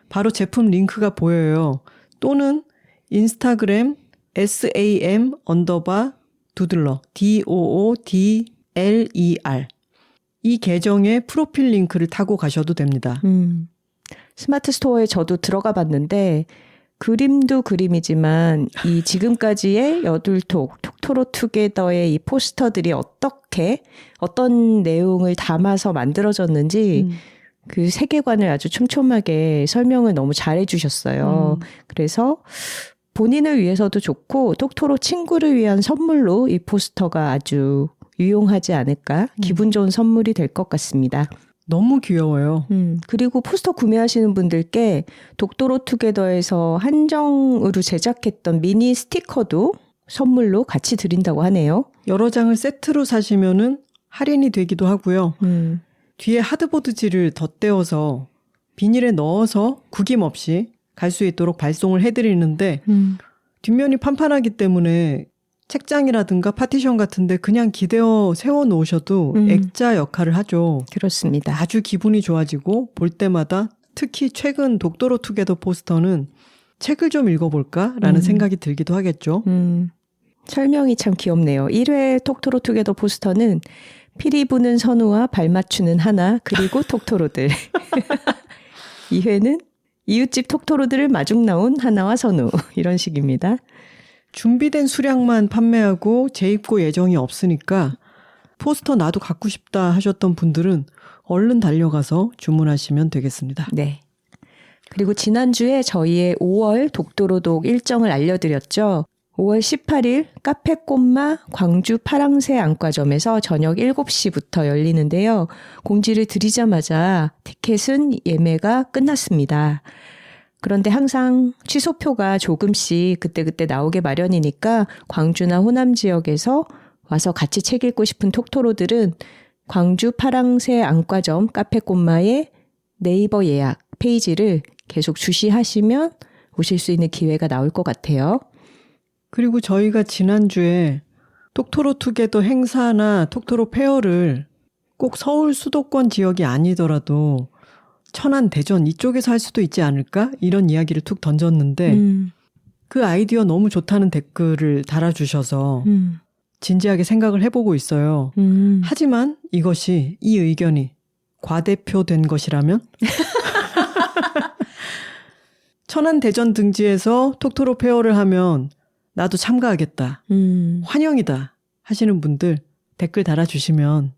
바로 제품 링크가 보여요. 또는 인스타그램 SAM_두들러 DOODLER 이 계정의 프로필 링크를 타고 가셔도 됩니다. 스마트 스토어에 저도 들어가 봤는데 그림도 그림이지만 이 지금까지의 여둘톡, 톡토로 투게더의 이 포스터들이 어떤 내용을 담아서 만들어졌는지 그 세계관을 아주 촘촘하게 설명을 너무 잘해 주셨어요. 그래서 본인을 위해서도 좋고 톡토로 친구를 위한 선물로 이 포스터가 아주 유용하지 않을까? 기분 좋은 선물이 될 것 같습니다. 너무 귀여워요. 그리고 포스터 구매하시는 분들께 톡토로 투게더에서 한정으로 제작했던 미니 스티커도 선물로 같이 드린다고 하네요. 여러 장을 세트로 사시면은 할인이 되기도 하고요. 뒤에 하드보드지를 덧대어서 비닐에 넣어서 구김 없이 갈 수 있도록 발송을 해드리는데 뒷면이 판판하기 때문에 책장이라든가 파티션 같은데 그냥 기대어 세워놓으셔도 액자 역할을 하죠. 그렇습니다. 아주 기분이 좋아지고 볼 때마다 특히 최근 독도로 투게더 포스터는 책을 좀 읽어볼까라는 생각이 들기도 하겠죠. 설명이 참 귀엽네요. 1회 톡토로 투게더 포스터는 피리 부는 선우와 발 맞추는 하나 그리고 톡토로들. 2회는 이웃집 톡토로들을 마중 나온 하나와 선우 이런 식입니다. 준비된 수량만 판매하고 재입고 예정이 없으니까 포스터 나도 갖고 싶다 하셨던 분들은 얼른 달려가서 주문하시면 되겠습니다. 네. 그리고 지난주에 저희의 5월 독도로독 일정을 알려드렸죠. 5월 18일 카페 꽃마 광주 파랑새 안과점에서 저녁 7시부터 열리는데요. 공지를 드리자마자 티켓은 예매가 끝났습니다. 그런데 항상 취소표가 조금씩 그때그때 나오게 마련이니까 광주나 호남 지역에서 와서 같이 책 읽고 싶은 톡토로들은 광주 파랑새 안과점 카페 꽃마의 네이버 예약 페이지를 계속 주시하시면 오실 수 있는 기회가 나올 것 같아요. 그리고 저희가 지난주에 톡토로 투게더 행사나 톡토로 페어를 꼭 서울 수도권 지역이 아니더라도 천안, 대전 이쪽에서 할 수도 있지 않을까? 이런 이야기를 툭 던졌는데 그 아이디어 너무 좋다는 댓글을 달아주셔서 진지하게 생각을 해보고 있어요. 하지만 이 의견이 과대표된 것이라면? 천안, 대전 등지에서 톡토로 페어를 하면 나도 참가하겠다. 환영이다 하시는 분들 댓글 달아주시면.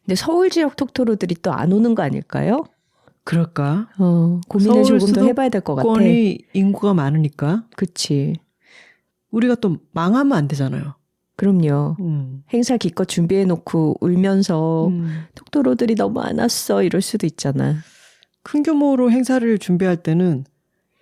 근데 서울 지역 톡토로들이 또 안 오는 거 아닐까요? 그럴까? 고민을 조금 더 해봐야 될 것 같아. 서울이 인구가 많으니까. 그치. 우리가 또 망하면 안 되잖아요. 그럼요. 행사 기껏 준비해놓고 울면서 톡토로들이 너무 안 왔어 이럴 수도 있잖아. 큰 규모로 행사를 준비할 때는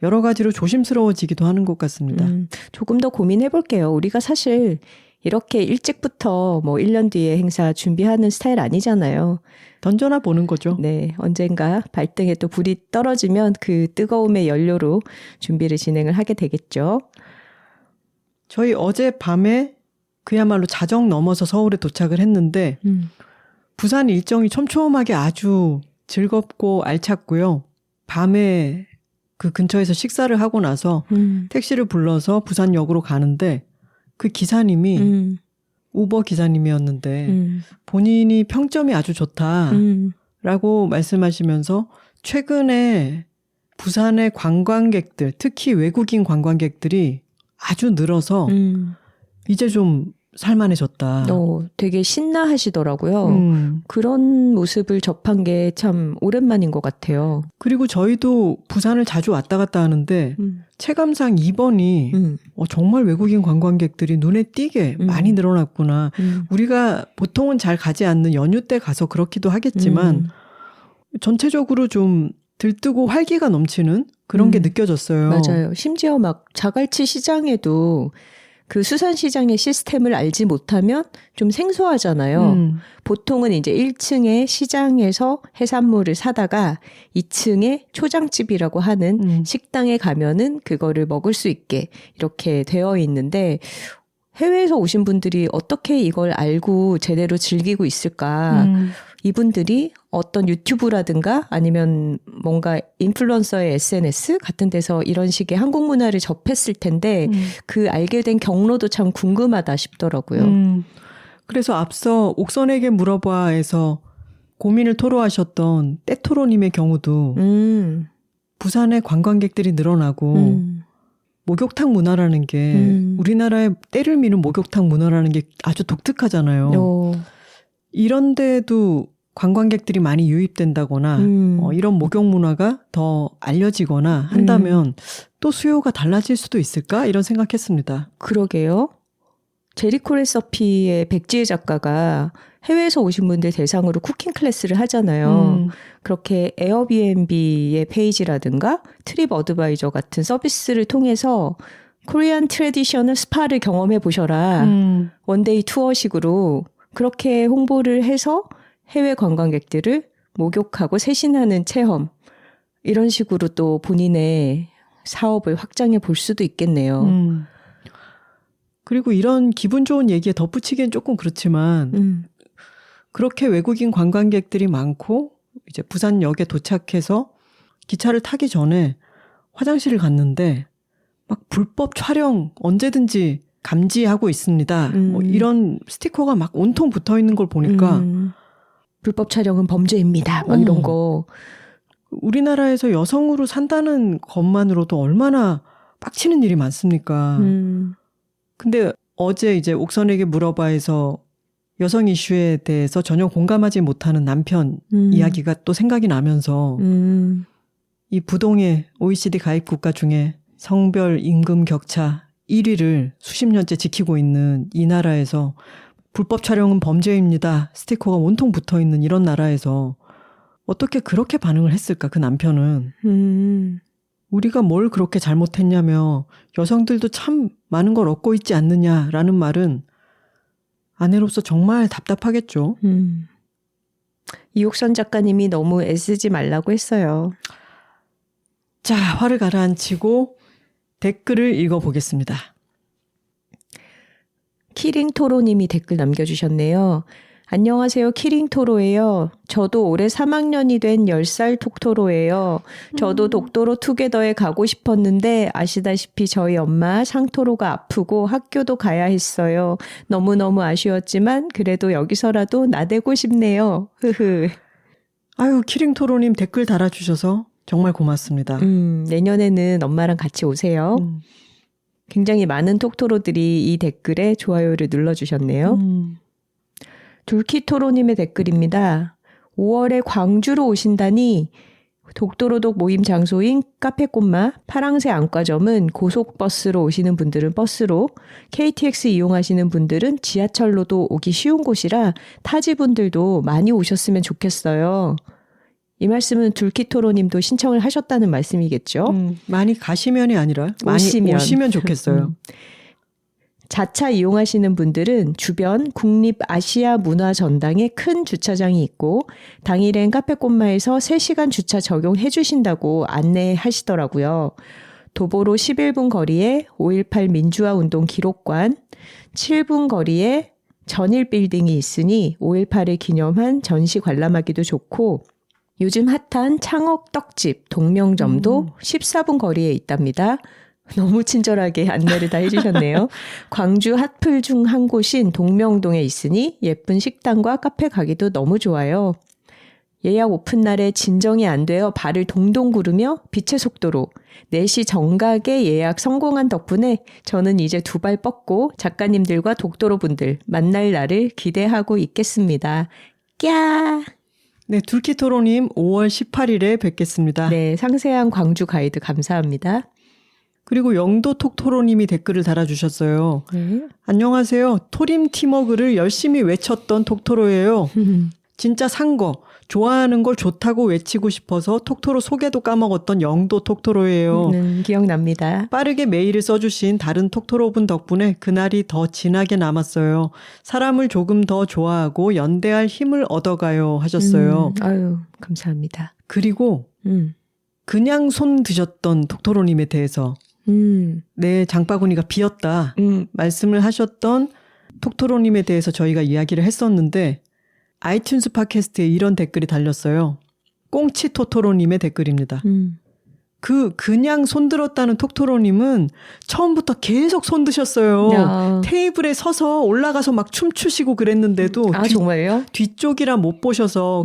여러 가지로 조심스러워지기도 하는 것 같습니다. 조금 더 고민해볼게요. 우리가 사실 이렇게 일찍부터 1년 뒤에 행사 준비하는 스타일 아니잖아요. 던져나 보는 거죠. 네, 언젠가 발등에 또 불이 떨어지면 그 뜨거움의 연료로 준비를 진행을 하게 되겠죠. 저희 어젯밤에 그야말로 자정 넘어서 서울에 도착을 했는데 부산 일정이 촘촘하게 아주 즐겁고 알찼고요. 밤에 그 근처에서 식사를 하고 나서 택시를 불러서 부산역으로 가는데 그 기사님이 우버 기사님이었는데 본인이 평점이 아주 좋다라고 말씀하시면서 최근에 부산의 관광객들, 특히 외국인 관광객들이 아주 늘어서 이제 좀 살만해졌다. 되게 신나하시더라고요. 그런 모습을 접한 게 참 오랜만인 것 같아요. 그리고 저희도 부산을 자주 왔다 갔다 하는데 체감상 이번이 정말 외국인 관광객들이 눈에 띄게 많이 늘어났구나. 우리가 보통은 잘 가지 않는 연휴 때 가서 그렇기도 하겠지만 전체적으로 좀 들뜨고 활기가 넘치는 그런 게 느껴졌어요. 맞아요. 심지어 막 자갈치 시장에도 그 수산시장의 시스템을 알지 못하면 좀 생소하잖아요. 보통은 이제 1층에 시장에서 해산물을 사다가 2층에 초장집이라고 하는 식당에 가면은 그거를 먹을 수 있게 이렇게 되어 있는데 해외에서 오신 분들이 어떻게 이걸 알고 제대로 즐기고 있을까? 이분들이 어떤 유튜브라든가 아니면 뭔가 인플루언서의 SNS 같은 데서 이런 식의 한국 문화를 접했을 텐데 그 알게 된 경로도 참 궁금하다 싶더라고요. 그래서 앞서 옥선에게 물어봐에서 고민을 토로하셨던 떼토로님의 경우도 부산에 관광객들이 늘어나고 목욕탕 문화라는 게 우리나라의 때를 미는 목욕탕 문화라는 게 아주 독특하잖아요. 이런데도 관광객들이 많이 유입된다거나 이런 목욕 문화가 더 알려지거나 한다면 또 수요가 달라질 수도 있을까? 이런 생각했습니다. 그러게요. 제리코 레서피의 백지혜 작가가 해외에서 오신 분들 대상으로 쿠킹 클래스를 하잖아요. 그렇게 에어비앤비의 페이지라든가 트립 어드바이저 같은 서비스를 통해서 코리안 트래디셔널 스파를 경험해 보셔라. 원데이 투어식으로 그렇게 홍보를 해서 해외 관광객들을 목욕하고 세신하는 체험 이런 식으로 또 본인의 사업을 확장해 볼 수도 있겠네요. 그리고 이런 기분 좋은 얘기에 덧붙이기엔 조금 그렇지만 그렇게 외국인 관광객들이 많고 이제 부산역에 도착해서 기차를 타기 전에 화장실을 갔는데 막 불법 촬영 언제든지 감지하고 있습니다. 뭐 이런 스티커가 막 온통 붙어 있는 걸 보니까 불법 촬영은 범죄입니다. 막 이런 거. 우리나라에서 여성으로 산다는 것만으로도 얼마나 빡치는 일이 많습니까? 근데 어제 이제 옥선에게 물어봐에서 여성 이슈에 대해서 전혀 공감하지 못하는 남편 이야기가 또 생각이 나면서 이 부동의 OECD 가입 국가 중에 성별 임금 격차 1위를 수십 년째 지키고 있는 이 나라에서 불법 촬영은 범죄입니다. 스티커가 온통 붙어 있는 이런 나라에서 어떻게 그렇게 반응을 했을까, 그 남편은. 우리가 뭘 그렇게 잘못했냐며 여성들도 참 많은 걸 얻고 있지 않느냐라는 말은 아내로서 정말 답답하겠죠. 이옥선 작가님이 너무 애쓰지 말라고 했어요. 자, 화를 가라앉히고 댓글을 읽어보겠습니다. 키링토로님이 댓글 남겨주셨네요. 안녕하세요. 키링토로예요. 저도 올해 3학년이 된 10살 톡토로예요. 저도 독도로 투게더에 가고 싶었는데 아시다시피 저희 엄마 상토로가 아프고 학교도 가야 했어요. 너무너무 아쉬웠지만 그래도 여기서라도 나대고 싶네요. 흐흐. 아유, 키링토로님 댓글 달아주셔서 정말 고맙습니다. 내년에는 엄마랑 같이 오세요. 굉장히 많은 톡토로들이 이 댓글에 좋아요를 눌러주셨네요. 둘키토로님의 댓글입니다. 5월에 광주로 오신다니 독도로독 모임 장소인 카페꽃마 파랑새 안과점은 고속버스로 오시는 분들은 버스로, KTX 이용하시는 분들은 지하철로도 오기 쉬운 곳이라 타지분들도 많이 오셨으면 좋겠어요. 이 말씀은 둘키토로님도 신청을 하셨다는 말씀이겠죠? 많이 가시면이 아니라 많이 오시면 좋겠어요. 자차 이용하시는 분들은 주변 국립아시아문화전당에 큰 주차장이 있고 당일엔 카페꽃마에서 3시간 주차 적용해 주신다고 안내하시더라고요. 도보로 11분 거리에 5.18 민주화운동 기록관, 7분 거리에 전일빌딩이 있으니 5.18을 기념한 전시 관람하기도 좋고 요즘 핫한 창업 떡집 동명점도 14분 거리에 있답니다. 너무 친절하게 안내를 다 해주셨네요. 광주 핫플 중 한 곳인 동명동에 있으니 예쁜 식당과 카페 가기도 너무 좋아요. 예약 오픈 날에 진정이 안 되어 발을 동동 구르며 빛의 속도로 4시 정각에 예약 성공한 덕분에 저는 이제 2발 뻗고 작가님들과 독도로 분들 만날 날을 기대하고 있겠습니다. 꺄! 네, 둘키토로님 5월 18일에 뵙겠습니다. 네, 상세한 광주 가이드 감사합니다. 그리고 영도 톡토로님이 댓글을 달아주셨어요. 안녕하세요. 토림 팀워크를 열심히 외쳤던 톡토로예요. 진짜 산 거, 좋아하는 걸 좋다고 외치고 싶어서 톡토로 소개도 까먹었던 영도 톡토로예요. 기억납니다. 빠르게 메일을 써주신 다른 톡토로분 덕분에 그날이 더 진하게 남았어요. 사람을 조금 더 좋아하고 연대할 힘을 얻어가요 하셨어요. 아유, 감사합니다. 그리고 그냥 손 드셨던 톡토로님에 대해서 내 장바구니가 비었다 말씀을 하셨던 톡토로님에 대해서 저희가 이야기를 했었는데 아이튠즈 팟캐스트에 이런 댓글이 달렸어요. 꽁치 토토로님의 댓글입니다. 그냥 손들었다는 톡토로님은 처음부터 계속 손드셨어요. 야. 테이블에 서서 올라가서 막 춤추시고 그랬는데도 정말요? 뒤쪽이라 못 보셔서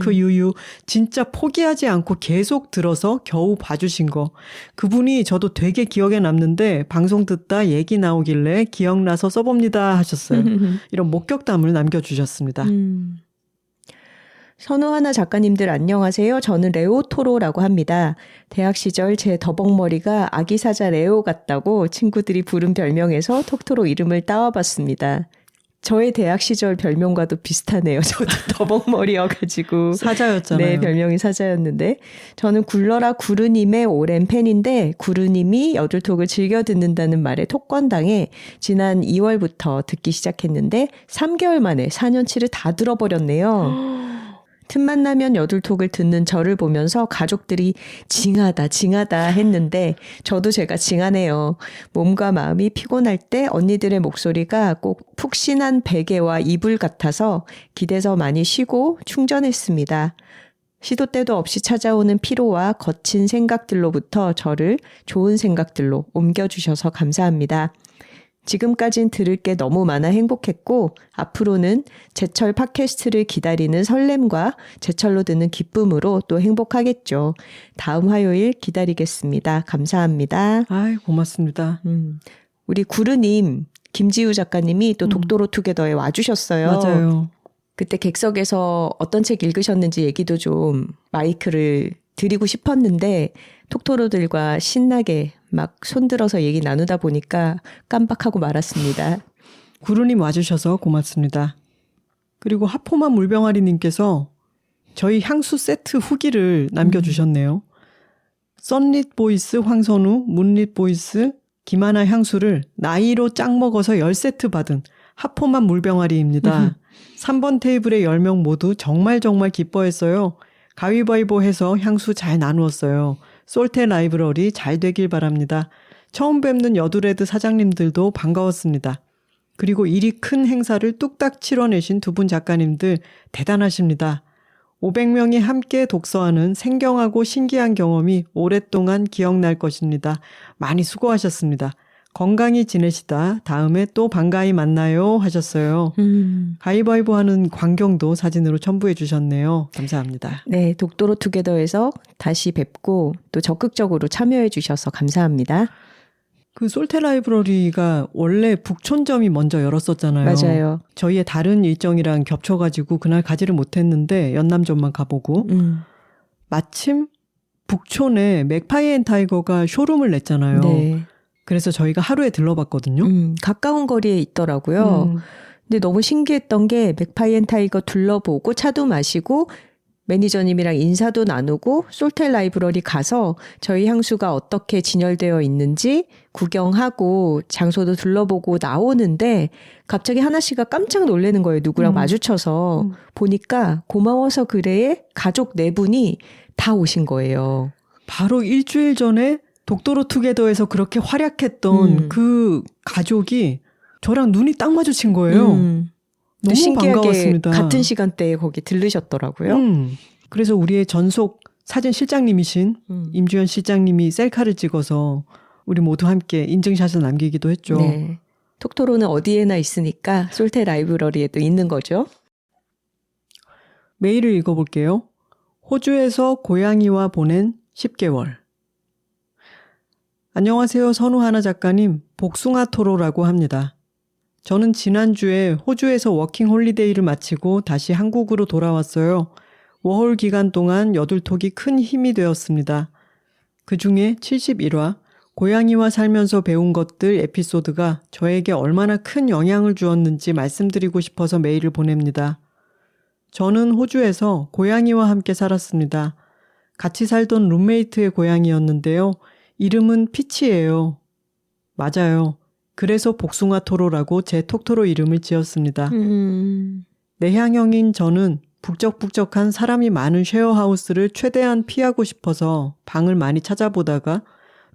유유 진짜 포기하지 않고 계속 들어서 겨우 봐주신 거. 그분이 저도 되게 기억에 남는데 방송 듣다 얘기 나오길래 기억나서 써봅니다 하셨어요. 이런 목격담을 남겨주셨습니다. 선우하나 작가님들 안녕하세요. 저는 레오토로라고 합니다. 대학 시절 제 더벅머리가 아기 사자 레오 같다고 친구들이 부른 별명에서 톡토로 이름을 따와봤습니다. 저의 대학 시절 별명과도 비슷하네요. 저도 더벅머리여가지고. 사자였잖아요. 네, 별명이 사자였는데. 저는 굴러라 구르님의 오랜 팬인데 구르님이 여둘톡을 즐겨 듣는다는 말에 톡권당해 지난 2월부터 듣기 시작했는데 3개월 만에 4년치를 다 들어버렸네요. 틈만 나면 여둘톡을 듣는 저를 보면서 가족들이 징하다 했는데 저도 제가 징하네요. 몸과 마음이 피곤할 때 언니들의 목소리가 꼭 푹신한 베개와 이불 같아서 기대서 많이 쉬고 충전했습니다. 시도 때도 없이 찾아오는 피로와 거친 생각들로부터 저를 좋은 생각들로 옮겨주셔서 감사합니다. 지금까진 들을 게 너무 많아 행복했고 앞으로는 제철 팟캐스트를 기다리는 설렘과 제철로 듣는 기쁨으로 또 행복하겠죠. 다음 화요일 기다리겠습니다. 감사합니다. 아이, 고맙습니다. 우리 구르님, 김지우 작가님이 또 독도로 투게더에 와주셨어요. 맞아요. 그때 객석에서 어떤 책 읽으셨는지 얘기도 좀 마이크를 드리고 싶었는데 톡토로들과 신나게 막 손들어서 얘기 나누다 보니까 깜빡하고 말았습니다. 구루님 와주셔서 고맙습니다. 그리고 하포만 물병아리님께서 저희 향수 세트 후기를 남겨주셨네요. 썬릿 보이스 황선우, 문릿 보이스 김하나 향수를 나이로 짝 먹어서 10세트 받은 하포만 물병아리입니다. 3번 테이블의 10명 모두 정말 기뻐했어요. 가위바위보 해서 향수 잘 나누었어요. 솔테 라이브러리 잘 되길 바랍니다. 처음 뵙는 여두레드 사장님들도 반가웠습니다. 그리고 일이 큰 행사를 뚝딱 치러내신 두 분 작가님들 대단하십니다. 500명이 함께 독서하는 생경하고 신기한 경험이 오랫동안 기억날 것입니다. 많이 수고하셨습니다. 건강히 지내시다 다음에 또 반가이 만나요 하셨어요. 가위바위보 하는 광경도 사진으로 첨부해 주셨네요. 감사합니다. 네, 독도로 투게더에서 다시 뵙고 또 적극적으로 참여해 주셔서 감사합니다. 그 솔테 라이브러리가 원래 북촌점이 먼저 열었었잖아요. 맞아요. 저희의 다른 일정이랑 겹쳐가지고 그날 가지를 못했는데 연남점만 가보고 마침 북촌에 맥파이 앤 타이거가 쇼룸을 냈잖아요. 네. 그래서 저희가 하루에 들러봤거든요. 가까운 거리에 있더라고요. 근데 너무 신기했던 게 맥파이 앤 타이거 둘러보고 차도 마시고 매니저님이랑 인사도 나누고 솔테 라이브러리 가서 저희 향수가 어떻게 진열되어 있는지 구경하고 장소도 둘러보고 나오는데 갑자기 하나 씨가 깜짝 놀라는 거예요. 누구랑 마주쳐서 보니까 고마워서 그래의 가족 4분이 다 오신 거예요. 바로 일주일 전에 독도로 투게더에서 그렇게 활약했던 그 가족이 저랑 눈이 딱 마주친 거예요. 너무 신기하게 반가웠습니다. 같은 시간대에 거기 들르셨더라고요. 그래서 우리의 전속 사진 실장님이신 임주현 실장님이 셀카를 찍어서 우리 모두 함께 인증샷을 남기기도 했죠. 네. 톡토로는 어디에나 있으니까 솔테 라이브러리에도 있는 거죠. 메일을 읽어볼게요. 호주에서 고양이와 보낸 10개월. 안녕하세요. 선우하나 작가님. 복숭아토로라고 합니다. 저는 지난주에 호주에서 워킹 홀리데이를 마치고 다시 한국으로 돌아왔어요. 워홀 기간 동안 여둘톡이 큰 힘이 되었습니다. 그중에 71화 고양이와 살면서 배운 것들 에피소드가 저에게 얼마나 큰 영향을 주었는지 말씀드리고 싶어서 메일을 보냅니다. 저는 호주에서 고양이와 함께 살았습니다. 같이 살던 룸메이트의 고양이였는데요. 이름은 피치예요. 맞아요. 그래서 복숭아 토로라고 제 톡토로 이름을 지었습니다. 내향형인 저는 북적북적한 사람이 많은 쉐어하우스를 최대한 피하고 싶어서 방을 많이 찾아보다가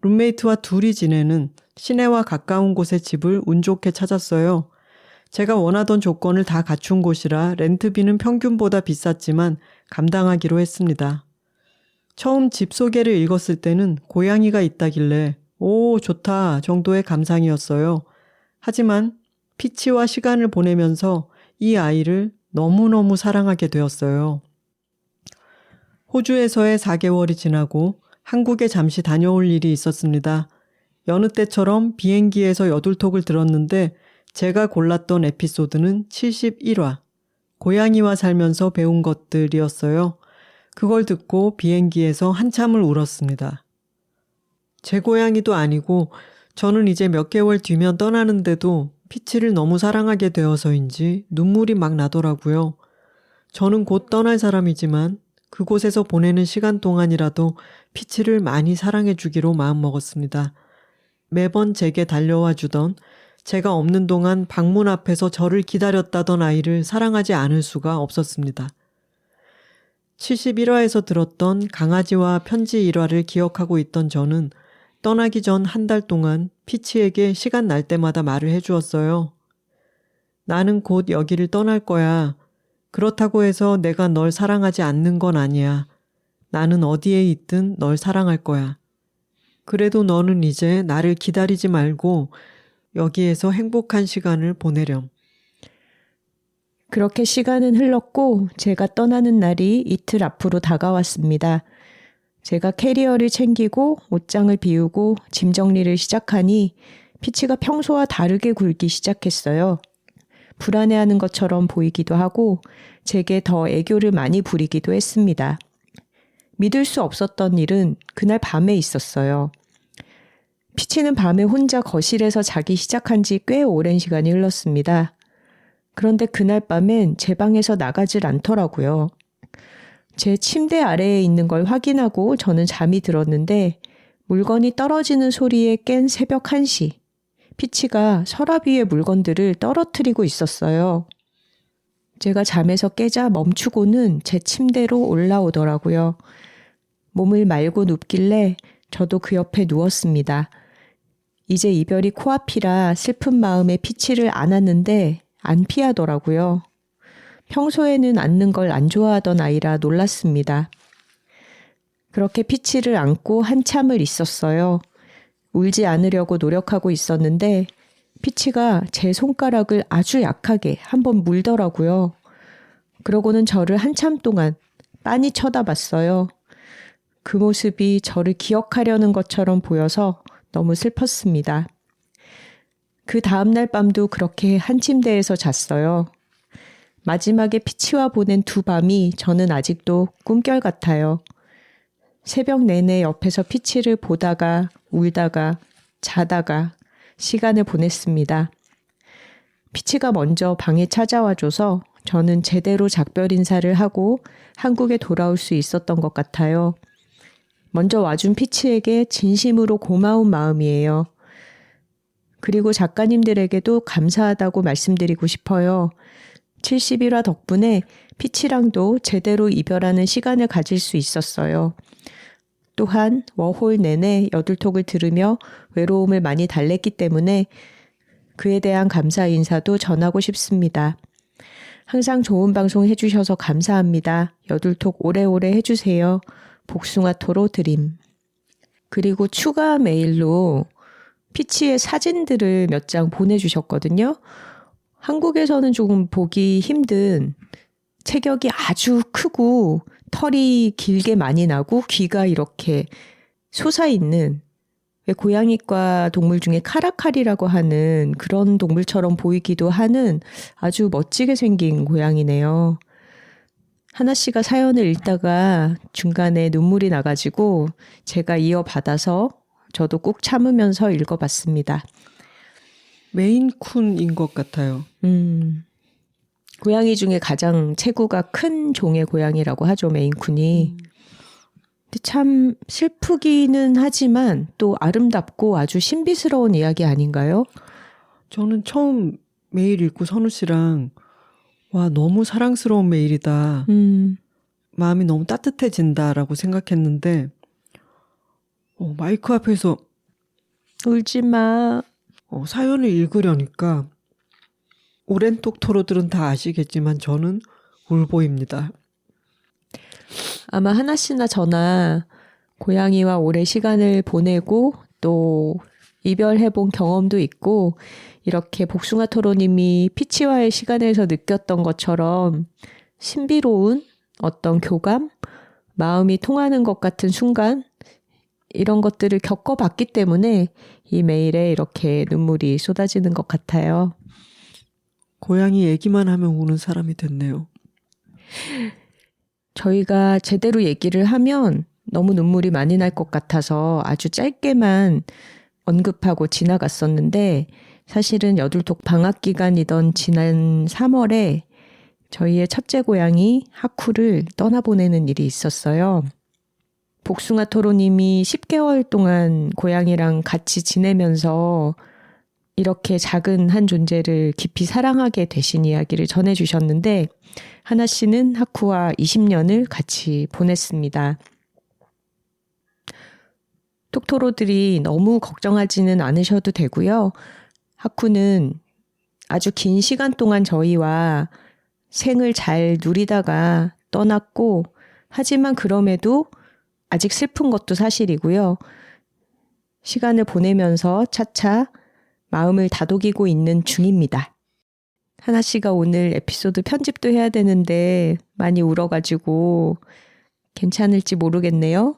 룸메이트와 둘이 지내는 시내와 가까운 곳의 집을 운 좋게 찾았어요. 제가 원하던 조건을 다 갖춘 곳이라 렌트비는 평균보다 비쌌지만 감당하기로 했습니다. 처음 집 소개를 읽었을 때는 고양이가 있다길래 오, 좋다 정도의 감상이었어요. 하지만 피치와 시간을 보내면서 이 아이를 너무너무 사랑하게 되었어요. 호주에서의 4개월이 지나고 한국에 잠시 다녀올 일이 있었습니다. 여느 때처럼 비행기에서 여둘톡을 들었는데 제가 골랐던 에피소드는 71화. 고양이와 살면서 배운 것들이었어요. 그걸 듣고 비행기에서 한참을 울었습니다. 제 고양이도 아니고 저는 이제 몇 개월 뒤면 떠나는데도 피치를 너무 사랑하게 되어서인지 눈물이 막 나더라고요. 저는 곧 떠날 사람이지만 그곳에서 보내는 시간 동안이라도 피치를 많이 사랑해 주기로 마음먹었습니다. 매번 제게 달려와 주던 제가 없는 동안 방문 앞에서 저를 기다렸다던 아이를 사랑하지 않을 수가 없었습니다. 71화에서 들었던 강아지와 편지 일화를 기억하고 있던 저는 떠나기 전 한 달 동안 피치에게 시간 날 때마다 말을 해주었어요. 나는 곧 여기를 떠날 거야. 그렇다고 해서 내가 널 사랑하지 않는 건 아니야. 나는 어디에 있든 널 사랑할 거야. 그래도 너는 이제 나를 기다리지 말고 여기에서 행복한 시간을 보내렴. 그렇게 시간은 흘렀고 제가 떠나는 날이 이틀 앞으로 다가왔습니다. 제가 캐리어를 챙기고 옷장을 비우고 짐 정리를 시작하니 피치가 평소와 다르게 굴기 시작했어요. 불안해하는 것처럼 보이기도 하고 제게 더 애교를 많이 부리기도 했습니다. 믿을 수 없었던 일은 그날 밤에 있었어요. 피치는 밤에 혼자 거실에서 자기 시작한 지 꽤 오랜 시간이 흘렀습니다. 그런데 그날 밤엔 제 방에서 나가질 않더라고요. 제 침대 아래에 있는 걸 확인하고 저는 잠이 들었는데 물건이 떨어지는 소리에 깬 새벽 1시. 피치가 서랍 위에 물건들을 떨어뜨리고 있었어요. 제가 잠에서 깨자 멈추고는 제 침대로 올라오더라고요. 몸을 말고 눕길래 저도 그 옆에 누웠습니다. 이제 이별이 코앞이라 슬픈 마음에 피치를 안았는데 안 피하더라고요. 평소에는 안는 걸 안 좋아하던 아이라 놀랐습니다. 그렇게 피치를 안고 한참을 있었어요. 울지 않으려고 노력하고 있었는데 피치가 제 손가락을 아주 약하게 한번 물더라고요. 그러고는 저를 한참 동안 빤히 쳐다봤어요. 그 모습이 저를 기억하려는 것처럼 보여서 너무 슬펐습니다. 그 다음날 밤도 그렇게 한 침대에서 잤어요. 마지막에 피치와 보낸 2밤이 저는 아직도 꿈결 같아요. 새벽 내내 옆에서 피치를 보다가 울다가 자다가 시간을 보냈습니다. 피치가 먼저 방에 찾아와줘서 저는 제대로 작별 인사를 하고 한국에 돌아올 수 있었던 것 같아요. 먼저 와준 피치에게 진심으로 고마운 마음이에요. 그리고 작가님들에게도 감사하다고 말씀드리고 싶어요. 71화 덕분에 피치랑도 제대로 이별하는 시간을 가질 수 있었어요. 또한 워홀 내내 여둘톡을 들으며 외로움을 많이 달랬기 때문에 그에 대한 감사 인사도 전하고 싶습니다. 항상 좋은 방송 해주셔서 감사합니다. 여둘톡 오래오래 해주세요. 복숭아토로 드림. 그리고 추가 메일로 피치의 사진들을 몇 장 보내주셨거든요. 한국에서는 조금 보기 힘든 체격이 아주 크고 털이 길게 많이 나고 귀가 이렇게 솟아있는, 왜 고양이과 동물 중에 카라칼이라고 하는 그런 동물처럼 보이기도 하는 아주 멋지게 생긴 고양이네요. 하나 씨가 사연을 읽다가 중간에 눈물이 나가지고 제가 이어받아서 저도 꾹 참으면서 읽어봤습니다. 메인쿤인 것 같아요. 고양이 중에 가장 체구가 큰 종의 고양이라고 하죠, 메인쿤이. 근데 참 슬프기는 하지만 또 아름답고 아주 신비스러운 이야기 아닌가요? 저는 처음 메일 읽고 선우 씨랑 와, 너무 사랑스러운 메일이다. 마음이 너무 따뜻해진다라고 생각했는데 마이크 앞에서 울지 마. 사연을 읽으려니까 오랜 톡토로들은 다 아시겠지만 저는 울보입니다. 아마 하나 씨나 저나 고양이와 오래 시간을 보내고 또 이별해본 경험도 있고 이렇게 복숭아 토로님이 피치와의 시간에서 느꼈던 것처럼 신비로운 어떤 교감, 마음이 통하는 것 같은 순간 이런 것들을 겪어봤기 때문에 이 메일에 이렇게 눈물이 쏟아지는 것 같아요. 고양이 얘기만 하면 우는 사람이 됐네요. 저희가 제대로 얘기를 하면 너무 눈물이 많이 날 것 같아서 아주 짧게만 언급하고 지나갔었는데 사실은 여둘톡 방학 기간이던 지난 3월에 저희의 첫째 고양이 하쿠를 떠나보내는 일이 있었어요. 복숭아 토로님이 10개월 동안 고양이랑 같이 지내면서 이렇게 작은 한 존재를 깊이 사랑하게 되신 이야기를 전해주셨는데 하나 씨는 하쿠와 20년을 같이 보냈습니다. 톡토로들이 너무 걱정하지는 않으셔도 되고요. 하쿠는 아주 긴 시간 동안 저희와 생을 잘 누리다가 떠났고 하지만 그럼에도 아직 슬픈 것도 사실이고요. 시간을 보내면서 차차 마음을 다독이고 있는 중입니다. 하나 씨가 오늘 에피소드 편집도 해야 되는데 많이 울어가지고 괜찮을지 모르겠네요.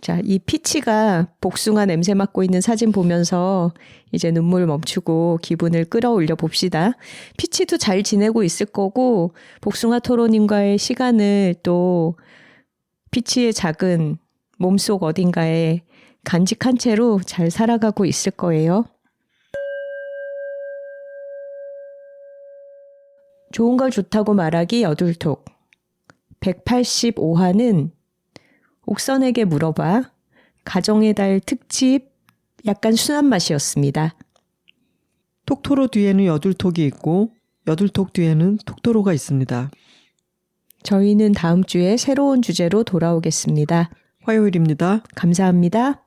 자, 이 피치가 복숭아 냄새 맡고 있는 사진 보면서 이제 눈물 멈추고 기분을 끌어올려 봅시다. 피치도 잘 지내고 있을 거고 복숭아 토로님과의 시간을 또 피치의 작은 몸속 어딘가에 간직한 채로 잘 살아가고 있을 거예요. 좋은 걸 좋다고 말하기 여둘톡 185화는 옥선에게 물어봐 가정의 달 특집 약간 순한 맛이었습니다. 톡토로 뒤에는 여둘톡이 있고 여둘톡 뒤에는 톡토로가 있습니다. 저희는 다음 주에 새로운 주제로 돌아오겠습니다. 화요일입니다. 감사합니다.